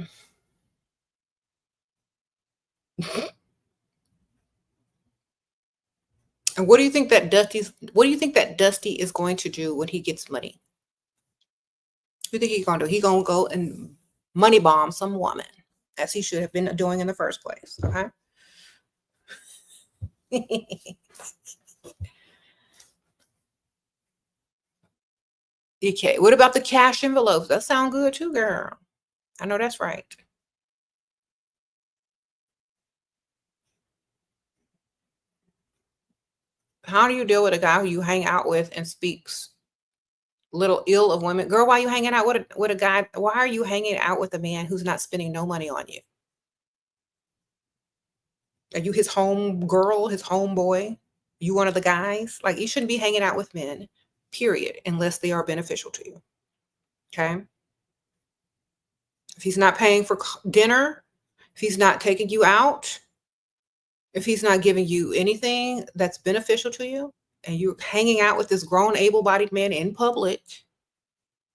And what do you think that Dusty is going to do when he gets money? What do you think he's gonna do? He's gonna go and money bomb some woman, as he should have been doing in the first place. Okay. Okay. What about the cash envelopes? That sound good too, girl. I know that's right. How do you deal with a guy who you hang out with and speaks little ill of women? Girl, why are you hanging out with a guy? Why are you hanging out with a man who's not spending no money on you? Are you his home girl, his homeboy? You one of the guys? Like, you shouldn't be hanging out with men, period, unless they are beneficial to you. Okay. If he's not paying for dinner, if he's not taking you out, if he's not giving you anything that's beneficial to you, and you're hanging out with this grown, able-bodied man in public,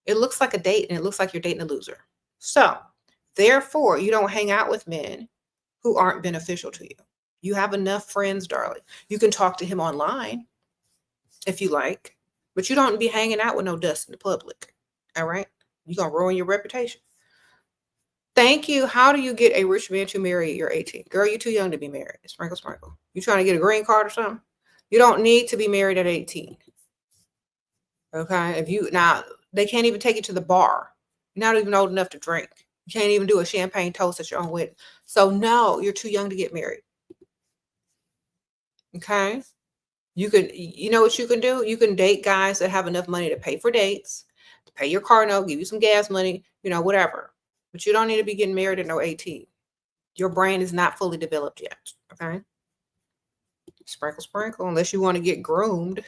it looks like a date and it looks like you're dating a loser. So, therefore, you don't hang out with men who aren't beneficial to you. You have enough friends, darling. You can talk to him online if you like, but you don't be hanging out with no dust in the public. All right? You're going to ruin your reputation. Thank you. How do you get a rich man to marry at your 18? Girl, you're too young to be married. Sprinkle, sprinkle. You trying to get a green card or something? You don't need to be married at 18. Okay? Now, they can't even take you to the bar. You're not even old enough to drink. You can't even do a champagne toast at your own wedding. So no, you're too young to get married. Okay? You know what you can do? You can date guys that have enough money to pay for dates, to pay your car note, give you some gas money, whatever. But you don't need to be getting married at no 18. Your brain is not fully developed yet. Okay? Sprinkle, sprinkle, unless you want to get groomed.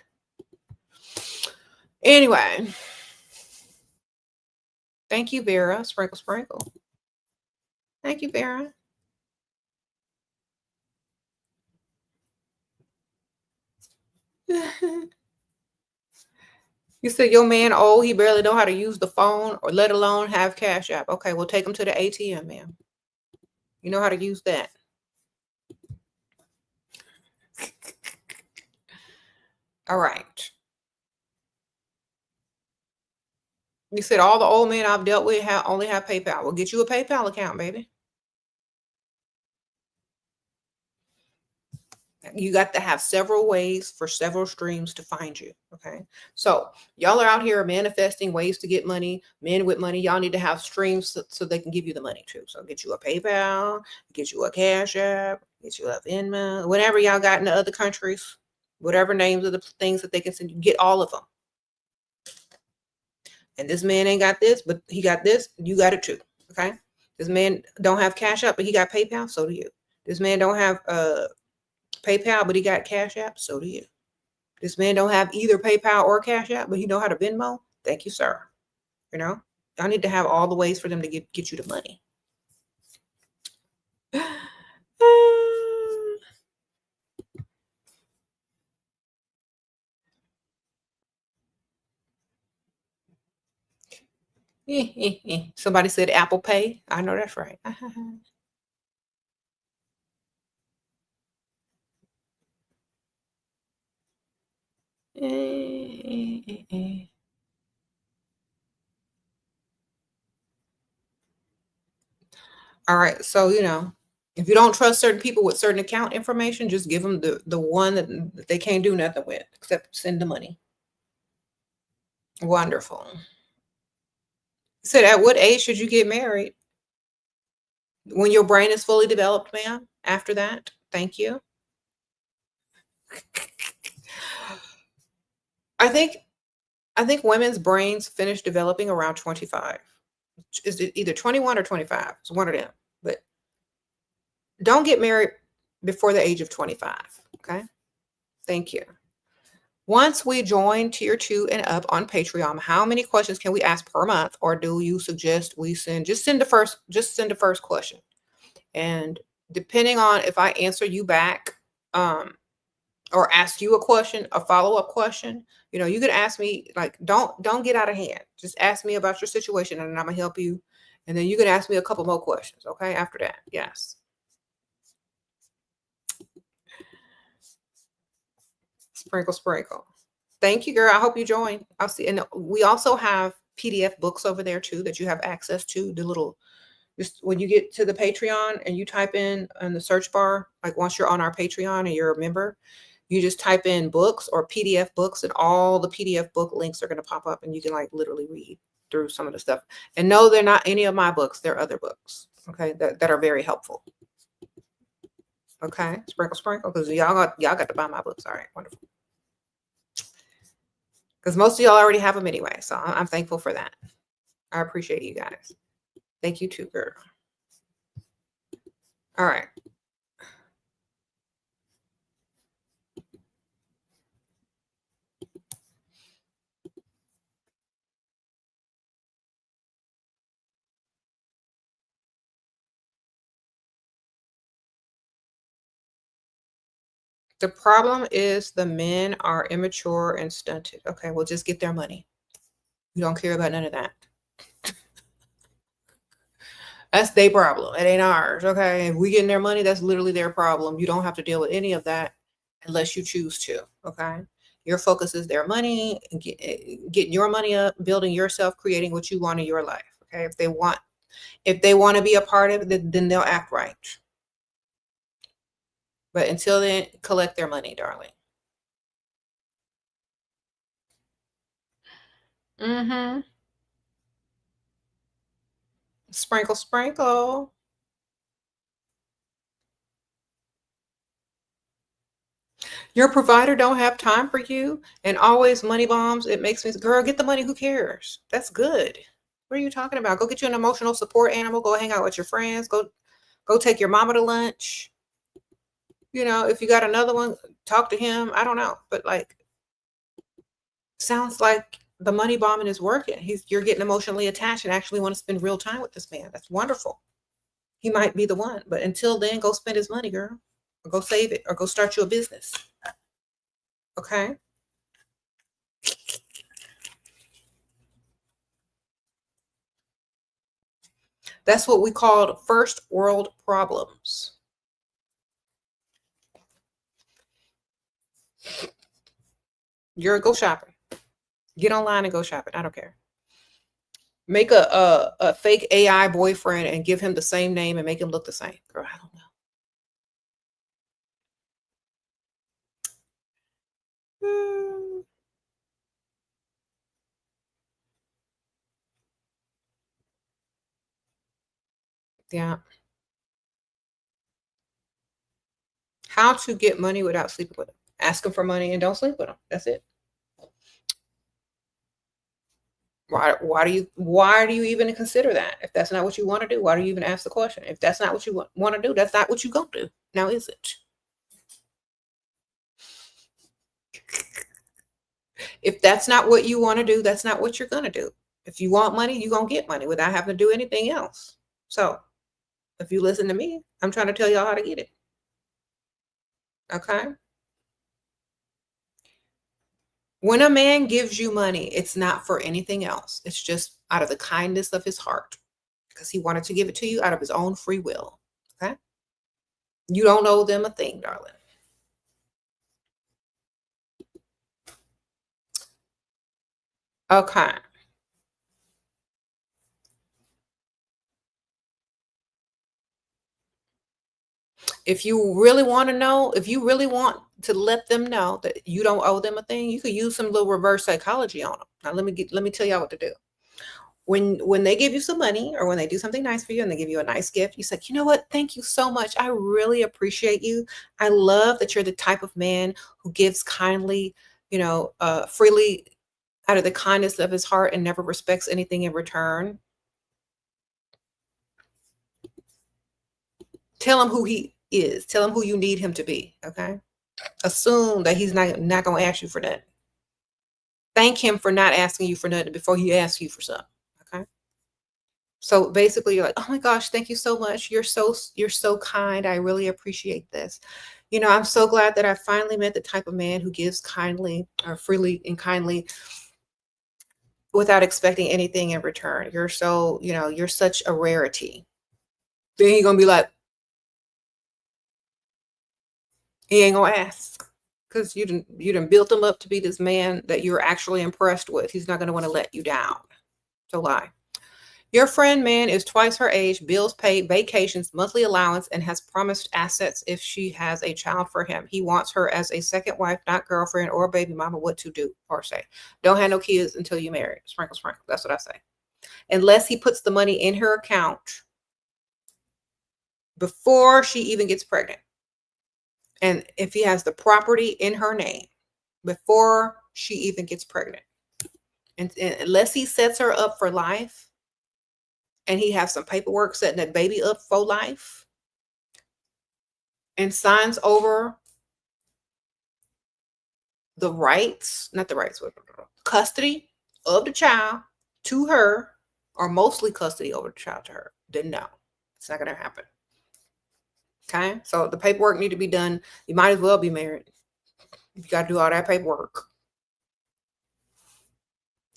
Anyway. Thank you, Vera. Sprinkle, sprinkle. Thank you, Vera. You said your man old, he barely know how to use the phone or let alone have Cash App. Okay, well, take him to the ATM, ma'am. You know how to use that. All right. You said all the old men I've dealt with only have PayPal. We'll get you a PayPal account, baby. You got to have several ways for several streams to find you. Okay. So y'all are out here manifesting ways to get money, men with money. Y'all need to have streams so they can give you the money too. So get you a PayPal, get you a Cash App, get you a Venmo, whatever y'all got in the other countries, whatever names of the things that they can send you, get all of them. And this man ain't got this, but he got this. You got it too. Okay. This man don't have Cash App, but he got PayPal. So do you. This man don't have PayPal, but he got Cash App. So do you. This man don't have either PayPal or Cash App, but he know how to Venmo. Thank you, sir. Y'all need to have all the ways for them to get you the money. Somebody said Apple Pay. I know that's right. All right. So, if you don't trust certain people with certain account information, just give them the one that they can't do nothing with except send the money. Wonderful. Said, at what age should you get married? When your brain is fully developed, ma'am. After that, thank you. I think women's brains finish developing around 25. Is it either 21 or 25? It's one of them. But don't get married before the age of 25. Okay. Thank you. Once we join tier 2 and up on Patreon, how many questions can we ask per month? Or do you suggest we send the first question? And depending on if I answer you back, or ask you a question, a follow-up question, you could ask me, like, don't get out of hand. Just ask me about your situation and I'm gonna help you. And then you can ask me a couple more questions. Okay. After that. Yes. Sprinkle, sprinkle. Thank you, girl. I hope you join. I'll see. And we also have PDF books over there too that you have access to. The little, just when you get to the Patreon and you type in the search bar, like once you're on our Patreon and you're a member, you just type in books or PDF books, and all the PDF book links are going to pop up, and you can like literally read through some of the stuff. And no, they're not any of my books. They're other books, okay, that are very helpful. Okay, sprinkle, sprinkle, because y'all got to buy my books. All right, wonderful. Because most of y'all already have them anyway, so I'm thankful for that. I appreciate you guys. Thank you too, girl. All right. The problem is the men are immature and stunted. Okay, well, just get their money. You don't care about none of that. That's their problem. It ain't ours. Okay, if we getting their money, that's literally their problem. You don't have to deal with any of that unless you choose to. Okay, your focus is their money, and getting your money up, building yourself, creating what you want in your life. Okay, if they want to be a part of it, then they'll act right. But until then, collect their money, darling. Mm-hmm. Sprinkle, sprinkle. Your provider don't have time for you and always money bombs. It makes me, girl, get the money. Who cares? That's good. What are you talking about? Go get you an emotional support animal. Go hang out with your friends. Go take your mama to lunch. You know, if you got another one, talk to him. I don't know. But like, sounds like the money bombing is working. You're getting emotionally attached and actually want to spend real time with this man. That's wonderful. He might be the one. But until then, go spend his money, girl. Or go save it. Or go start you a business. Okay? That's what we call first world problems. Go shopping. Get online and go shopping. I don't care. Make a fake AI boyfriend and give him the same name and make him look the same. Girl, I don't know. Yeah. How to get money without sleeping with him. Ask him for money and don't sleep with him. That's it. Why do you even consider that? If that's not what you want to do, why do you even ask the question? If that's not what you want to do, that's not what you gonna do. Now is it? If that's not what you want to do, that's not what you're gonna do. If you want money, you're gonna get money without having to do anything else. So if you listen to me, I'm trying to tell y'all how to get it. Okay? When a man gives you money, it's not for anything else. It's just out of the kindness of his heart because he wanted to give it to you out of his own free will. Okay? You don't owe them a thing, darling. Okay. If you really want to know, if you really want to let them know that you don't owe them a thing, you could use some little reverse psychology on them. Now let me tell y'all what to do. When they give you some money or when they do something nice for you and they give you a nice gift, you say, you know what? Thank you so much. I really appreciate you. I love that you're the type of man who gives kindly, freely out of the kindness of his heart and never respects anything in return. Tell him who he is. Tell him who you need him to be. Okay. Assume that he's not going to ask you for that. Thank him for not asking you for nothing before he asks you for something. Okay. So basically you're like, oh my gosh, thank you so much. You're so kind. I really appreciate this. I'm so glad that I finally met the type of man who gives kindly or freely and kindly without expecting anything in return. You're such a rarity. Then he's going to be like, he ain't going to ask because you done built him up to be this man that you're actually impressed with. He's not going to want to let you down. So lie. Your friend man is twice her age, bills paid, vacations, monthly allowance, and has promised assets if she has a child for him. He wants her as a second wife, not girlfriend or baby mama. What to do or say? Don't have no kids until you marry. Sprinkle, sprinkle. That's what I say. Unless he puts the money in her account before she even gets pregnant. And if he has the property in her name before she even gets pregnant. And unless he sets her up for life, and he has some paperwork setting that baby up for life and signs over the rights, not the rights, custody of the child to her, or mostly custody over the child to her, then no, it's not going to happen. Okay. So the paperwork need to be done. You might as well be married. You got to do all that paperwork.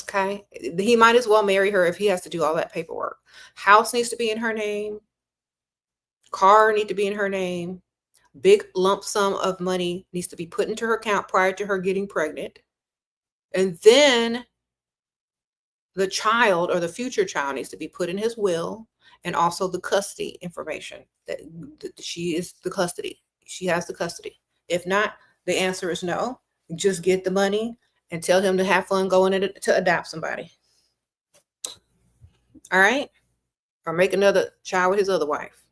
Okay. He might as well marry her if he has to do all that paperwork. House needs to be in her name. Car need to be in her name. Big lump sum of money needs to be put into her account prior to her getting pregnant. And then the child or the future child needs to be put in his will, and also the custody information that she is the custody. She has the custody. If not, the answer is no. Just get the money and tell him to have fun going to adopt somebody. All right? Or make another child with his other wife.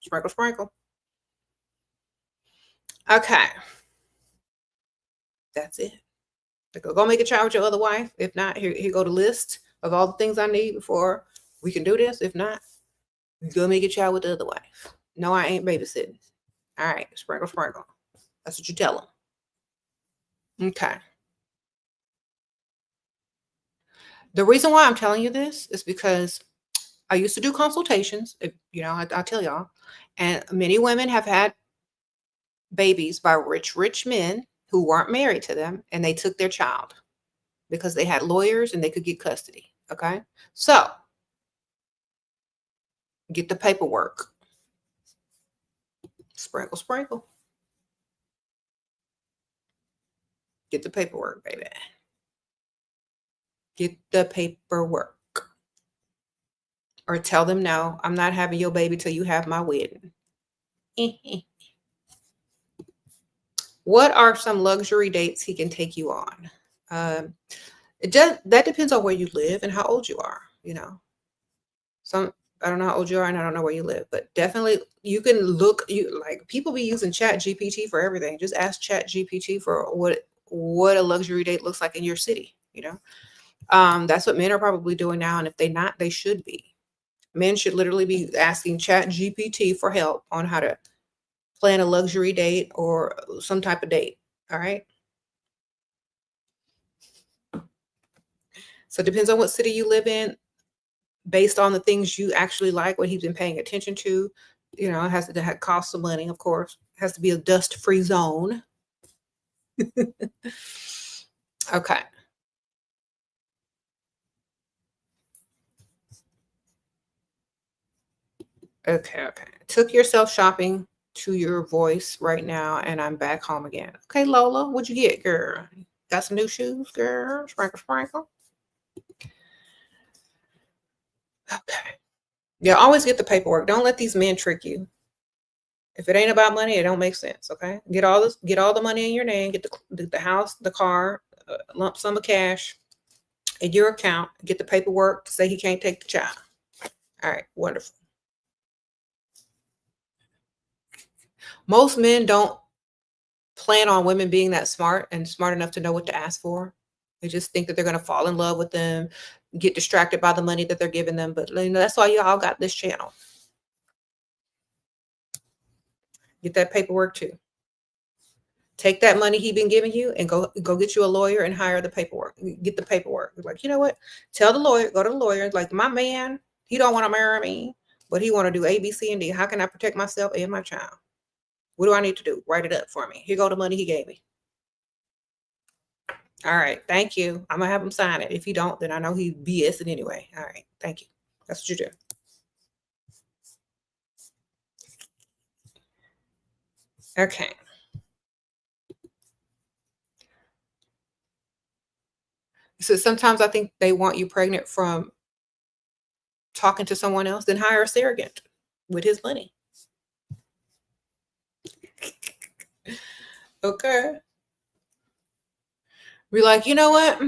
Sprinkle, sprinkle. Okay. That's it. Go make a child with your other wife. If not, here go the list of all the things I need before we can do this. If not, go make a child with the other wife. No, I ain't babysitting. All right. Sprinkle, sprinkle. That's what you tell them. Okay. The reason why I'm telling you this is because I used to do consultations. I'll tell y'all. And many women have had babies by rich men who weren't married to them, and they took their child because they had lawyers and they could get custody. Okay. So get the paperwork. Sprinkle, sprinkle. Get the paperwork, baby. Get the paperwork. Or tell them, no, I'm not having your baby till you have my wedding. What are some luxury dates he can take you on? That depends on where you live and how old you are. I don't know how old you are and I don't know where you live, but definitely you can look. People be using Chat GPT for everything. Just ask Chat GPT for what a luxury date looks like in your city. That's what men are probably doing now, and if they're not, they should be. Men should literally be asking Chat GPT for help on how to plan a luxury date or some type of date. All right. So it depends on what city you live in, based on the things you actually like, what he's been paying attention to. It has to cost some money, of course. It has to be a dust-free zone. Okay. Okay. Took yourself shopping to your voice right now, and I'm back home again. Okay, Lola, what'd you get, girl? Got some new shoes, girl? Sprinkle, sprinkle. Okay. Yeah, always get the paperwork. Don't let these men trick you. If it ain't about money, it don't make sense. Okay. Get all the money in your name. Get the house, the car, lump sum of cash in your account. Get the paperwork to say he can't take the child. All right. Wonderful. Most men don't plan on women being that smart and smart enough to know what to ask for. They just think that they're going to fall in love with them, get distracted by the money that they're giving them. But that's why y'all got this channel. Get that paperwork too. Take that money he been giving you and go get you a lawyer and hire the paperwork. Get the paperwork. Like, you know what? Tell the lawyer, go to the lawyer. Like, my man, he don't want to marry me, but he want to do A, B, C, and D. How can I protect myself and my child? What do I need to do? Write it up for me. Here go the money he gave me. All right. Thank you. I'm going to have him sign it. If he don't, then I know he BSing anyway. All right. Thank you. That's what you do. Okay. So sometimes I think they want you pregnant from talking to someone else, then hire a surrogate with his money. Okay. Be like, you know what?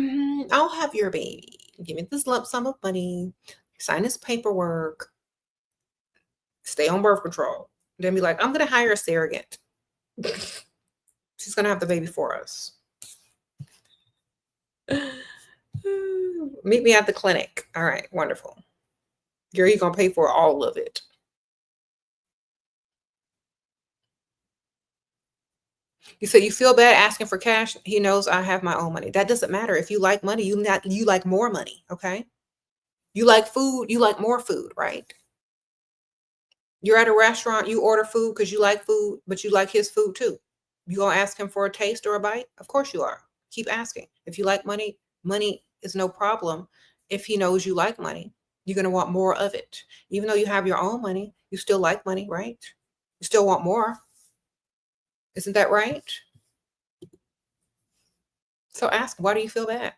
I'll have your baby. Give me this lump sum of money. Sign this paperwork. Stay on birth control. Then be like, I'm going to hire a surrogate. She's going to have the baby for us. Meet me at the clinic. All right. Wonderful. Girl, you're going to pay for all of it. You say you feel bad asking for cash. He knows I have my own money. That doesn't matter. If you like money, you like more money. Okay. You like food. You like more food, right? You're at a restaurant. You order food because you like food, but you like his food too. You gonna ask him for a taste or a bite? Of course you are. Keep asking. If you like money, money is no problem. If he knows you like money, you're gonna want more of it. Even though you have your own money, you still like money, right? You still want more. Isn't that right? So ask, why do you feel bad?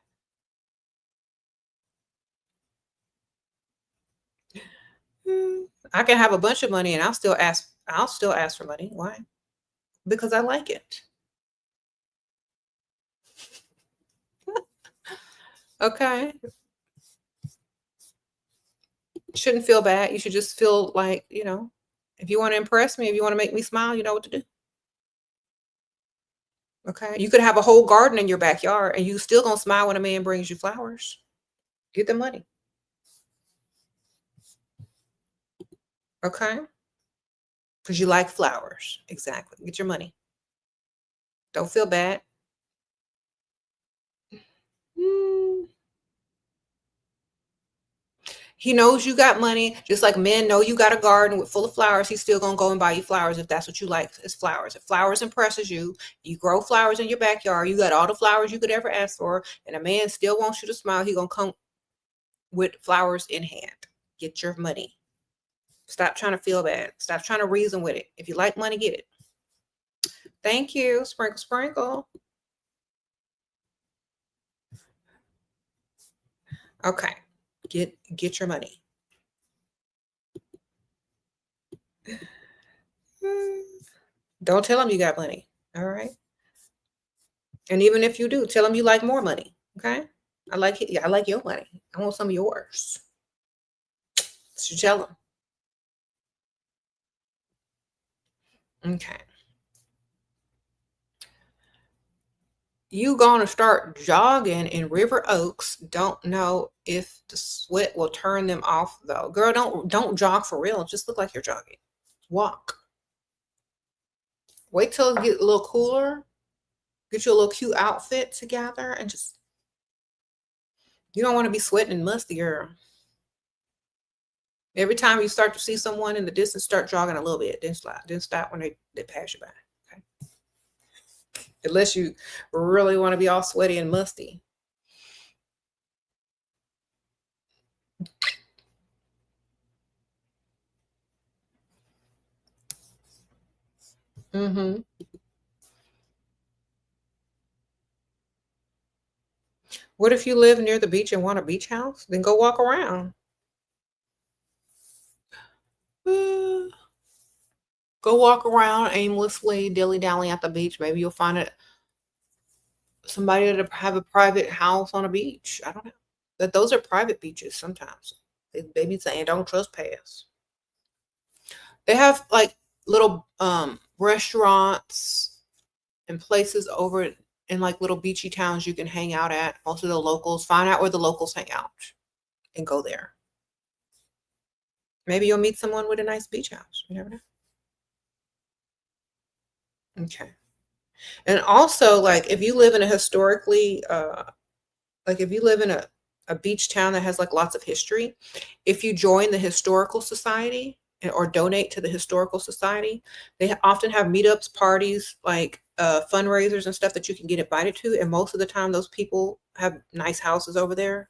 I can have a bunch of money and I'll still ask for money. Why? Because I like it. Okay. Shouldn't feel bad. You should just feel like, if you want to impress me, if you want to make me smile, you know what to do. Okay. You could have a whole garden in your backyard and you still gonna smile when a man brings you flowers. Get the money. Okay. Because you like flowers. Exactly. Get your money. Don't feel bad. He knows you got money, just like men know you got a garden full of flowers. He's still gonna go and buy you flowers if that's what you like. It's flowers. If flowers impresses you, you grow flowers in your backyard. You got all the flowers you could ever ask for, and a man still wants you to smile. He gonna come with flowers in hand. Get your money. Stop trying to feel bad. Stop trying to reason with it. If you like money, get it. Thank you. Sprinkle, sprinkle. Okay. Get your money. Don't tell him you got money. All right. And even if you do, tell him you like more money. Okay. I like it. I like your money. I want some of yours. So tell him. Okay. You gonna start jogging in River Oaks. Don't know if the sweat will turn them off though. Girl, don't jog for real. Just look like you're jogging. Walk. Wait till it get a little cooler. Get you a little cute outfit together and just, you don't want to be sweating and musty, girl. Every time you start to see someone in the distance, start jogging a little bit, then stop when they pass you by. Okay. Unless you really want to be all sweaty and musty. Mm-hmm. What if you live near the beach and want a beach house? Then go walk around. Go walk around aimlessly, dilly-dally at the beach. Maybe you'll find somebody to have a private house on a beach. I don't know. But those are private beaches sometimes. They be saying don't trespass. They have like little restaurants and places over in like little beachy towns you can hang out at. Most of the locals, find out where the locals hang out and go there. Maybe you'll meet someone with a nice beach house. You never know. Okay. And also, like, if you live in a historically, like if you live in a beach town that has like lots of history, if you join the historical society or donate to the historical society, they often have meetups, parties, like fundraisers and stuff that you can get invited to. And most of the time, those people have nice houses over there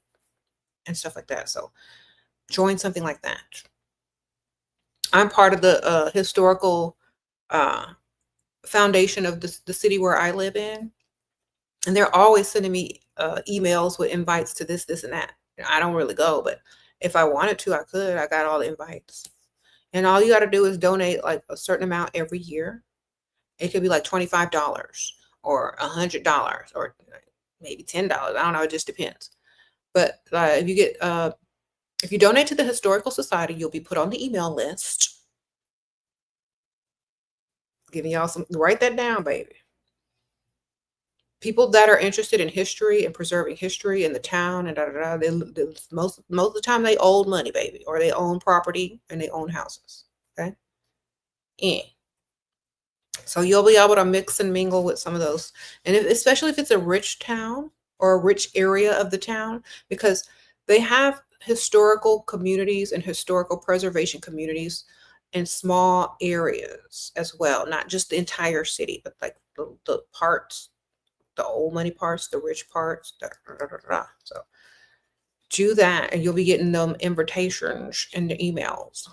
and stuff like that. So join something like that. I'm part of the historical foundation of the city where I live in. And they're always sending me emails with invites to this, this, and that. I don't really go, but if I wanted to, I could. I got all the invites. And all you got to do is donate like a certain amount every year. It could be like $25 or $100 or maybe $10. I don't know. It just depends. But if you donate to the Historical Society, you'll be put on the email list. Giving y'all some, write that down, baby. People that are interested in history and preserving history in the town and most of the time they own money, baby, or they own property and they own houses. Okay. Yeah. So you'll be able to mix and mingle with some of those. And especially if it's a rich town or a rich area of the town, because they have historical communities and historical preservation communities in small areas as well, not just the entire city, but like the parts, the old money parts, the rich parts. So do that and you'll be getting them invitations in the emails.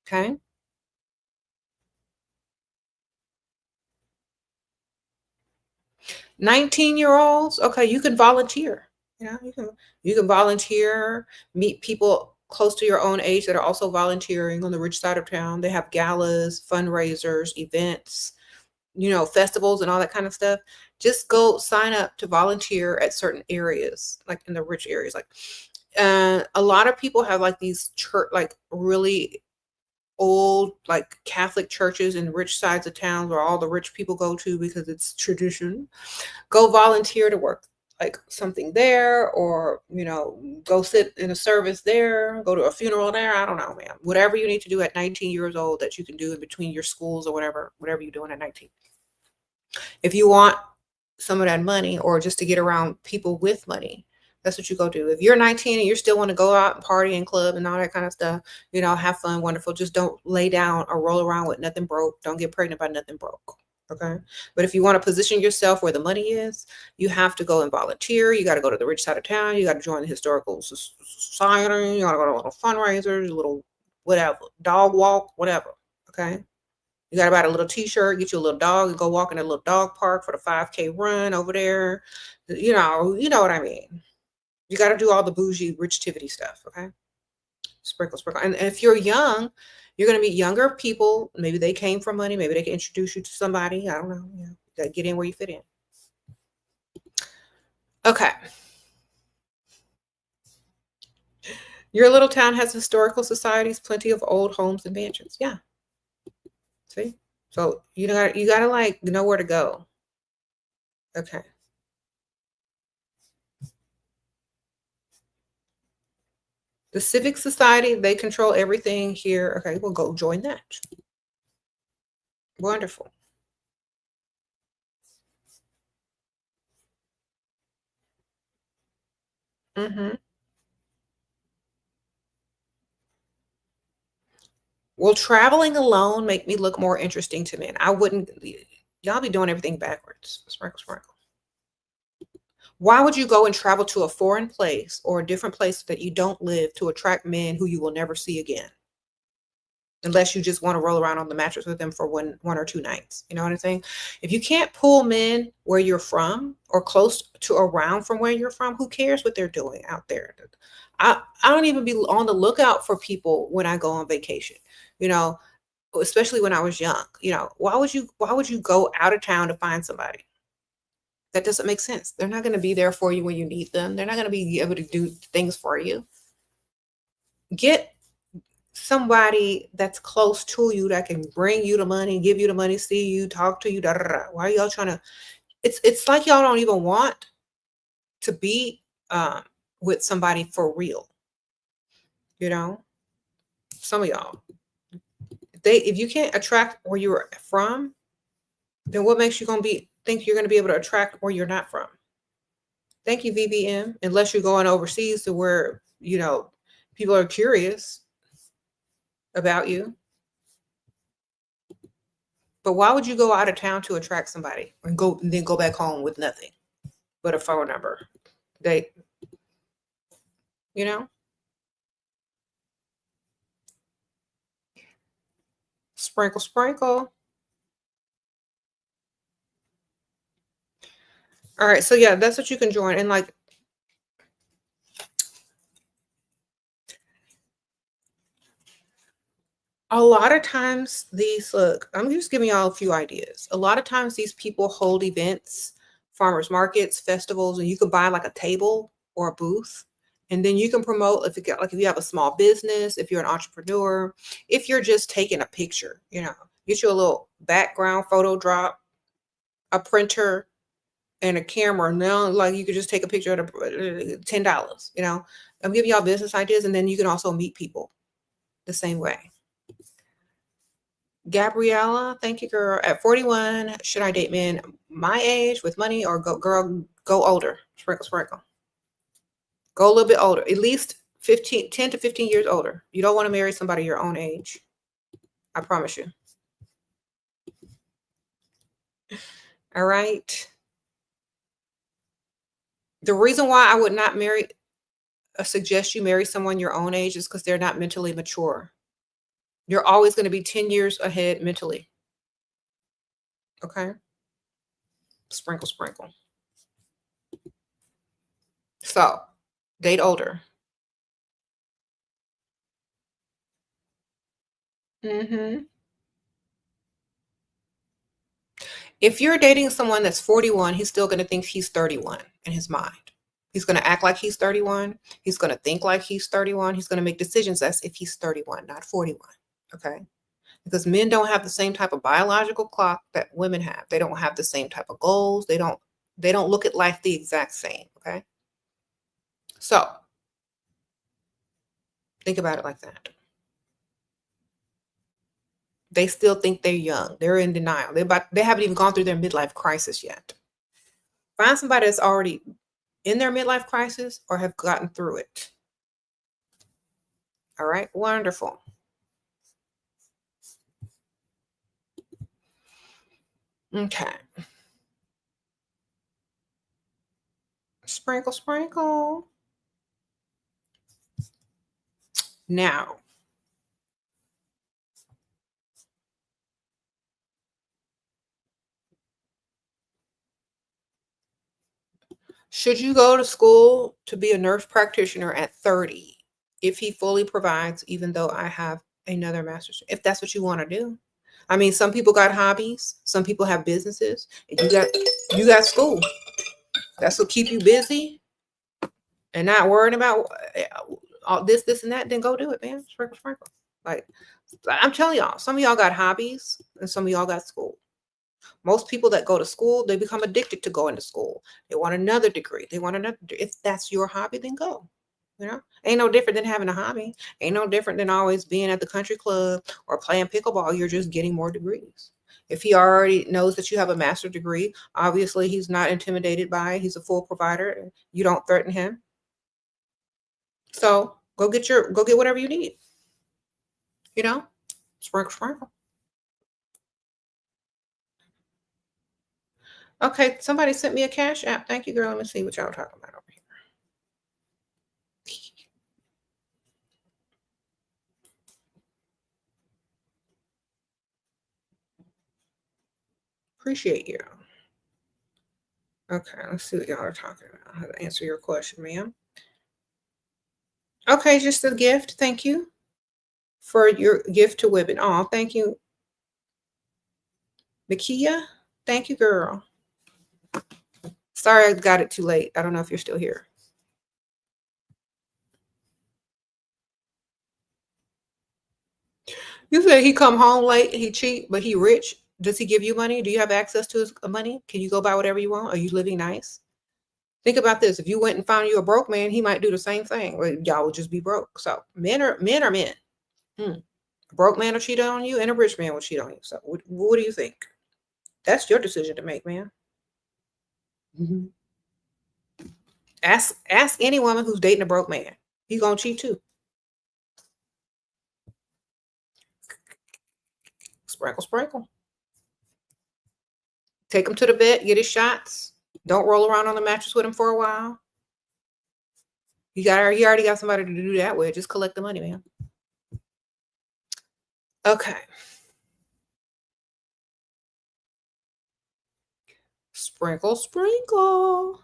Okay. 19-year-olds, okay, you can volunteer. You can volunteer, meet people close to your own age that are also volunteering on the rich side of town. They have galas, fundraisers, events, festivals and all that kind of stuff. Just go sign up to volunteer at certain areas, like in the rich areas. Like a lot of people have like these church, like really old like Catholic churches in rich sides of towns where all the rich people go to because it's tradition. Go volunteer to work like something there, or go sit in a service there, go to a funeral there. I don't know, man. Whatever you need to do at 19 years old that you can do in between your schools or whatever you're doing at 19. If you want some of that money or just to get around people with money, that's what you go do. If you're 19 and you still want to go out and party and club and all that kind of stuff, have fun, wonderful. Just don't lay down or roll around with nothing broke. Don't get pregnant by nothing broke. Okay. But if you want to position yourself where the money is, you have to go and volunteer. You got to go to the rich side of town. You got to join the historical society. You got to go to little fundraisers, little whatever, dog walk, whatever. Okay. You got to buy a little t-shirt, get you a little dog and go walk in a little dog park for the 5K run over there. You know what I mean? You got to do all the bougie rich-tivity stuff. Okay. Sprinkle. And if you're young, you're going to meet younger people. Maybe they came from money. Maybe they can introduce you to somebody. I don't know. You got to get in where you fit in. Okay. Your little town has historical societies, plenty of old homes and mansions. Yeah. See? So you gotta like know where to go. Okay. The Civic Society, they control everything here. Okay, we'll go join that. Wonderful. Mm-hmm. Will traveling alone make me look more interesting to men? I wouldn't. Y'all be doing everything backwards. Sprinkle. Why would you go and travel to a foreign place or a different place that you don't live to attract men who you will never see again? Unless you just want to roll around on the mattress with them for one or two nights. You know what I'm saying? If you can't pull men where you're from or close to around from where you're from, who cares what they're doing out there? I don't even be on the lookout for people when I go on vacation, especially when I was young. Why would you go out of town to find somebody? That doesn't make sense. They're not going to be there for you when you need them. They're not going to be able to do things for you. Get somebody that's close to you that can bring you the money, give you the money, see you, talk to you. Why are y'all trying to? It's like y'all don't even want to be with somebody for real. Some of y'all, if you can't attract where you're from, then what makes you think you're gonna be able to attract where you're not from? Thank you, VBM. Unless you're going overseas to where people are curious about you. But why would you go out of town to attract somebody and then go back home with nothing but a phone number? Sprinkle. All right, so yeah, that's what you can join. And like, a lot of times look, I'm just giving y'all a few ideas. A lot of times these people hold events, farmers markets, festivals, and you can buy like a table or a booth. And then you can promote if you have a small business, if you're an entrepreneur, if you're just taking a picture, get you a little background photo drop, a printer, and a camera. Now, like you could just take a picture at $10. I'm giving y'all business ideas, and then you can also meet people the same way. Gabriella, thank you, girl. At 41, should I date men my age with money or go older? Sprinkle, sprinkle. Go a little bit older, at least 10 to 15 years older. You don't want to marry somebody your own age. I promise you. All right. The reason why I would not suggest you marry someone your own age is because they're not mentally mature. You're always going to be 10 years ahead mentally. Okay? Sprinkle, sprinkle. So, date older. If you're dating someone that's 41, he's still going to think he's 31 in his mind. He's going to act like he's 31. He's going to think like he's 31. He's going to make decisions as if he's 31, not 41. Okay? Because men don't have the same type of biological clock that women have. They don't have the same type of goals. They don't look at life the exact same. Okay? So, think about it like that. They still think they're young. They're in denial. They haven't even gone through their midlife crisis yet. Find somebody that's already in their midlife crisis or have gotten through it. All right, wonderful. Okay. Sprinkle, sprinkle. Now, should you go to school to be a nurse practitioner at 30 if he fully provides, even though I have another master's, if that's what you want to do? I mean, some people got hobbies, some people have businesses, and you got school. That's what keep you busy and not worrying about all this, and that, then go do it, man. Sprinkle, sprinkle. Like, I'm telling y'all, some of y'all got hobbies and some of y'all got school. Most people that go to school, they become addicted to going to school. They want another degree. If that's your hobby, then go. Ain't no different than having a hobby. Ain't no different than always being at the country club or playing pickleball. You're just getting more degrees. If he already knows that you have a master's degree, obviously he's not intimidated by it. He's a full provider. You don't threaten him. So go get whatever you need. Sprinkle, sprinkle. Okay, somebody sent me a cash app. Thank you, girl. Let me see what y'all talking about over here. Appreciate you. Okay, let's see what y'all are talking about. How to answer your question, ma'am. Okay, just a gift. Thank you for your gift to women. Oh, thank you. Nakia, thank you, girl. Sorry I got it too late. I don't know if you're still here. You said he come home late, he cheap, but he rich. Does he give you money? Do you have access to his money? Can you go buy whatever you want? Are you living nice? Think about this. If you went and found you a broke man, he might do the same thing. Y'all would just be broke. So men are men. A broke man will cheat on you and a rich man will cheat on you. So what do you think? That's your decision to make, man. Mm-hmm. Ask any woman who's dating a broke man. He's gonna cheat too. Sprinkle, sprinkle. Take him to the vet, get his shots. Don't roll around on the mattress with him for a while. He already got somebody to do that with. Just collect the money, man. Okay. Sprinkle, sprinkle.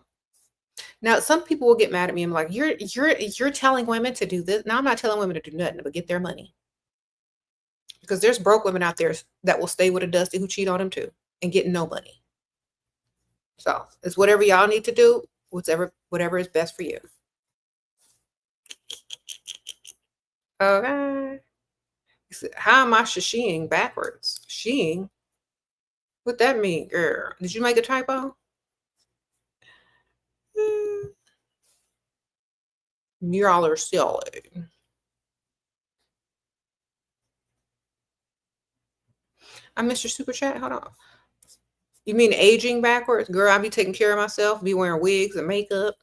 Now, some people will get mad at me. I'm like, you're telling women to do this. Now, I'm not telling women to do nothing but get their money. Because there's broke women out there that will stay with a dusty who cheat on them too and get no money. So it's whatever y'all need to do, whatever is best for you. Okay. How am I shishing backwards? Sheing? What that mean, girl? Did you make a typo? Y'all are silly. I missed your super chat. Hold on. You mean aging backwards? Girl, I be taking care of myself, be wearing wigs and makeup,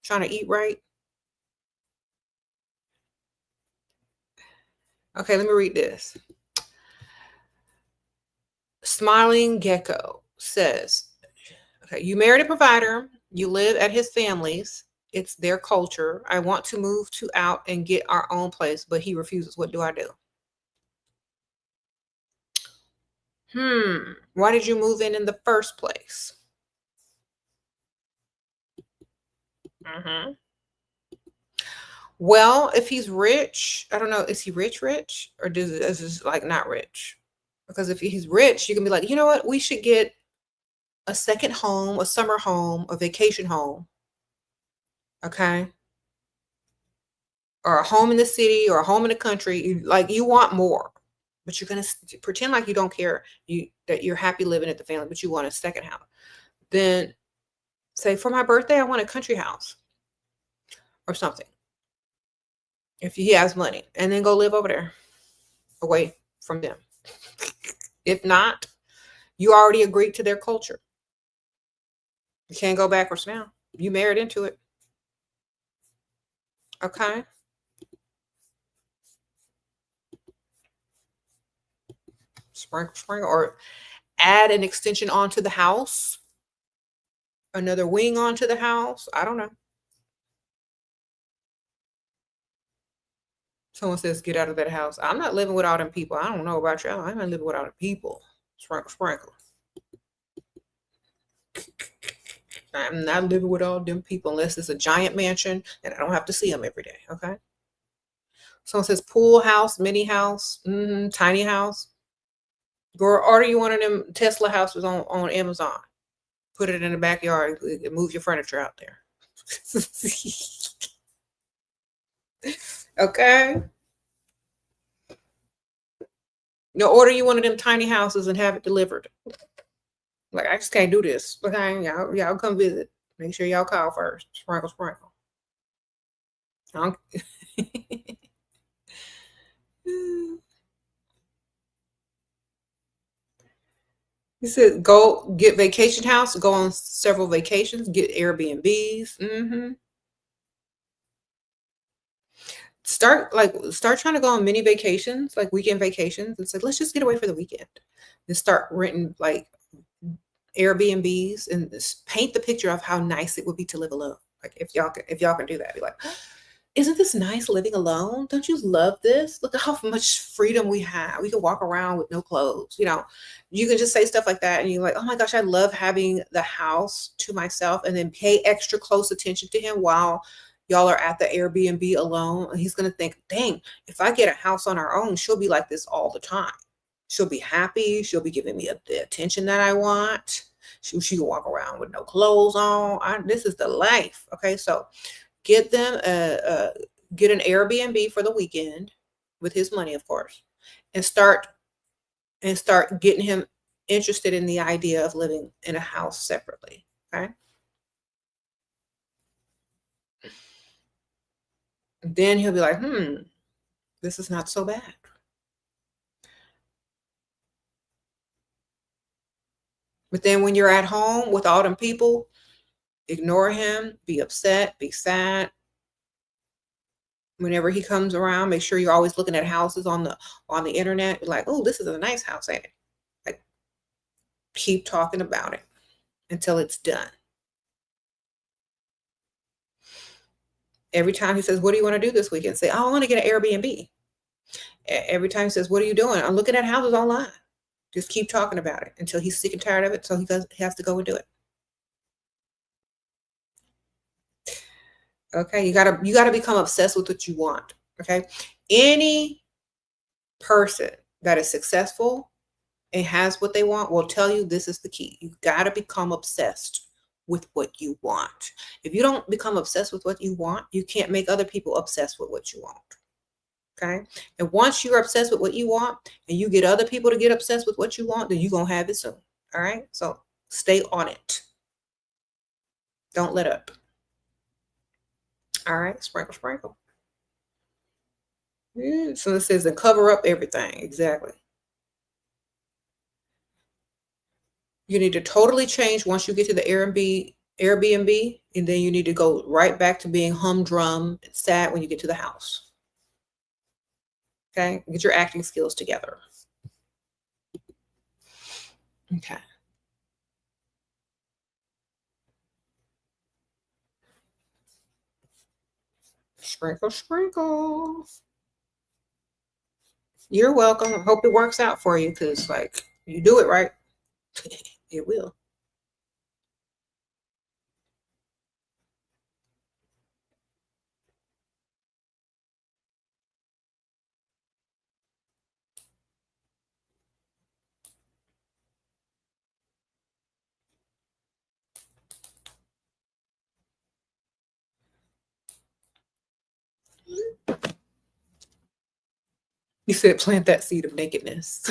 trying to eat right. Okay, let me read this. Smiling Gecko says, okay, you married a provider. You live at his family's. It's their culture. I want to move to out and get our own place, but he refuses. What do I do? Why did you move in the first place? Well, if he's rich, I don't know. Is he rich? Or is this like not rich? Because if he's rich, you can be like, you know what? We should get a second home, a summer home, a vacation home. Okay. Or a home in the city or a home in the country. You want more, but you're going to pretend like you don't care, that you're happy living at the family, but you want a second house. Then say, for my birthday, I want a country house or something. If he has money, and then go live over there away from them. If not, you already agreed to their culture. You can't go backwards now. You married into it. Okay. Sprinkle, or add an extension onto the house. Another wing onto the house. I don't know. Someone says, get out of that house. I'm not living with all them people. I don't know about y'all. I'm not living with all the people. Sprinkle. I'm not living with all them people unless it's a giant mansion and I don't have to see them every day. Okay. Someone says pool house, mini house, tiny house. Girl, order you one of them Tesla houses on Amazon. Put it in the backyard and move your furniture out there. Okay. No, order you one of them tiny houses and have it delivered. Like, I just can't do this. Okay, y'all come visit. Make sure y'all call first. Sprinkle. He said, go get vacation house, go on several vacations, get Airbnbs. Start trying to go on mini vacations, like weekend vacations. It's like, let's just get away for the weekend. And start renting like Airbnbs and paint the picture of how nice it would be to live alone. Like if y'all can do that, be like, isn't this nice living alone? Don't you love this? Look at how much freedom we have. We can walk around with no clothes. You can just say stuff like that. And you're like, oh my gosh, I love having the house to myself, and then pay extra close attention to him while y'all are at the Airbnb alone. And he's going to think, dang, if I get a house on our own, she'll be like this all the time. She'll be happy. She'll be giving me the attention that I want. She can walk around with no clothes on. This is the life. Okay. So get them get an Airbnb for the weekend with his money, of course, and start getting him interested in the idea of living in a house separately. Okay. Then he'll be like, this is not so bad. But then when you're at home with all them people, ignore him, be upset, be sad. Whenever he comes around, make sure you're always looking at houses on the internet. Be like, oh, this is a nice house, ain't it? Like, keep talking about it until it's done. Every time he says, what do you want to do this weekend? Say, oh, I want to get an Airbnb. Every time he says, what are you doing? I'm looking at houses online. Just keep talking about it until he's sick and tired of it, so he has to go and do it. Okay, you gotta become obsessed with what you want. Okay, any person that is successful and has what they want will tell you this is the key. You gotta become obsessed with what you want. If you don't become obsessed with what you want, you can't make other people obsessed with what you want. Okay, and once you're obsessed with what you want, and you get other people to get obsessed with what you want, then you're gonna have it soon. All right, so stay on it. Don't let up. All right, sprinkle, sprinkle. Yeah, so it says, and cover up everything. Exactly. You need to totally change once you get to the Airbnb, and then you need to go right back to being humdrum and sad when you get to the house. Okay, get your acting skills together. Okay. Sprinkle, sprinkle. You're welcome. I hope it works out for you, because like you do it right, it will. You said plant that seed of nakedness.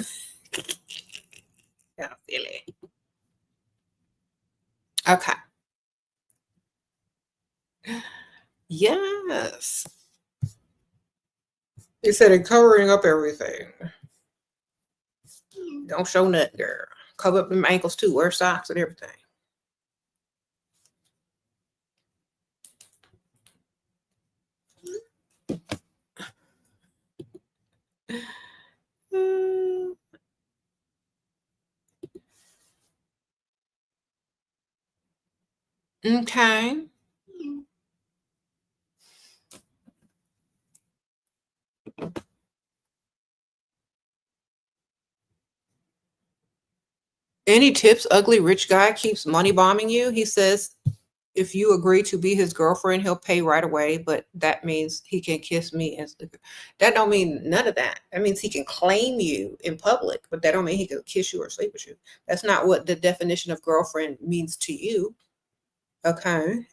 Yeah, silly. Okay. Yes. You said it covering up everything. Don't show nothing, girl. Cover up them ankles too. Wear socks and everything. Okay. Any tips? Ugly rich guy keeps money bombing you. He says if you agree to be his girlfriend, he'll pay right away, but that means he can kiss me and sleep. That don't mean none of that. That means he can claim you in public, but that don't mean he can kiss you or sleep with you. That's not what the definition of girlfriend means to you. Okay.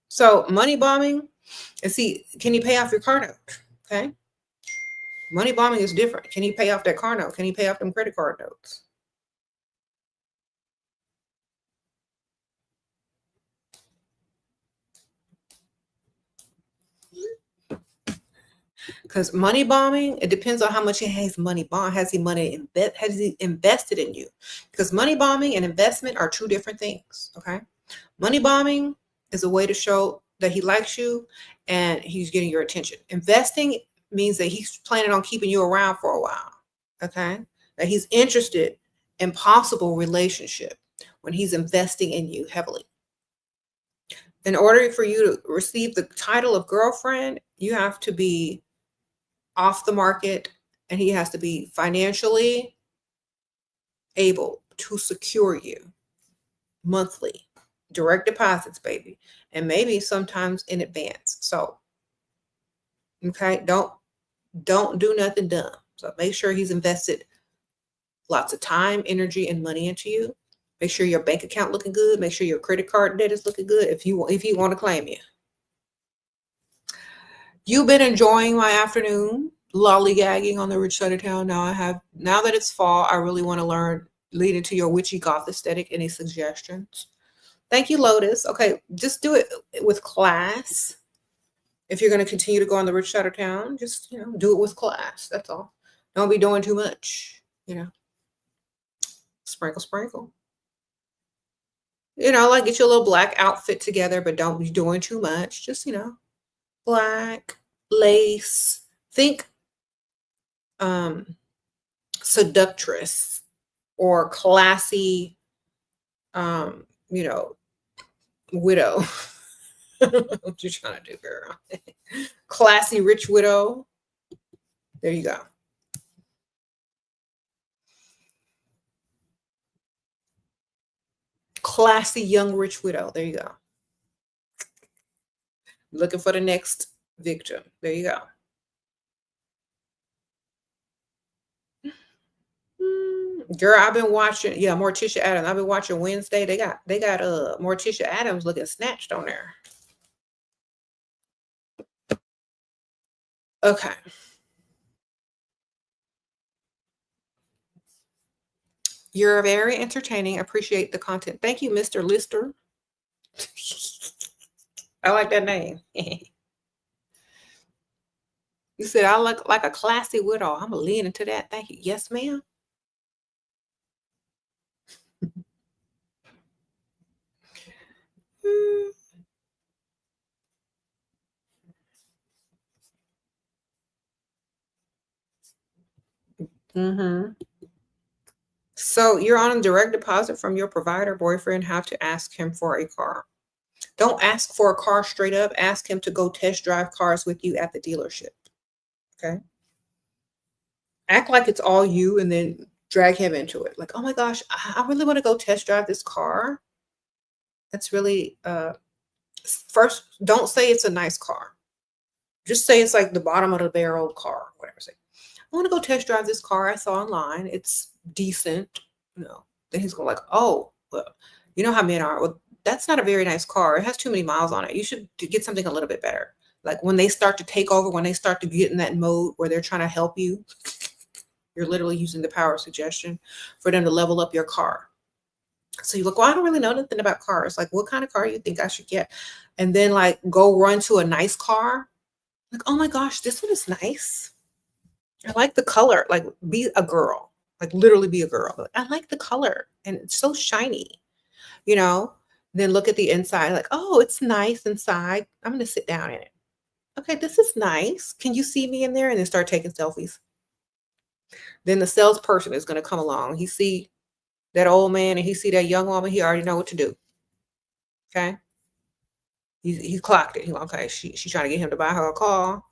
So money bombing, and see, can you pay off your car note? Okay. Money bombing is different. Can you pay off that car note? Can you pay off them credit card notes? Because money bombing, it depends on how much he has money bond. Has he invested in you? Because money bombing and investment are two different things. Okay. Money bombing is a way to show that he likes you and he's getting your attention. Investing means that he's planning on keeping you around for a while. Okay. That he's interested in possible relationship when he's investing in you heavily. In order for you to receive the title of girlfriend, you have to be off the market, and he has to be financially able to secure you monthly, direct deposits, baby, and maybe sometimes in advance. So, okay, don't do nothing dumb. So make sure he's invested lots of time, energy, and money into you. Make sure your bank account looking good. Make sure your credit card debt is looking good if you want to claim you. You've been enjoying my afternoon lollygagging on the rich side of town. Now that it's fall, I really want to lead into your witchy goth aesthetic. Any suggestions? Thank you, Lotus. Okay, just do it with class. If you're going to continue to go on the rich side of town, just, do it with class. That's all. Don't be doing too much, Sprinkle, sprinkle. Like get your little black outfit together, but don't be doing too much. Just, black, lace. Think seductress or classy, widow. What you trying to do, girl? Classy rich widow. There you go. Classy young rich widow. There you go. Looking for the next victim. There you go. Girl, I've been watching, yeah, Morticia Adams. I've been watching Wednesday. They got Morticia Adams looking snatched on there. Okay. You're very entertaining. Appreciate the content. Thank you, Mr. Lister. I like that name. You said I look like a classy widow. I'm gonna lean into that. Thank you. Yes, ma'am. Mm-hmm. So you're on a direct deposit from your provider boyfriend. Have to ask him for a car. Don't ask for a car straight up. Ask him to go test drive cars with you at the dealership. Okay. Act like it's all you and then drag him into it. Like, oh my gosh, I really want to go test drive this car. That's really first, don't say it's a nice car. Just say it's like the bottom of the barrel car, whatever. Say, I want to go test drive this car I saw online. It's decent. Then he's going like, oh, well, you know how men are. Well, that's not a very nice car. It has too many miles on it. You should get something a little bit better. Like when they start to take over, when they start to get in that mode where they're trying to help you, you're literally using the power of suggestion for them to level up your car. So you look, well, I don't really know nothing about cars. Like, what kind of car you think I should get? And then like go run to a nice car. Like, oh my gosh, this one is nice. I like the color. Like, be a girl. Like, literally be a girl. Like, I like the color, and it's so shiny. Then look at the inside. Like, oh, it's nice inside. I'm gonna sit down in it. Okay, this is nice. Can you see me in there? And then start taking selfies. Then the salesperson is gonna come along. He see that old man and he see that young woman. He already know what to do. Okay. He's clocked it. He okay. She's trying to get him to buy her a car.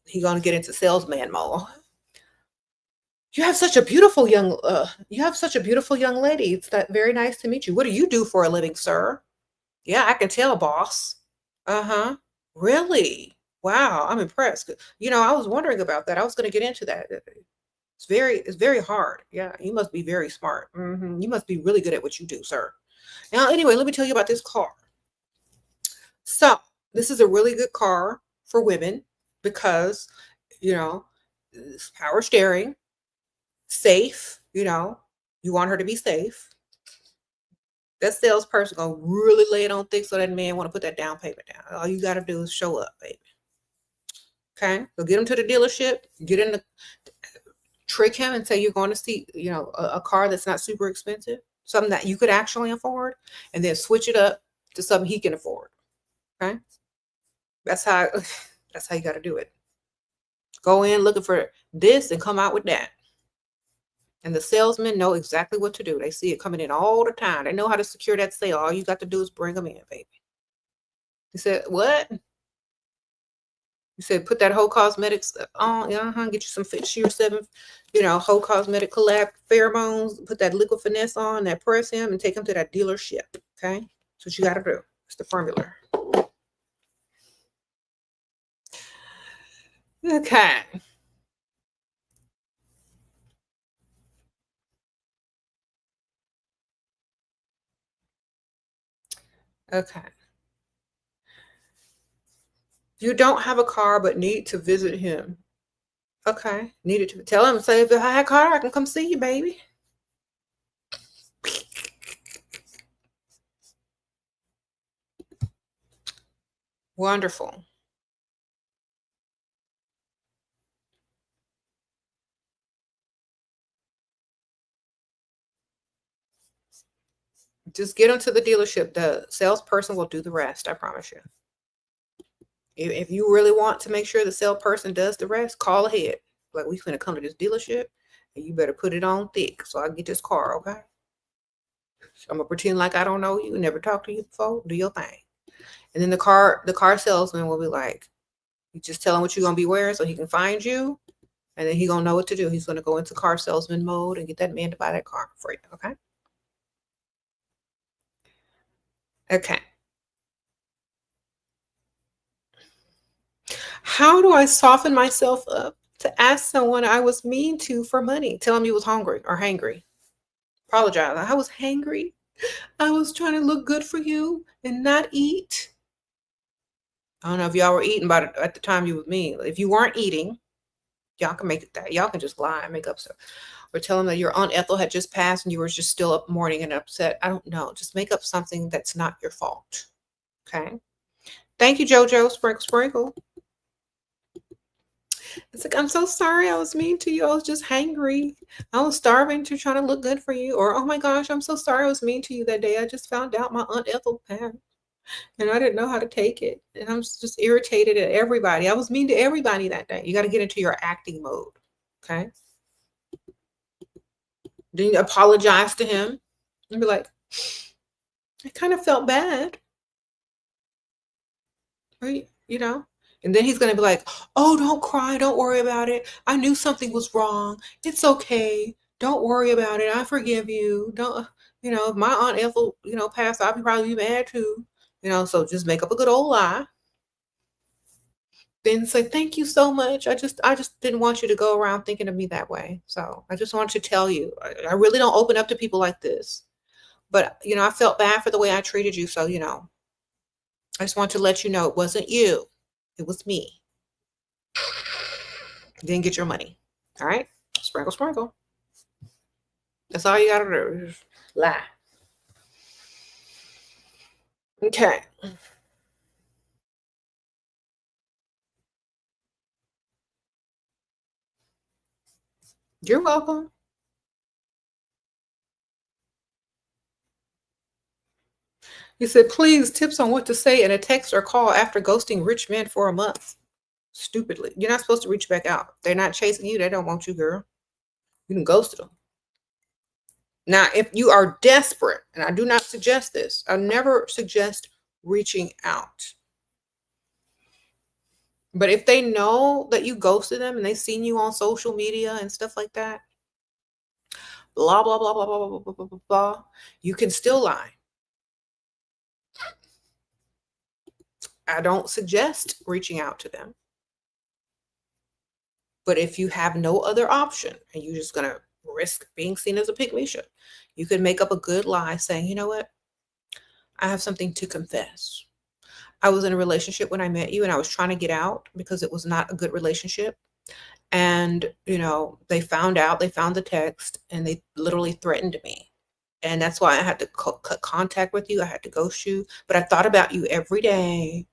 He's gonna get into salesman mode. You have such a beautiful young lady. It's very nice to meet you. What do you do for a living, sir? Yeah, I can tell, boss. Uh-huh. Really? Wow, I'm impressed. I was wondering about that. I was going to get into that. It's very hard. Yeah, you must be very smart. You must be really good at what you do, sir. Now, anyway, let me tell you about this car. So, this is a really good car for women because, it's power steering, safe, you want her to be safe. That salesperson gonna really lay it on thick so that man want to put that down payment down. All you got to do is show up, baby. Okay, so get him to the dealership, trick him and say you're going to see, a car that's not super expensive, something that you could actually afford, and then switch it up to something he can afford. Okay, that's how you got to do it. Go in looking for this and come out with that. And the salesmen know exactly what to do. They see it coming in all the time. They know how to secure that sale. All you got to do is bring them in, baby. He said, what? You said, put that Heaux Cosmetics on. Get you some SheraSeven, Heaux Cosmetic collab pheromones. Put that liquid finesse on, that press him, and take him to that dealership. Okay? That's what you got to do. It's the formula. Okay. Okay. You don't have a car but need to visit him. Okay. Needed to tell him, say, if I had a car, I can come see you, baby. Wonderful. Just get them to the dealership. The salesperson will do the rest. I promise you. If you really want to make sure the salesperson does the rest, call ahead. Like, we finna come to this dealership, and you better put it on thick so I can get this car, okay? I'm gonna pretend like I don't know you, never talked to you before. Do your thing. And then the car salesman will be like, you just tell him what you're gonna be wearing so he can find you, and then he's gonna know what to do. He's gonna go into car salesman mode and get that man to buy that car for you, okay? Okay. How do I soften myself up to ask someone I was mean to for money? Tell him you was hungry or hangry. Apologize. I was hangry. I was trying to look good for you and not eat. I don't know if y'all were eating by at the time you was mean. If you weren't eating, y'all can make it that. Y'all can just lie and make up stuff. Or tell them that your Aunt Ethel had just passed and you were just still up mourning and upset. I don't know. Just make up something that's not your fault. Okay. Thank you, JoJo. Sprinkle, sprinkle. It's like, I'm so sorry I was mean to you. I was just hangry. I was starving to try to look good for you. Or, oh my gosh, I'm so sorry I was mean to you that day. I just found out my Aunt Ethel passed and I didn't know how to take it. And I'm just irritated at everybody. I was mean to everybody that day. You got to get into your acting mode. Okay. Then you apologize to him and be like, I kind of felt bad. Right? You know? And then he's going to be like, oh, don't cry. Don't worry about it. I knew something was wrong. It's okay. Don't worry about it. I forgive you. Don't, if my Aunt Ethel, passed, I'd probably be mad too. So just make up a good old lie. Then say, thank you so much. I just didn't want you to go around thinking of me that way. So I just want to tell you, I really don't open up to people like this. But, I felt bad for the way I treated you. So, I just want to let you know it wasn't you. It was me. Then get your money. All right? Sprinkle, sprinkle. That's all you got to do. Just lie. Okay. You're welcome. He said, please, tips on what to say in a text or call after ghosting rich men for a month. Stupidly. You're not supposed to reach back out. They're not chasing you. They don't want you, girl. You can ghost them. Now, if you are desperate, and I do not suggest this, I never suggest reaching out. But if they know that you ghosted them and they've seen you on social media and stuff like that, blah, blah, blah, blah, blah, blah, blah, blah, blah, blah, you can still lie. I don't suggest reaching out to them. But if you have no other option and you're just going to risk being seen as a pygmy, you can make up a good lie saying, you know what? I have something to confess. I was in a relationship when I met you and I was trying to get out because it was not a good relationship. And, they found out, they found the text and they literally threatened me. And that's why I had to cut contact with you. I had to ghost you. But I thought about you every day.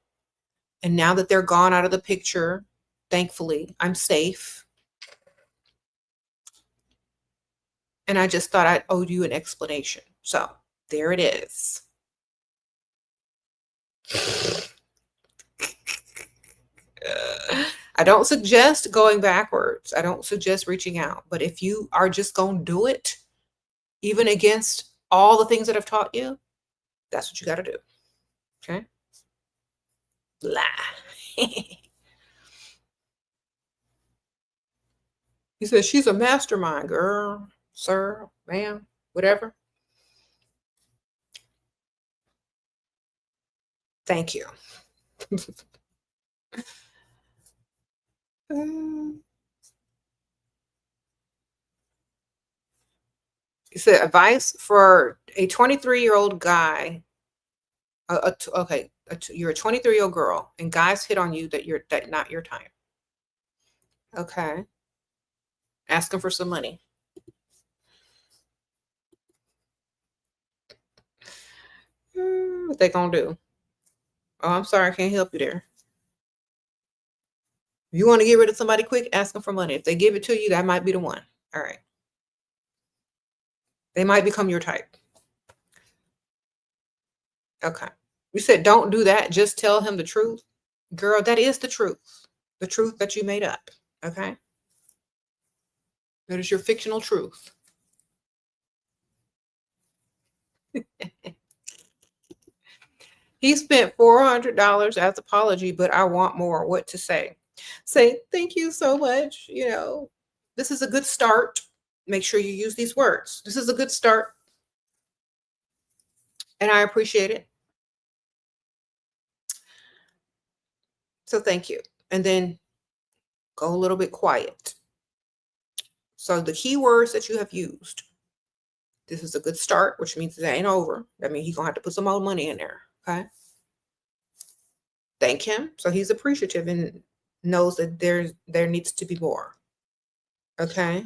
And now that they're gone out of the picture, thankfully, I'm safe. And I just thought I owed you an explanation. So there it is. I don't suggest going backwards. I don't suggest reaching out. But if you are just going to do it, even against all the things that I've taught you, that's what you got to do. Okay? Lie. He says, she's a mastermind, girl, sir, ma'am, whatever. Thank you. He said, advice for a 23-year-old guy. You're a 23-year-old girl, and guys hit on you that not your time. Okay. Ask them for some money. What they gonna do? Oh, I'm sorry, I can't help you there. If you want to get rid of somebody quick, ask them for money. If they give it to you, that might be the one. All right. They might become your type. Okay. You said don't do that. Just tell him the truth. Girl, that is the truth. The truth that you made up. Okay. That is your fictional truth. He spent $400 as apology, but I want more. What to say? Say, thank you so much. This is a good start. Make sure you use these words. This is a good start. And I appreciate it. So thank you. And then go a little bit quiet. So the keywords that you have used, this is a good start, which means it ain't over. That means he's going to have to put some more money in there. Okay. Thank him. So he's appreciative and knows that there needs to be more. Okay.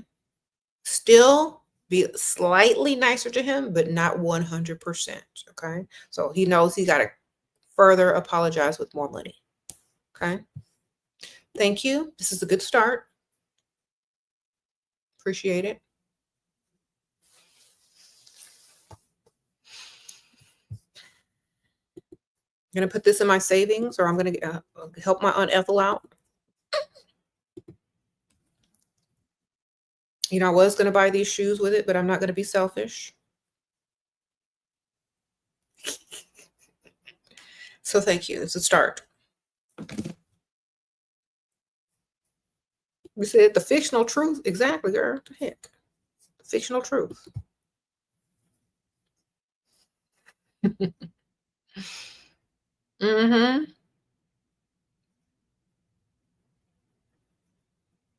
Still be slightly nicer to him, but not 100%. Okay. So he knows he got to further apologize with more money. Okay. Thank you. This is a good start. Appreciate it. I'm going to put this in my savings, or I'm going to help my Aunt Ethel out. You know, I was going to buy these shoes with it, but I'm not going to be selfish. So thank you. It's a start. We said the fictional truth. Exactly, girl. What the heck? The fictional truth. Mm-hmm.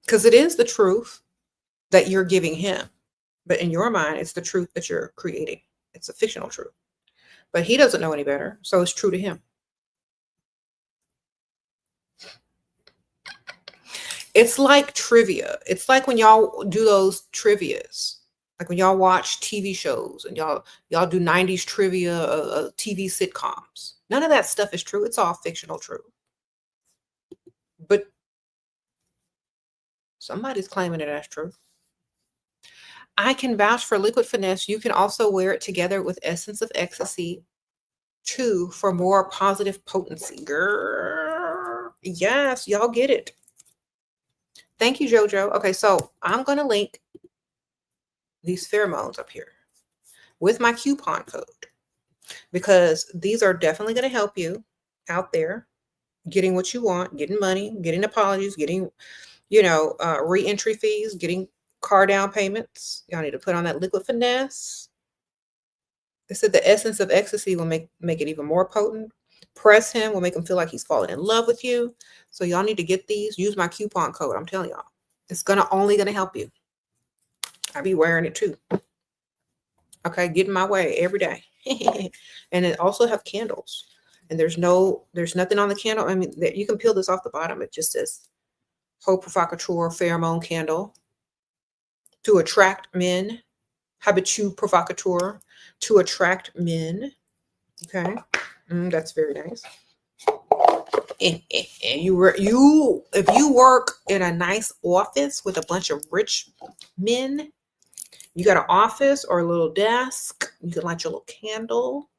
Because it is the truth that you're giving him. But in your mind, it's the truth that you're creating. It's a fictional truth. But he doesn't know any better, so it's true to him. It's like trivia. It's like when y'all do those trivias. Like when y'all watch TV shows and y'all do 90s trivia, TV sitcoms. None of that stuff is true. It's all fictional truth. But somebody's claiming it as true. I can vouch for Liquid Finesse. You can also wear it together with Essence of Ecstasy 2 for more positive potency. Girl. Yes, y'all get it. Thank you, JoJo. Okay, so I'm going to link these pheromones up here with my coupon code because these are definitely going to help you out there getting what you want, getting money, getting apologies, getting, re-entry fees, getting car down payments. Y'all need to put on that Liquid Finesse. They said the Essence of Ecstasy will make it even more potent. Press him will make him feel like he's falling in love with you. So y'all need to get these. Use my coupon code. I'm telling y'all. It's only gonna help you. I be wearing it too. Okay, get in my way every day. And it also have candles. And there's nothing on the candle. I mean, you can peel this off the bottom. It just says Heaux Provocateur Pheromone Candle to attract men. Habitude Provocateur to attract men. Okay, that's very nice. If you work in a nice office with a bunch of rich men, you got an office or a little desk, you can light your little candle,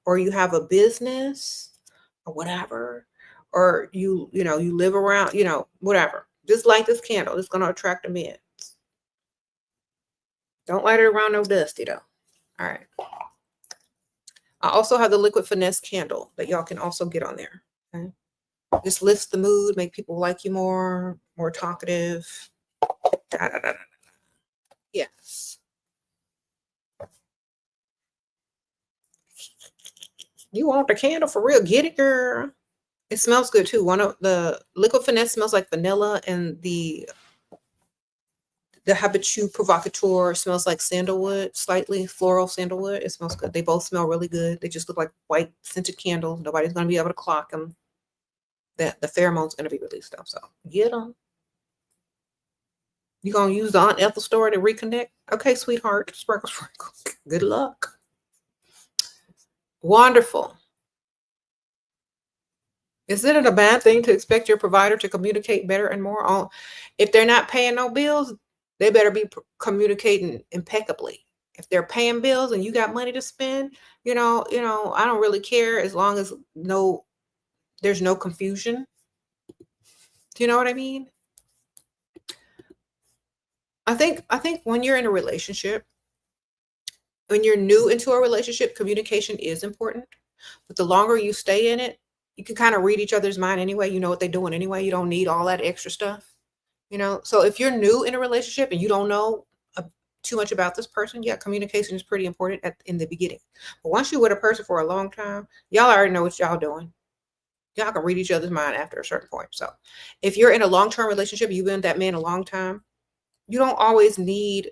or you have a business or whatever, or you live around, whatever. Just light this candle. It's going to attract the men. Don't light it around no dusty though. All right. I also have the Liquid Finesse candle that y'all can also get on there. Okay. Just lifts the mood, make people like you more talkative. Da, da, da, da. Yes. You want the candle for real? Get it, girl. It smells good too. One of the Liquid Finesse smells like vanilla, and the Habitude Provocateur smells like sandalwood, slightly floral sandalwood. It smells good. They both smell really good. They just look like white scented candles. Nobody's going to be able to clock them. The pheromone's going to be released though. So get them. You going to use the Aunt Ethel store to reconnect? Okay, sweetheart. Sprinkle, sprinkle. Good luck. Wonderful. Isn't it a bad thing to expect your provider to communicate better and more? If they're not paying no bills, they better be communicating impeccably. If they're paying bills and you got money to spend, I don't really care as long as there's no confusion. Do you know what I mean? I think when you're in a relationship, when you're new into a relationship, communication is important. But the longer you stay in it, you can kind of read each other's mind anyway. You know what they're doing anyway. You don't need all that extra stuff. So if you're new in a relationship and you don't know too much about this person, yeah, communication is pretty important in the beginning. But once you're with a person for a long time, y'all already know what y'all doing. Y'all can read each other's mind after a certain point. So if you're in a long-term relationship, you've been with that man a long time, you don't always need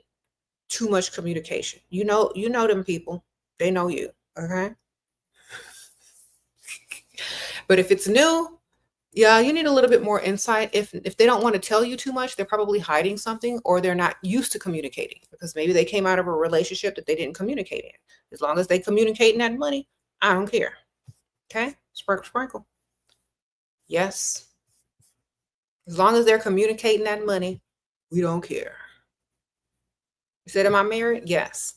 too much communication. You know them people. They know you. Okay. But if it's new, yeah, you need a little bit more insight. If they don't want to tell you too much, they're probably hiding something, or they're not used to communicating, because maybe they came out of a relationship that they didn't communicate in. As long as they communicate in that money, I don't care. Okay? Sprinkle, sprinkle. Yes. As long as they're communicating that money, we don't care. You said, am I married? Yes.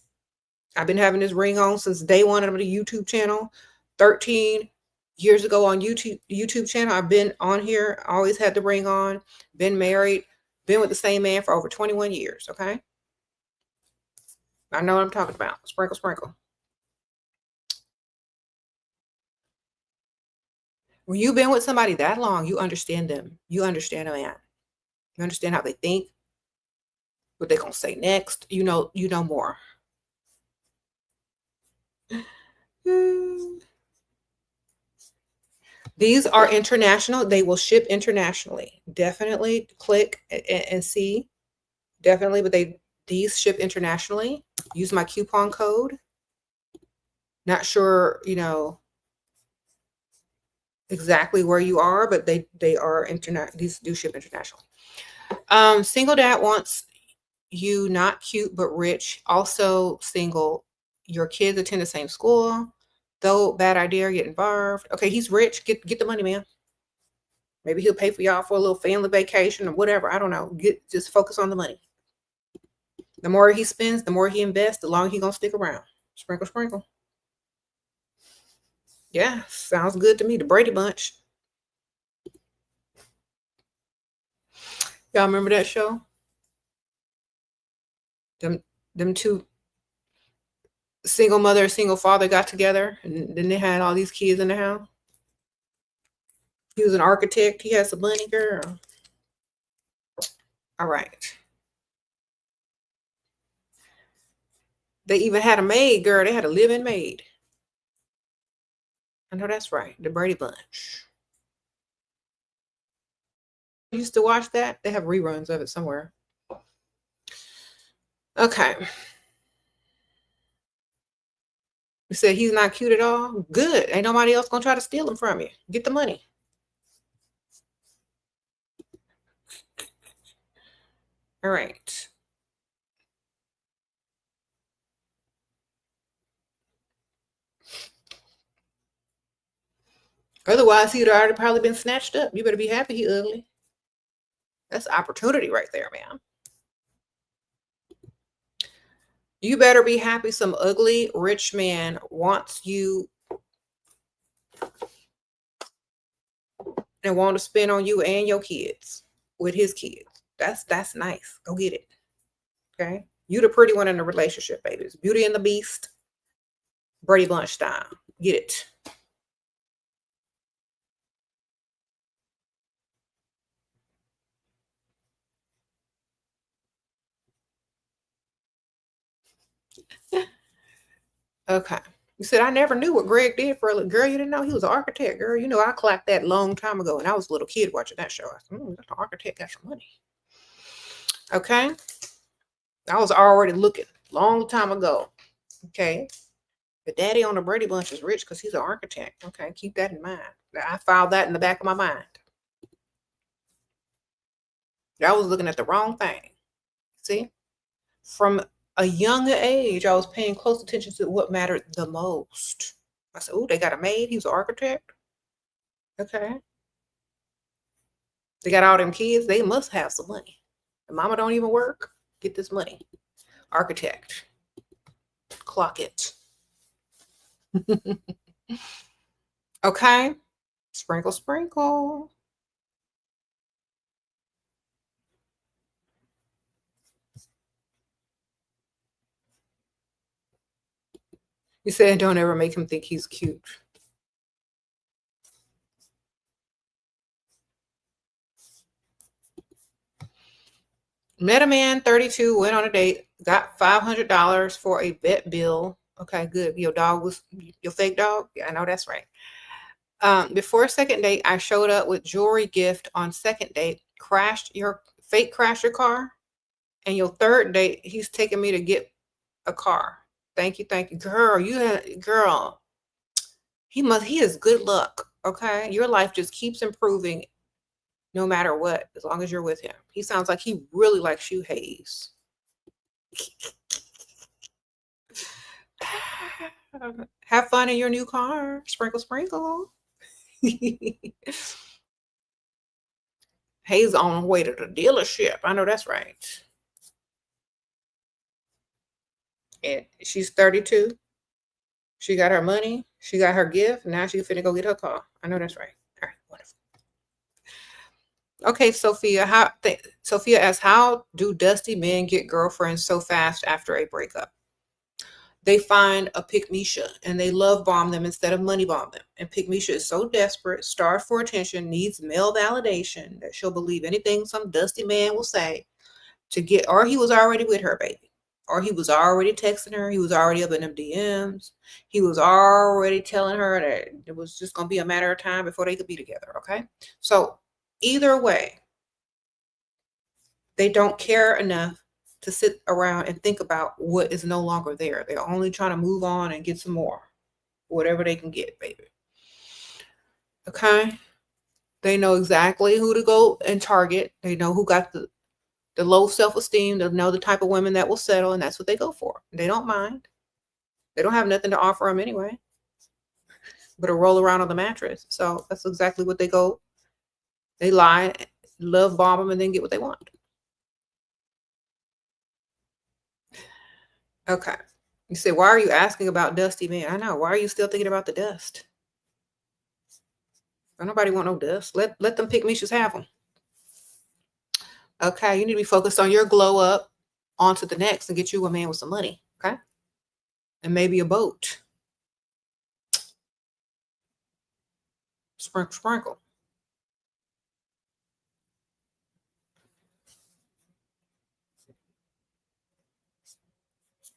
I've been having this ring on since day one of the YouTube channel. 13 years ago on YouTube channel. I've been on here, always had the ring on, been married, been with the same man for over 21 years. Okay. I know what I'm talking about. Sprinkle, sprinkle. When you've been with somebody that long, you understand them. You understand a man. You understand how they think, what they're gonna say next. You know more. These are international. They will ship internationally. Definitely click and see. Definitely, but these ship internationally. Use my coupon code. Not sure, exactly where you are, but they are internet. These do ship internationally. Single dad wants you not cute but rich. Also single. Your kids attend the same school. Though bad idea, get involved. Okay, he's rich. Get the money, man. Maybe he'll pay for y'all for a little family vacation or whatever. I don't know. Just focus on the money. The more he spends, the more he invests, the longer he's gonna stick around. Sprinkle, sprinkle. Yeah, sounds good to me. The Brady Bunch. Y'all remember that show? Them two single mother, single father got together, and then they had all these kids in the house. He was an architect. He had some money, girl. All right. They even had a maid, girl. They had a live-in maid. I know that's right. The Brady Bunch. Used to watch that. They have reruns of it somewhere. Okay. You said he's not cute at all? Good. Ain't nobody else gonna try to steal him from you. Get the money. All right. Otherwise, he'd already probably been snatched up. You better be happy he ugly. That's opportunity right there, man. You better be happy some ugly rich man wants you and want to spend on you and your kids with his kids. That's nice. Go get it. Okay. You the pretty one in the relationship, babies. Beauty and the Beast. Brady Bunch style. Get it. Okay. You said, I never knew what Greg did for a girl. You didn't know he was an architect, girl. You know, I clocked that long time ago, and I was a little kid watching that show. I said, that's an architect, got some money. Okay. I was already looking long time ago. Okay. The daddy on the Brady Bunch is rich because he's an architect. Okay. Keep that in mind. I filed that in the back of my mind. I was looking at the wrong thing. See? From a younger age, I was paying close attention to what mattered the most. I said, oh, they got a maid. He's an architect. Okay. They got all them kids. They must have some money. The mama don't even work. Get this money. Architect. Clock it. Okay. Sprinkle, sprinkle. You said don't ever make him think he's cute. Met a man, 32, went on a date, got $500 for a vet bill. Okay, good. Your dog was your fake dog? Yeah, I know that's right. Before second date, I showed up with jewelry gift on second date, crashed your car, and your third date, he's taking me to get a car. Thank you, girl. Girl. He is good luck. Okay, your life just keeps improving, no matter what, as long as you're with him. He sounds like he really likes you, Hayes. Have fun in your new car. Sprinkle, sprinkle. Hayes on her way to the dealership. I know that's right. And she's 32. She got her money. She got her gift. Now she's finna go get her car. I know that's right. All right, wonderful. Okay, Sophia. Sophia asks, how do dusty men get girlfriends so fast after a breakup? They find a pick-me-sha and they love bomb them instead of money bomb them. And pick-me-sha is so desperate, starved for attention, needs male validation that she'll believe anything some dusty man will say to get, or he was already with her, baby. Or he was already texting her. He was already up in them DMs. He was already telling her that it was just going to be a matter of time before they could be together, okay? So either way, they don't care enough to sit around and think about what is no longer there. They're only trying to move on and get some more, whatever they can get, baby. Okay? They know exactly who to go and target. They know who got the low self-esteem. They know the type of women that will settle, and that's what they go for. They don't mind. They don't have nothing to offer them anyway, but a roll around on the mattress. So that's exactly what they go. They lie, love bomb them, and then get what they want. Okay. You say, why are you asking about dusty men? I know. Why are you still thinking about the dust? Don't nobody want no dust. Let them pick-me-shas have them. Okay. You need to be focused on your glow up onto the next and get you a man with some money. Okay. And maybe a boat. Sprinkle, sprinkle.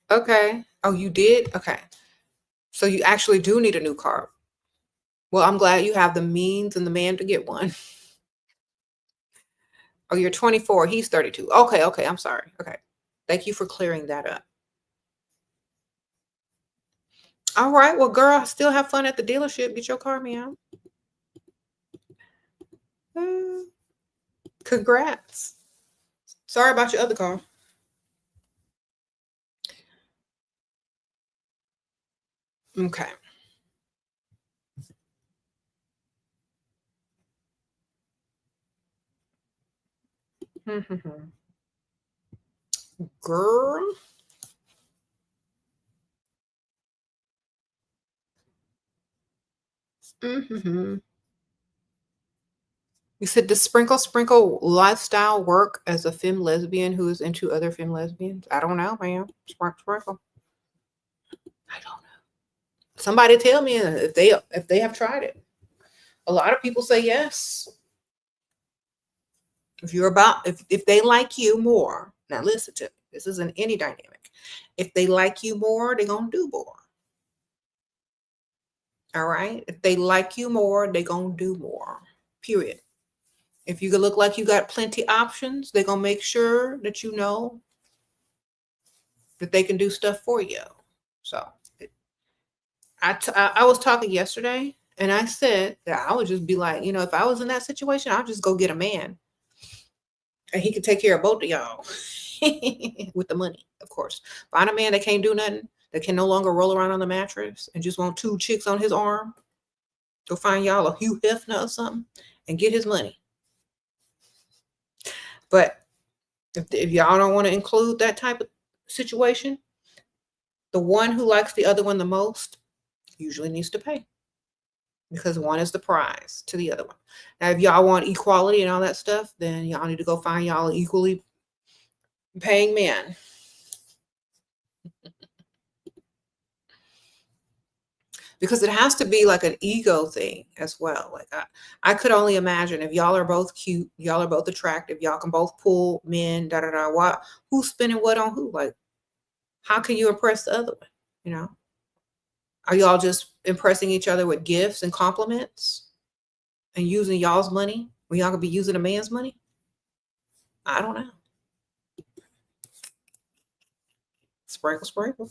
Okay. Oh, you did? Okay. So you actually do need a new car. Well, I'm glad you have the means and the man to get one. Oh, you're 24. He's 32. Okay. Okay. I'm sorry. Okay. Thank you for clearing that up. All right. Well, girl, still have fun at the dealership. Get your car, meow. Congrats. Sorry about your other car. Okay. Girl. You said, does sprinkle sprinkle lifestyle work as a femme lesbian who is into other femme lesbians? I don't know, man. Sprinkle sprinkle. I don't know. Somebody tell me if they have tried it. A lot of people say yes. If they like you more, now listen to me. This isn't any dynamic. If they like you more, they're gonna do more. All right. If they like you more, they're gonna do more. Period. If you look like you got plenty options, they're gonna make sure that you know that they can do stuff for you. So I was talking yesterday and I said that I would just be like, if I was in that situation, I'll just go get a man and he could take care of both of y'all with the money, of course. Find a man that can't do nothing, that can no longer roll around on the mattress and just want 2 chicks on his arm. Go find y'all a Hugh Hefner or something and get his money. But if y'all don't want to include that type of situation, the one who likes the other one the most usually needs to pay, because one is the prize to the other one. Now, if y'all want equality and all that stuff, then y'all need to go find y'all equally paying men. Because it has to be like an ego thing as well. Like I could only imagine if y'all are both cute, y'all are both attractive, y'all can both pull men, what, who's spending what on who? Like, how can you impress the other one? Are y'all just impressing each other with gifts and compliments and using y'all's money when y'all could be using a man's money? I don't know. Sprinkle, sprinkle.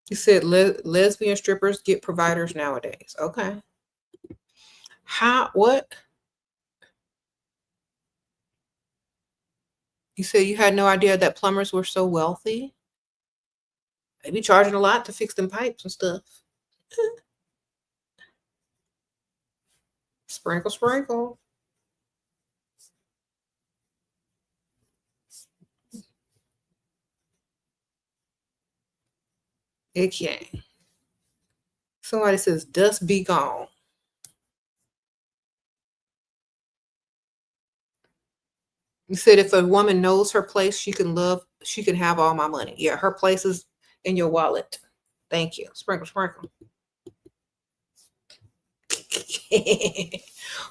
You said lesbian strippers get providers nowadays. Okay. How, what? You said you had no idea that plumbers were so wealthy? They be charging a lot to fix them pipes and stuff. Sprinkle, sprinkle. Okay. Somebody says, dust be gone. You said if a woman knows her place, she can have all my money. Yeah, her place is in your wallet. Thank you. Sprinkle, sprinkle.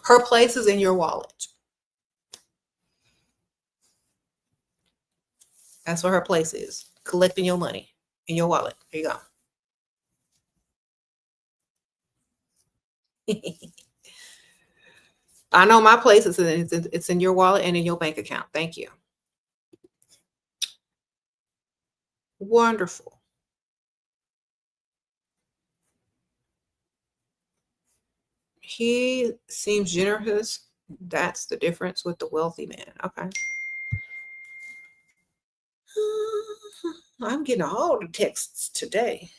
Her place is in your wallet. That's where her place is. Collecting your money in your wallet. There you go. I know my place is it's in your wallet and in your bank account. Thank you. Wonderful. He seems generous. That's the difference with the wealthy man. Okay. I'm getting all the texts today.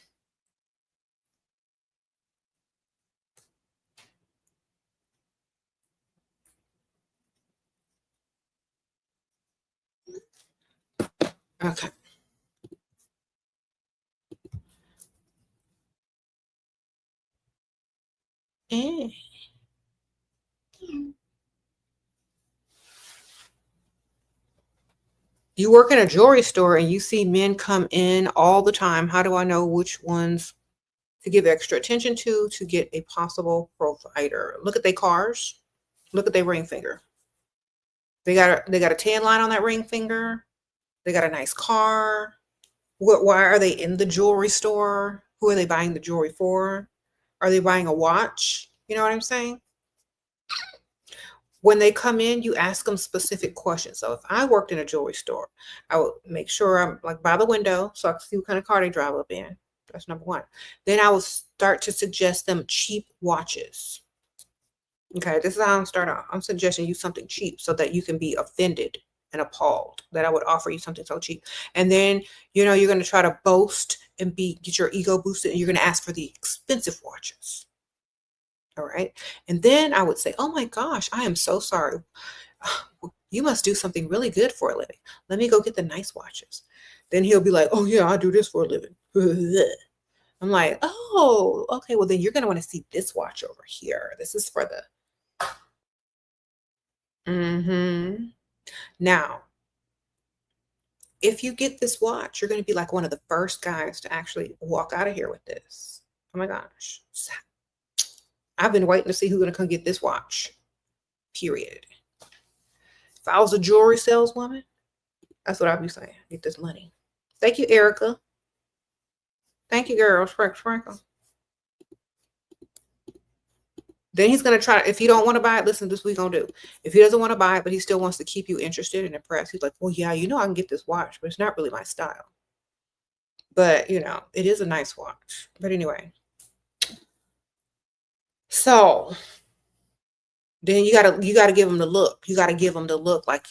Okay. Eh. You work in a jewelry store and you see men come in all the time. How do I know which ones to give extra attention to get a possible provider? Look at their cars. Look at their ring finger. They got a tan line on that ring finger. They got a nice car. Why are they in the jewelry store? Who are they buying the jewelry for? Are they buying a watch? You know what I'm saying? When they come in, you ask them specific questions. So if I worked in a jewelry store, I would make sure I'm like by the window so I can see what kind of car they drive up in. That's number one. Then I will start to suggest them cheap watches. Okay, this is how I'm starting out. I'm suggesting you something cheap so that you can be offended and appalled that I would offer you something so cheap. And then, you're going to try to boast and get your ego boosted, and you're going to ask for the expensive watches. All right. And then I would say, oh my gosh, I am so sorry. You must do something really good for a living. Let me go get the nice watches. Then he'll be like, oh yeah, I do this for a living. I'm like, oh, okay. Well, then you're going to want to see this watch over here. This is for the. Now, if you get this watch, you're going to be like one of the first guys to actually walk out of here with this. Oh my gosh. I've been waiting to see who's going to come get this watch. Period. If I was a jewelry saleswoman, that's what I'd be saying. Get this money. Thank you, Erica. Thank you, girl. Sprinkle. Then he's going to try. If you don't want to buy it, listen, this is what he's going to do. If he doesn't want to buy it, but he still wants to keep you interested and impressed, he's like, well, yeah, I can get this watch, but it's not really my style. But, it is a nice watch. But anyway. So then you gotta give him the look. You gotta give him the look like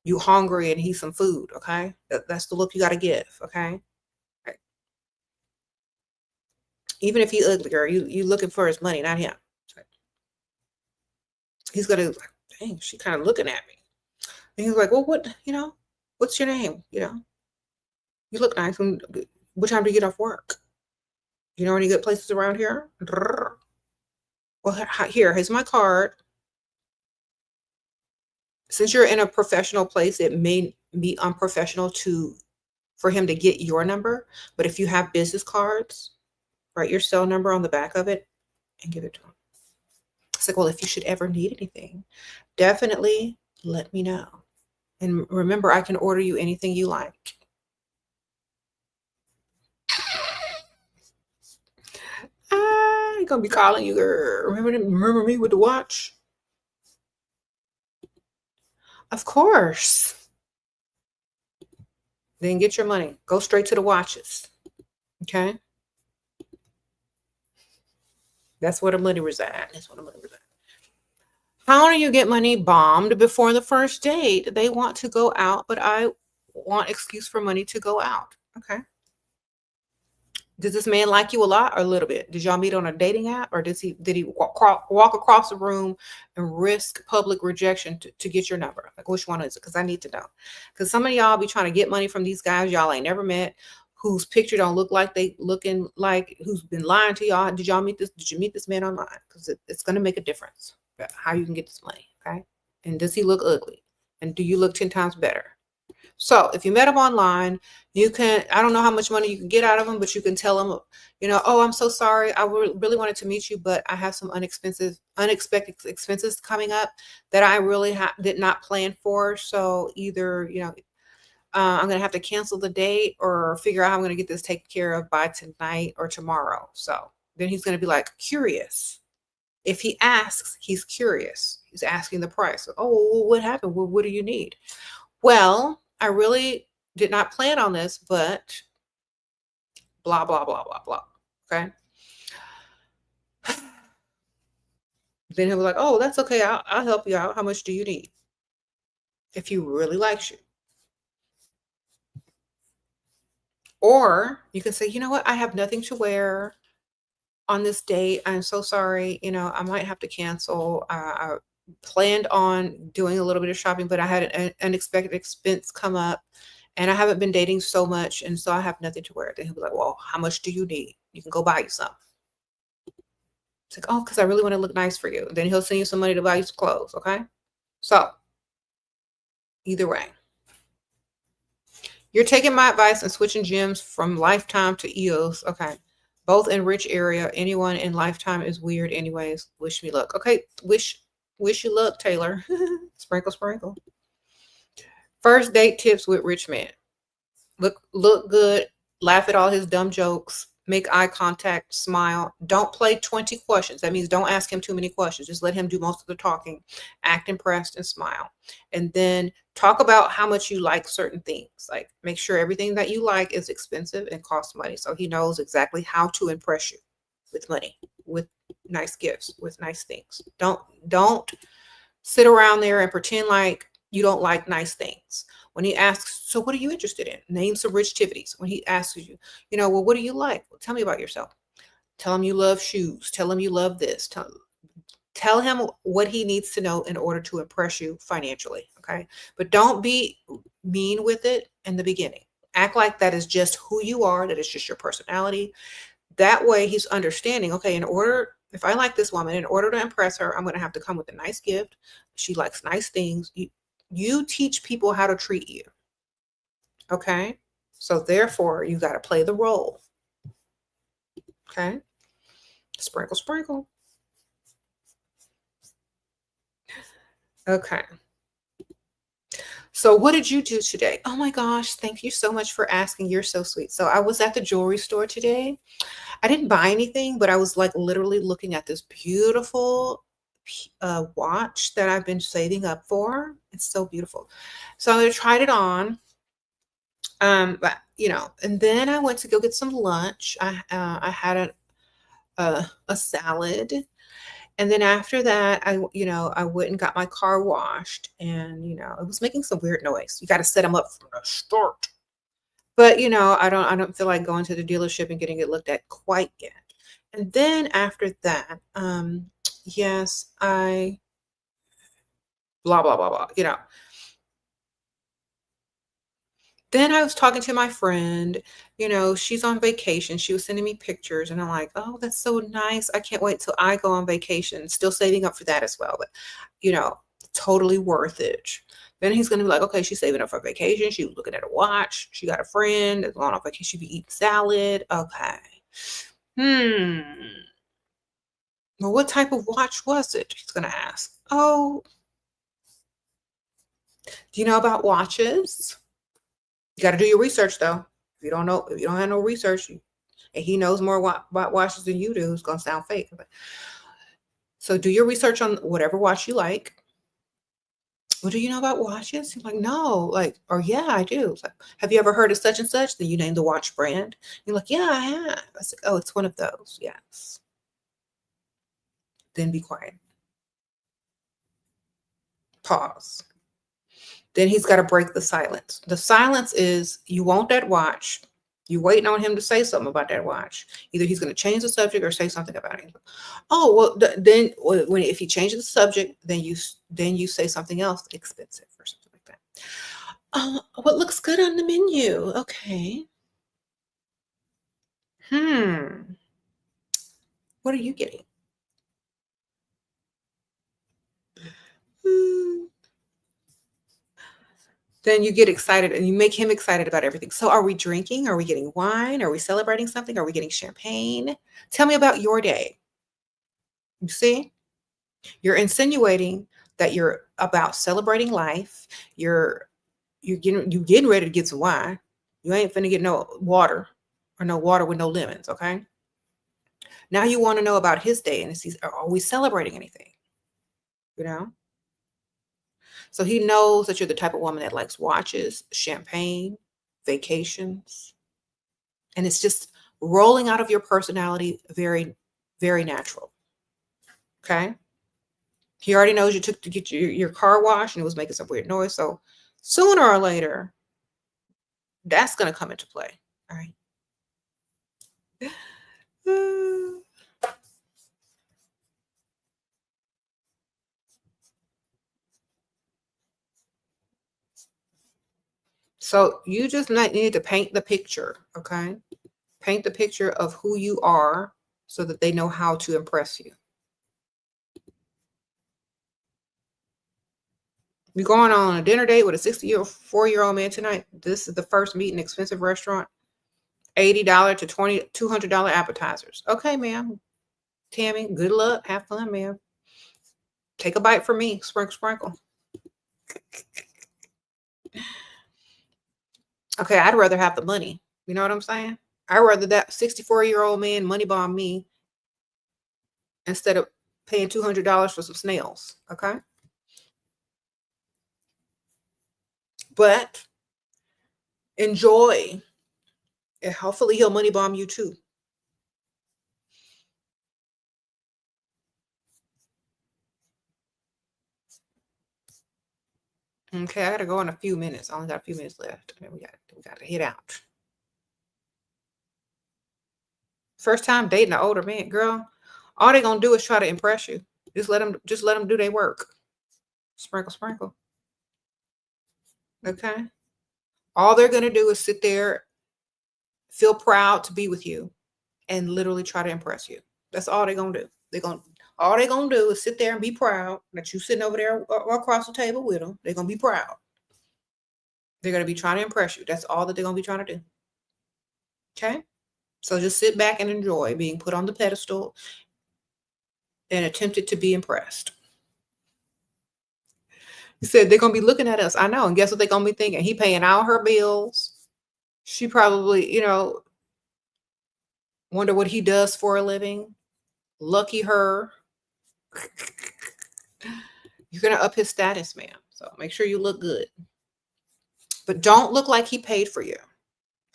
you hungry and he's some food. Okay, that's the look you gotta give. Okay, right. Even if he's ugly, girl, you looking for his money, not him. He's gonna like, dang, she kind of looking at me. And he's like, well, what's your name? You look nice. What time do you get off work? You know any good places around here? Well, here's my card. Since you're in a professional place, it may be unprofessional to for him to get your number. But if you have business cards, write your cell number on the back of it and give it to him. It's like, well, if you should ever need anything, definitely let me know. And remember, I can order you anything you like. I'm gonna be calling you, girl. Remember me with the watch? Of course. Then get your money. Go straight to the watches. Okay? That's where the money resides. That's where the money resides. How do you get money bombed before the first date? They want to go out, but I want excuse for money to go out. Okay. Does this man like you a lot or a little bit? Did y'all meet on a dating app, or did he walk across the room and risk public rejection to get your number? Like, which one is it? Because I need to know. Because some of y'all be trying to get money from these guys y'all ain't never met, whose picture don't look like they looking like, who's been lying to y'all. Did y'all meet this? Did you meet this man online? Because it's going to make a difference about how you can get this money. Okay. And does he look ugly? And do you look 10 times better? So if you met him online, you can, I don't know how much money you can get out of him, but you can tell him, oh, I'm so sorry. I really wanted to meet you, but I have some unexpected expenses coming up that I really did not plan for. So either, I'm going to have to cancel the date or figure out how I'm going to get this taken care of by tonight or tomorrow. So then he's going to be like curious. If he asks, he's curious. He's asking the price. Oh, well, what happened? Well, what do you need? Well, I really did not plan on this, but blah, blah, blah, blah, blah. Okay. Then he'll be like, oh, that's okay. I'll help you out. How much do you need? If he really likes you. Or you can say, you know what? I have nothing to wear on this date. I'm so sorry. I might have to cancel. I planned on doing a little bit of shopping, but I had an unexpected expense come up and I haven't been dating so much. And so I have nothing to wear. Then he'll be like, well, how much do you need? You can go buy you some. It's like, oh, because I really want to look nice for you. Then he'll send you some money to buy you some clothes. Okay. So either way, you're taking my advice and switching gyms from Lifetime to EOS. Okay. Both in rich area. Anyone in Lifetime is weird anyways. Wish me luck. Okay. Wish you luck, Taylor. Sprinkle, sprinkle. First date tips with rich man. Look good. Laugh at all his dumb jokes. Make eye contact. Smile. Don't play 20 questions. That means don't ask him too many questions. Just let him do most of the talking. Act impressed and smile. And then talk about how much you like certain things. Like make sure everything that you like is expensive and costs money. So he knows exactly how to impress you with money, with nice gifts, with nice things. Don't sit around there and pretend like you don't like nice things. When he asks, so what are you interested in? Name some rich activities. When he asks you, well, what do you like? Well, tell me about yourself. Tell him you love shoes. Tell him you love this. Tell him what he needs to know in order to impress you financially. Okay. But don't be mean with it in the beginning. Act like that is just who you are. That is just your personality. That way he's understanding, okay, if I like this woman, in order to impress her, I'm going to have to come with a nice gift. She likes nice things. You teach people how to treat you. Okay. So therefore you got to play the role. Okay. Sprinkle, sprinkle. Okay. So what did you do today? Oh my gosh. Thank you so much for asking. You're so sweet. So I was at the jewelry store today. I didn't buy anything, but I was like literally looking at this beautiful watch that I've been saving up for. It's so beautiful. So I tried it on. But and then I went to go get some lunch. I had a salad. And then after that, I went and got my car washed, and it was making some weird noise. You got to set them up from the start. But I don't feel like going to the dealership and getting it looked at quite yet. And then after that, yes, I blah blah blah blah. Then I was talking to my friend, she's on vacation. She was sending me pictures and I'm like, oh, that's so nice. I can't wait till I go on vacation. Still saving up for that as well. But, totally worth it. Then he's going to be like, okay, she's saving up for vacation. She was looking at a watch. She got a friend that's going on vacation. She be eating salad. Okay. Well, what type of watch was it? He's going to ask. Oh, do you know about watches? You got to do your research, though. If you don't know, if you don't have no research, and he knows more about watches than you do, it's going to sound fake. So do your research on whatever watch you like. Well, do you know about watches? You're like, no, like, or yeah, I do. It's like, have you ever heard of such and such? Then you name the watch brand. You're like, yeah, I have. I said, oh, it's one of those. Yes. Then be quiet. Pause. Then he's got to break the silence. The silence is you want that watch. You're waiting on him to say something about that watch. Either he's going to change the subject or say something about it. Oh, well, then if he changes the subject, then you say something else expensive or something like that. What looks good on the menu? Okay. What are you getting? Then you get excited and you make him excited about everything. So are we drinking? Are we getting wine? Are we celebrating something? Are we getting champagne? Tell me about your day. You see, you're insinuating that you're about celebrating life. You're getting ready to get some wine. You ain't finna get no water or no water with no lemons, okay? Now you want to know about his day and are we celebrating anything? You know? So he knows that you're the type of woman that likes watches, champagne, vacations, and it's just rolling out of your personality very, very natural. Okay? He already knows you took to get your car washed and it was making some weird noise. So sooner or later, that's going to come into play. All right. So you just need to paint the picture, okay? Paint the picture of who you are so that they know how to impress you. You're going on a dinner date with a 64-year-old man tonight. This is the first meet in an expensive restaurant. $80 to $200 appetizers. Okay, ma'am. Tammy, good luck. Have fun, ma'am. Take a bite from me. Sprinkle, sprinkle. Okay, I'd rather have the money. You know what I'm saying? I'd rather that 64-year-old man money bomb me instead of paying $200 for some snails. Okay? But enjoy. And hopefully he'll money bomb you too. Okay, I gotta go in a few minutes. I only got a few minutes left. I mean, we got to head out. First time dating an older man, girl. All they gonna do is try to impress you. Just let them do their work. Sprinkle, sprinkle. Okay. All they're gonna do is sit there, feel proud to be with you, and literally try to impress you. That's all they're gonna do. All they're gonna do is sit there and be proud that you sitting over there or across the table with them. They're gonna be proud. They're gonna be trying to impress you. That's all that they're gonna be trying to do. Okay. So just sit back and enjoy being put on the pedestal and attempted to be impressed. He said they're gonna be looking at us. I know, and guess what they're gonna be thinking? He paying all her bills. She probably, wonder what he does for a living. Lucky her. You're gonna up his status, ma'am. So make sure you look good. But don't look like he paid for you.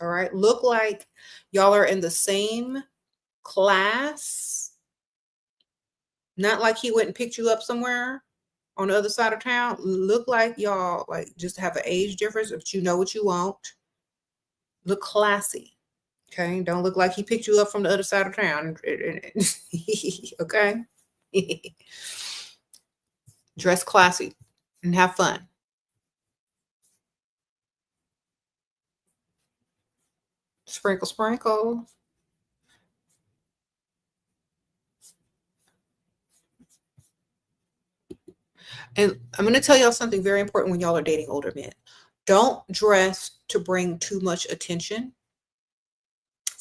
All right. Look like y'all are in the same class. Not like he went and picked you up somewhere on the other side of town. Look like y'all like just have an age difference, but you know what you want. Look classy. Okay. Don't look like he picked you up from the other side of town. Okay. Dress classy and have fun. Sprinkle, sprinkle. And I'm going to tell y'all something very important when y'all are dating older men. Don't dress to bring too much attention,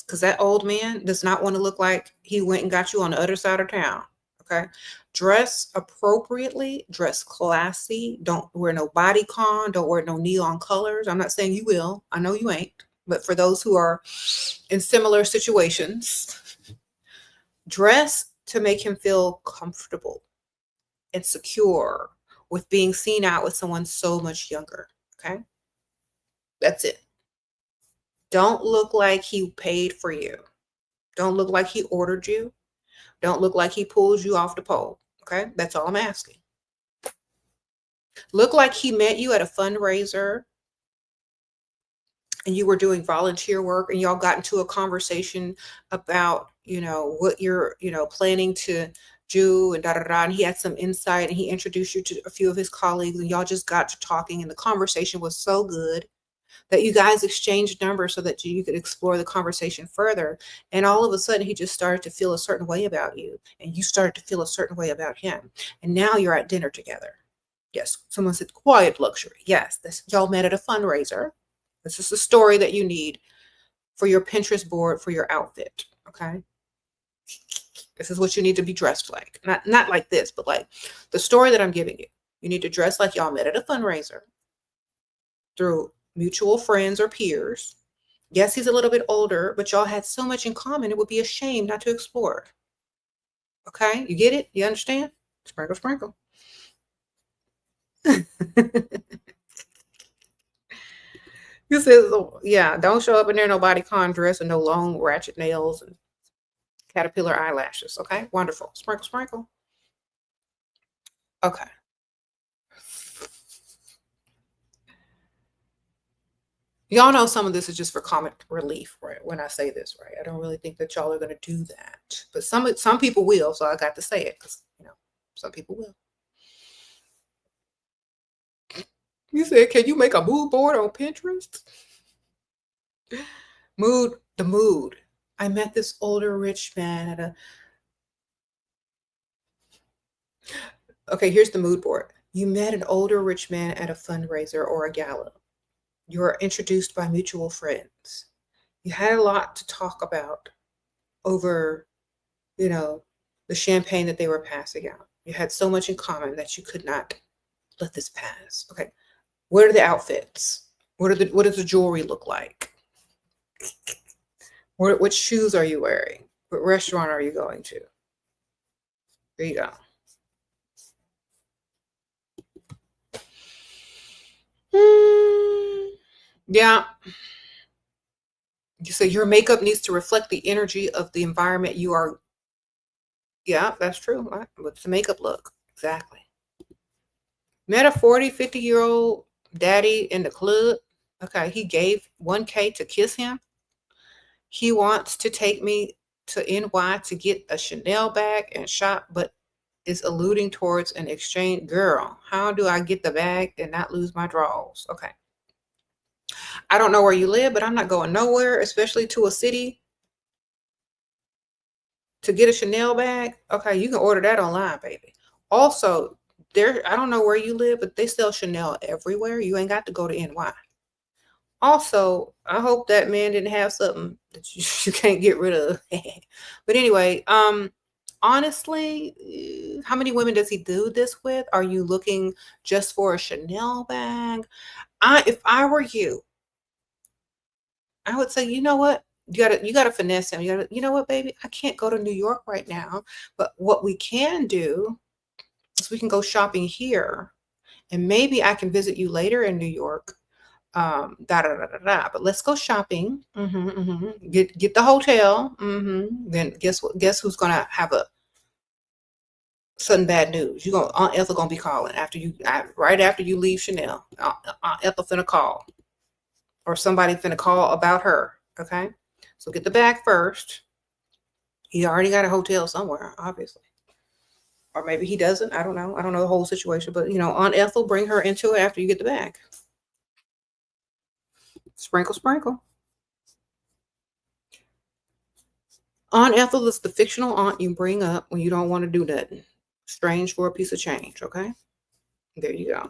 because that old man does not want to look like he went and got you on the other side of town. Okay. Dress appropriately, dress classy. Don't wear no bodycon. Don't wear no neon colors. I'm not saying you will. I know you ain't. But for those who are in similar situations, dress to make him feel comfortable and secure with being seen out with someone so much younger. Okay. That's it. Don't look like he paid for you. Don't look like he ordered you. Don't look like he pulls you off the pole. Okay. That's all I'm asking. Look like he met you at a fundraiser and you were doing volunteer work and y'all got into a conversation about, what you're, planning to do and da da da. And he had some insight and he introduced you to a few of his colleagues and y'all just got to talking and the conversation was so good that you guys exchanged numbers so that you could explore the conversation further. And all of a sudden, he just started to feel a certain way about you, and you started to feel a certain way about him. And now you're at dinner together. Yes, someone said quiet luxury. Yes, y'all met at a fundraiser. This is the story that you need for your Pinterest board for your outfit. Okay. This is what you need to be dressed like. Not like this, but like the story that I'm giving you. You need to dress like y'all met at a fundraiser through mutual friends or peers. Yes, he's a little bit older, but y'all had so much in common, it would be a shame not to explore. Okay, you get it? You understand? Sprinkle, sprinkle. You said, yeah, don't show up in there no bodycon dress and no long ratchet nails and caterpillar eyelashes. Okay, wonderful. Sprinkle, sprinkle. Okay. Y'all know some of this is just for comic relief, right? When I say this, right? I don't really think that y'all are going to do that, but some people will. So I got to say it because some people will. You said, can you make a mood board on Pinterest? The mood. I met this older rich man at a. Okay, here's the mood board. You met an older rich man at a fundraiser or a gala. You were introduced by mutual friends. You had a lot to talk about over, the champagne that they were passing out. You had so much in common that you could not let this pass. Okay. What are the outfits? What does the jewelry look like? What shoes are you wearing? What restaurant are you going to? There you go. Yeah. You say your makeup needs to reflect the energy of the environment you are. Yeah, that's true. What's the makeup look? Exactly. Met a 40, 50-year-old daddy in the club. Okay, he gave 1K to kiss him. He wants to take me to NY to get a Chanel bag and shop, but is alluding towards an exchange. Girl, how do I get the bag and not lose my drawers? Okay. I don't know where you live, but I'm not going nowhere, especially to a city, to get a Chanel bag. Okay, you can order that online, baby. Also, I don't know where you live, but they sell Chanel everywhere. You ain't got to go to NY. Also, I hope that man didn't have something that you can't get rid of. But anyway, honestly, how many women does he do this with? Are you looking just for a Chanel bag? If I were you, I would say, you know what? You gotta finesse him. You know what, baby? I can't go to New York right now, but what we can do is we can go shopping here, and maybe I can visit you later in New York. Da da da da da. But let's go shopping. Get the hotel. Then guess what? Guess who's gonna have a sudden bad news? Aunt Ethel gonna be calling right after you leave Chanel. Aunt Ethel finna call, or somebody finna call about her. Okay, so get the bag first. He already got a hotel somewhere, obviously, or maybe he doesn't. I don't know. I don't know the whole situation, but Aunt Ethel, bring her into it after you get the bag. Sprinkle, sprinkle. Aunt Ethel is the fictional aunt you bring up when you don't want to do nothing. Strange for a piece of change, okay? There you go.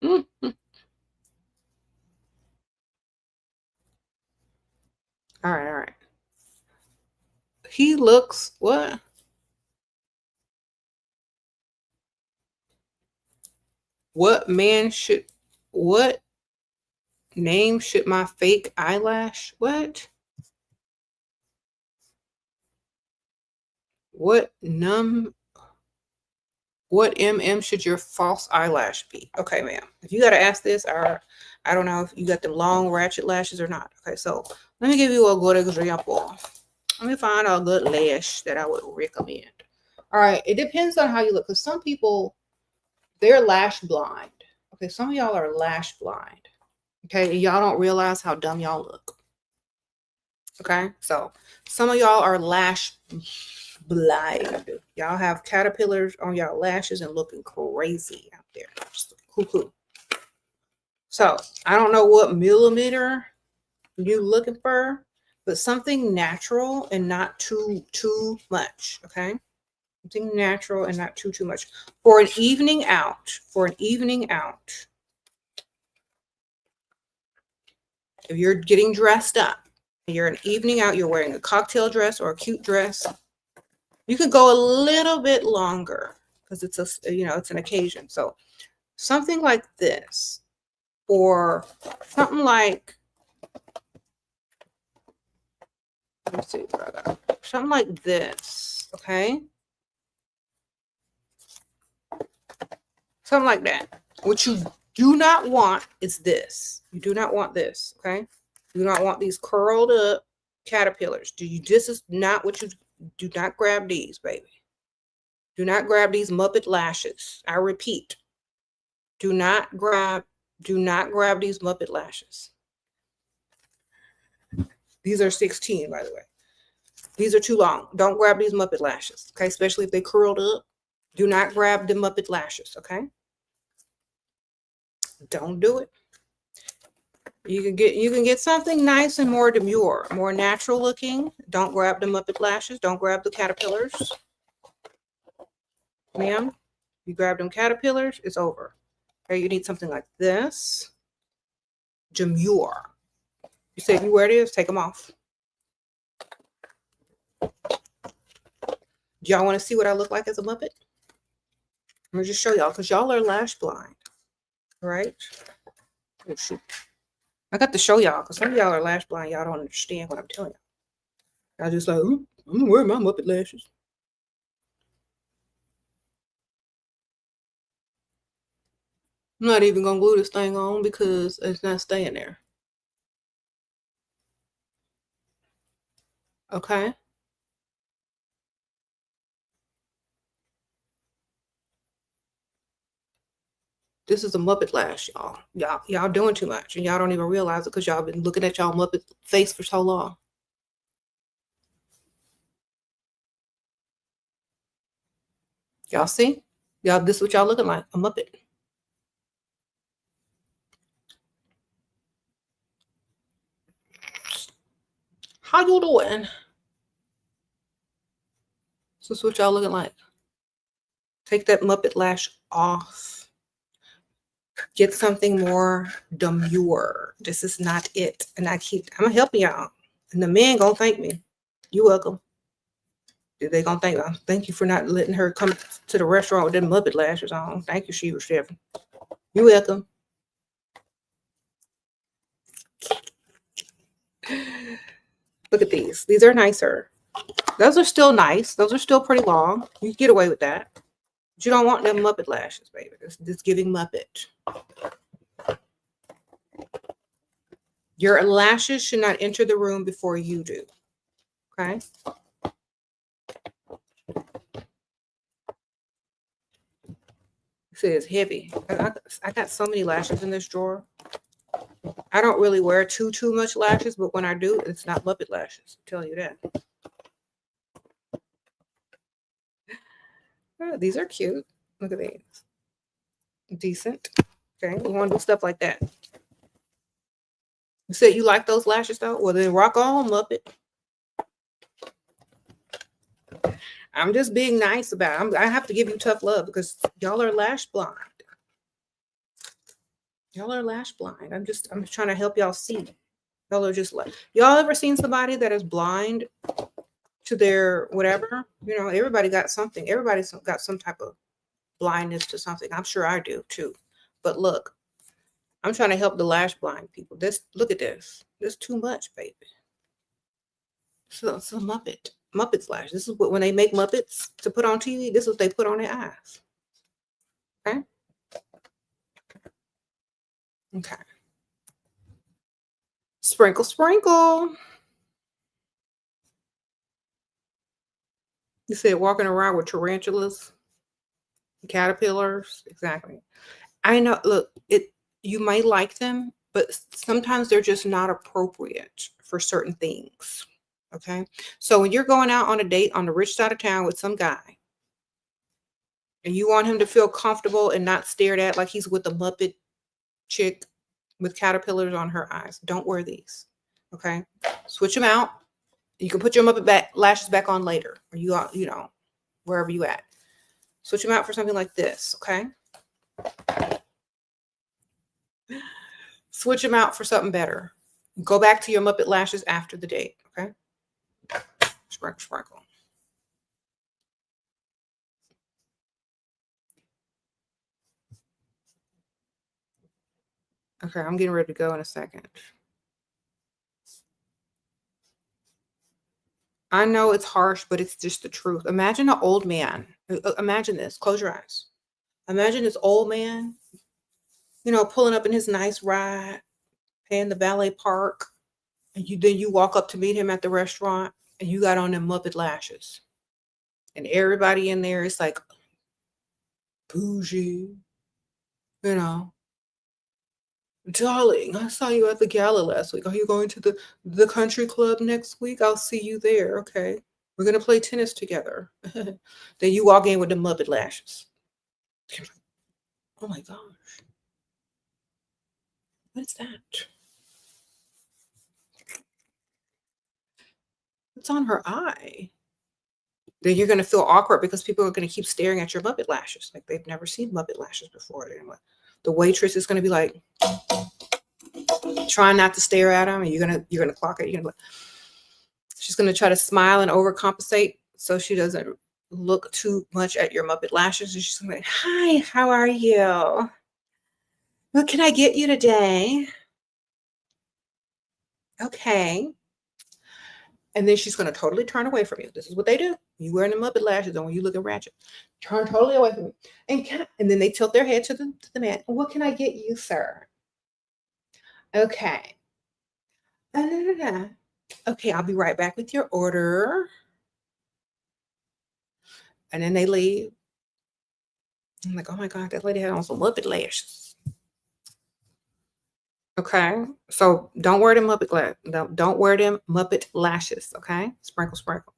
Mm-hmm. All right, all right. He looks what? What man should what name should my fake eyelash? What? What what should your false eyelash be? Okay, ma'am. If you gotta ask this, or I don't know if you got them long ratchet lashes or not. Okay, so let me give you a good example. Let me find a good lash that I would recommend. All right, it depends on how you look, because some people, they're lash blind. Okay, some of y'all are lash blind. Okay, and y'all don't realize how dumb y'all look. Okay, so some of y'all are lash blind. Y'all have caterpillars on y'all lashes and looking crazy out there. Just cuckoo. So I don't know what millimeter you looking for, but something natural and not too much. Okay, something natural and not too much for an evening out. For an evening out, if you're getting dressed up, you're an evening out, you're wearing a cocktail dress or a cute dress, you could go a little bit longer because it's it's an occasion. So something like this, or something like, let me see what I got. Something like this, okay? Something like that. What you do not want is this. You do not want this, okay? You do not want these curled up caterpillars. This is not what you do. Not grab these, baby. Do not grab these Muppet lashes. I repeat, do not grab these Muppet lashes. These are 16, by the way. These are too long. Don't grab these Muppet lashes, okay? Especially if they curled up. Do not grab the Muppet lashes, okay? Don't do it. You can get something nice and more demure, more natural looking. Don't grab the Muppet lashes. Don't grab the caterpillars. Ma'am, you grab them caterpillars, it's over. Okay, you need something like this. Demure. You said you wear this, take them off. Do y'all want to see what I look like as a Muppet? Let me just show y'all, because y'all are lash blind. Right? Oh, shoot. I got to show y'all, because some of y'all are lash blind. Y'all don't understand what I'm telling y'all. Y'all just like, I'm going to wear my Muppet lashes. I'm not even going to glue this thing on because it's not staying there. Okay? This is a Muppet lash, y'all. Y'all doing too much, and y'all don't even realize it because y'all been looking at y'all Muppet face for so long. Y'all see? Y'all, this is what y'all looking like, a Muppet. How you doing? This is what y'all looking like. Take that Muppet lash off. Get something more demure. This is not it. And I'm helping y'all. And the men gonna thank me. You welcome. They gonna thank you for not letting her come to the restaurant with them Muppet lashes on. Thank you, SheraSeven. You welcome. Look at these. These are nicer. Those are still nice. Those are still pretty long. You can get away with that. But you don't want them Muppet lashes, baby. It's giving Muppet. Your lashes should not enter the room before you do. Okay? See, it's heavy. I got so many lashes in this drawer. I don't really wear too much lashes, but when I do, it's not Muppet lashes. I'll tell you that. Oh, these are cute. Look at these. Decent. Okay, you want to do stuff like that. You said you like those lashes though? Well, then rock on, Muppet. I'm just being nice about it. I have to give you tough love because y'all are lash blind. Y'all are lash blind. I'm trying to help y'all see. Y'all are just like, y'all ever seen somebody that is blind to their whatever? You know, everybody got something. Everybody's got some type of blindness to something. I'm sure I do too. But look, I'm trying to help the lash blind people. Look at this. This is too much, baby. So it's a Muppet. Muppets lash. This is what, when they make Muppets to put on TV, this is what they put on their eyes. Okay? Okay. Sprinkle, sprinkle. You said walking around with tarantulas, caterpillars. Exactly. I know, look, you might like them, but sometimes they're just not appropriate for certain things. Okay? So when you're going out on a date on the rich side of town with some guy, and you want him to feel comfortable and not stared at like he's with a Muppet chick with caterpillars on her eyes, don't wear these. Okay? Switch them out. You can put your Muppet lashes back on later, or you know, wherever you at. Switch them out for something like this, okay? Switch them out for something better. Go back to your Muppet lashes after the date, okay? Sprinkle, sprinkle. Okay, I'm getting ready to go in a second. I know it's harsh, but it's just the truth. Imagine an old man. Imagine this. Close your eyes. Imagine this old man, you know, pulling up in his nice ride, paying the valet park, and then you walk up to meet him at the restaurant, and you got on them Muppet lashes. And everybody in there is like bougie, you know. Darling, I saw you at the gala last week. Are you going to the country club next week? I'll see you there. Okay. We're going to play tennis together. Then you walk in with the Muppet lashes. Oh my gosh. What is that? What's on her eye? Then you're going to feel awkward because people are going to keep staring at your Muppet lashes. Like they've never seen Muppet lashes before. The waitress is going to be like, trying not to stare at them, and you're gonna clock it. She's gonna try to smile and overcompensate so she doesn't look too much at your Muppet lashes. And she's gonna be like, "Hi, how are you? What can I get you today?" Okay. And then she's gonna totally turn away from you. This is what they do. You wearing the Muppet lashes, and when you looking ratchet, turn totally away from you. And then they tilt their head to the man. What can I get you, sir? Okay. Okay, I'll be right back with your order. And then they leave. I'm like, oh my God, that lady had on some Muppet lashes. Okay. So don't wear them don't wear them Muppet lashes. Okay. Sprinkle, sprinkle.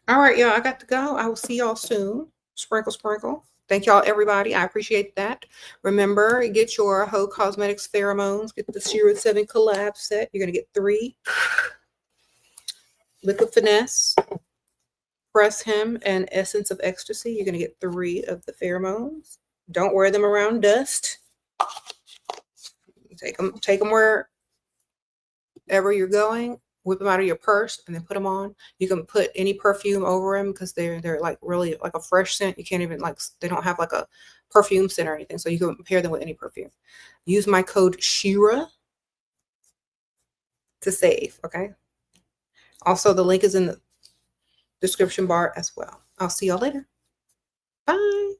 All right, y'all. I got to go. I will see y'all soon. Sprinkle, sprinkle. Thank y'all, everybody. I appreciate that. Remember, get your Heaux Cosmetics Pheromones. Get the SheraSeven collab set. You're going to get 3. Liquid Finesse, Press Him, and Essence of Ecstasy. You're going to get 3 of the pheromones. Don't wear them around dust. Take them wherever you're going. Whip them out of your purse and then put them on. You can put any perfume over them because they're like really like a fresh scent. You can't even they don't have like a perfume scent or anything. So you can pair them with any perfume. Use my code Shera to save. Okay. Also, the link is in the description bar as well. I'll see y'all later. Bye.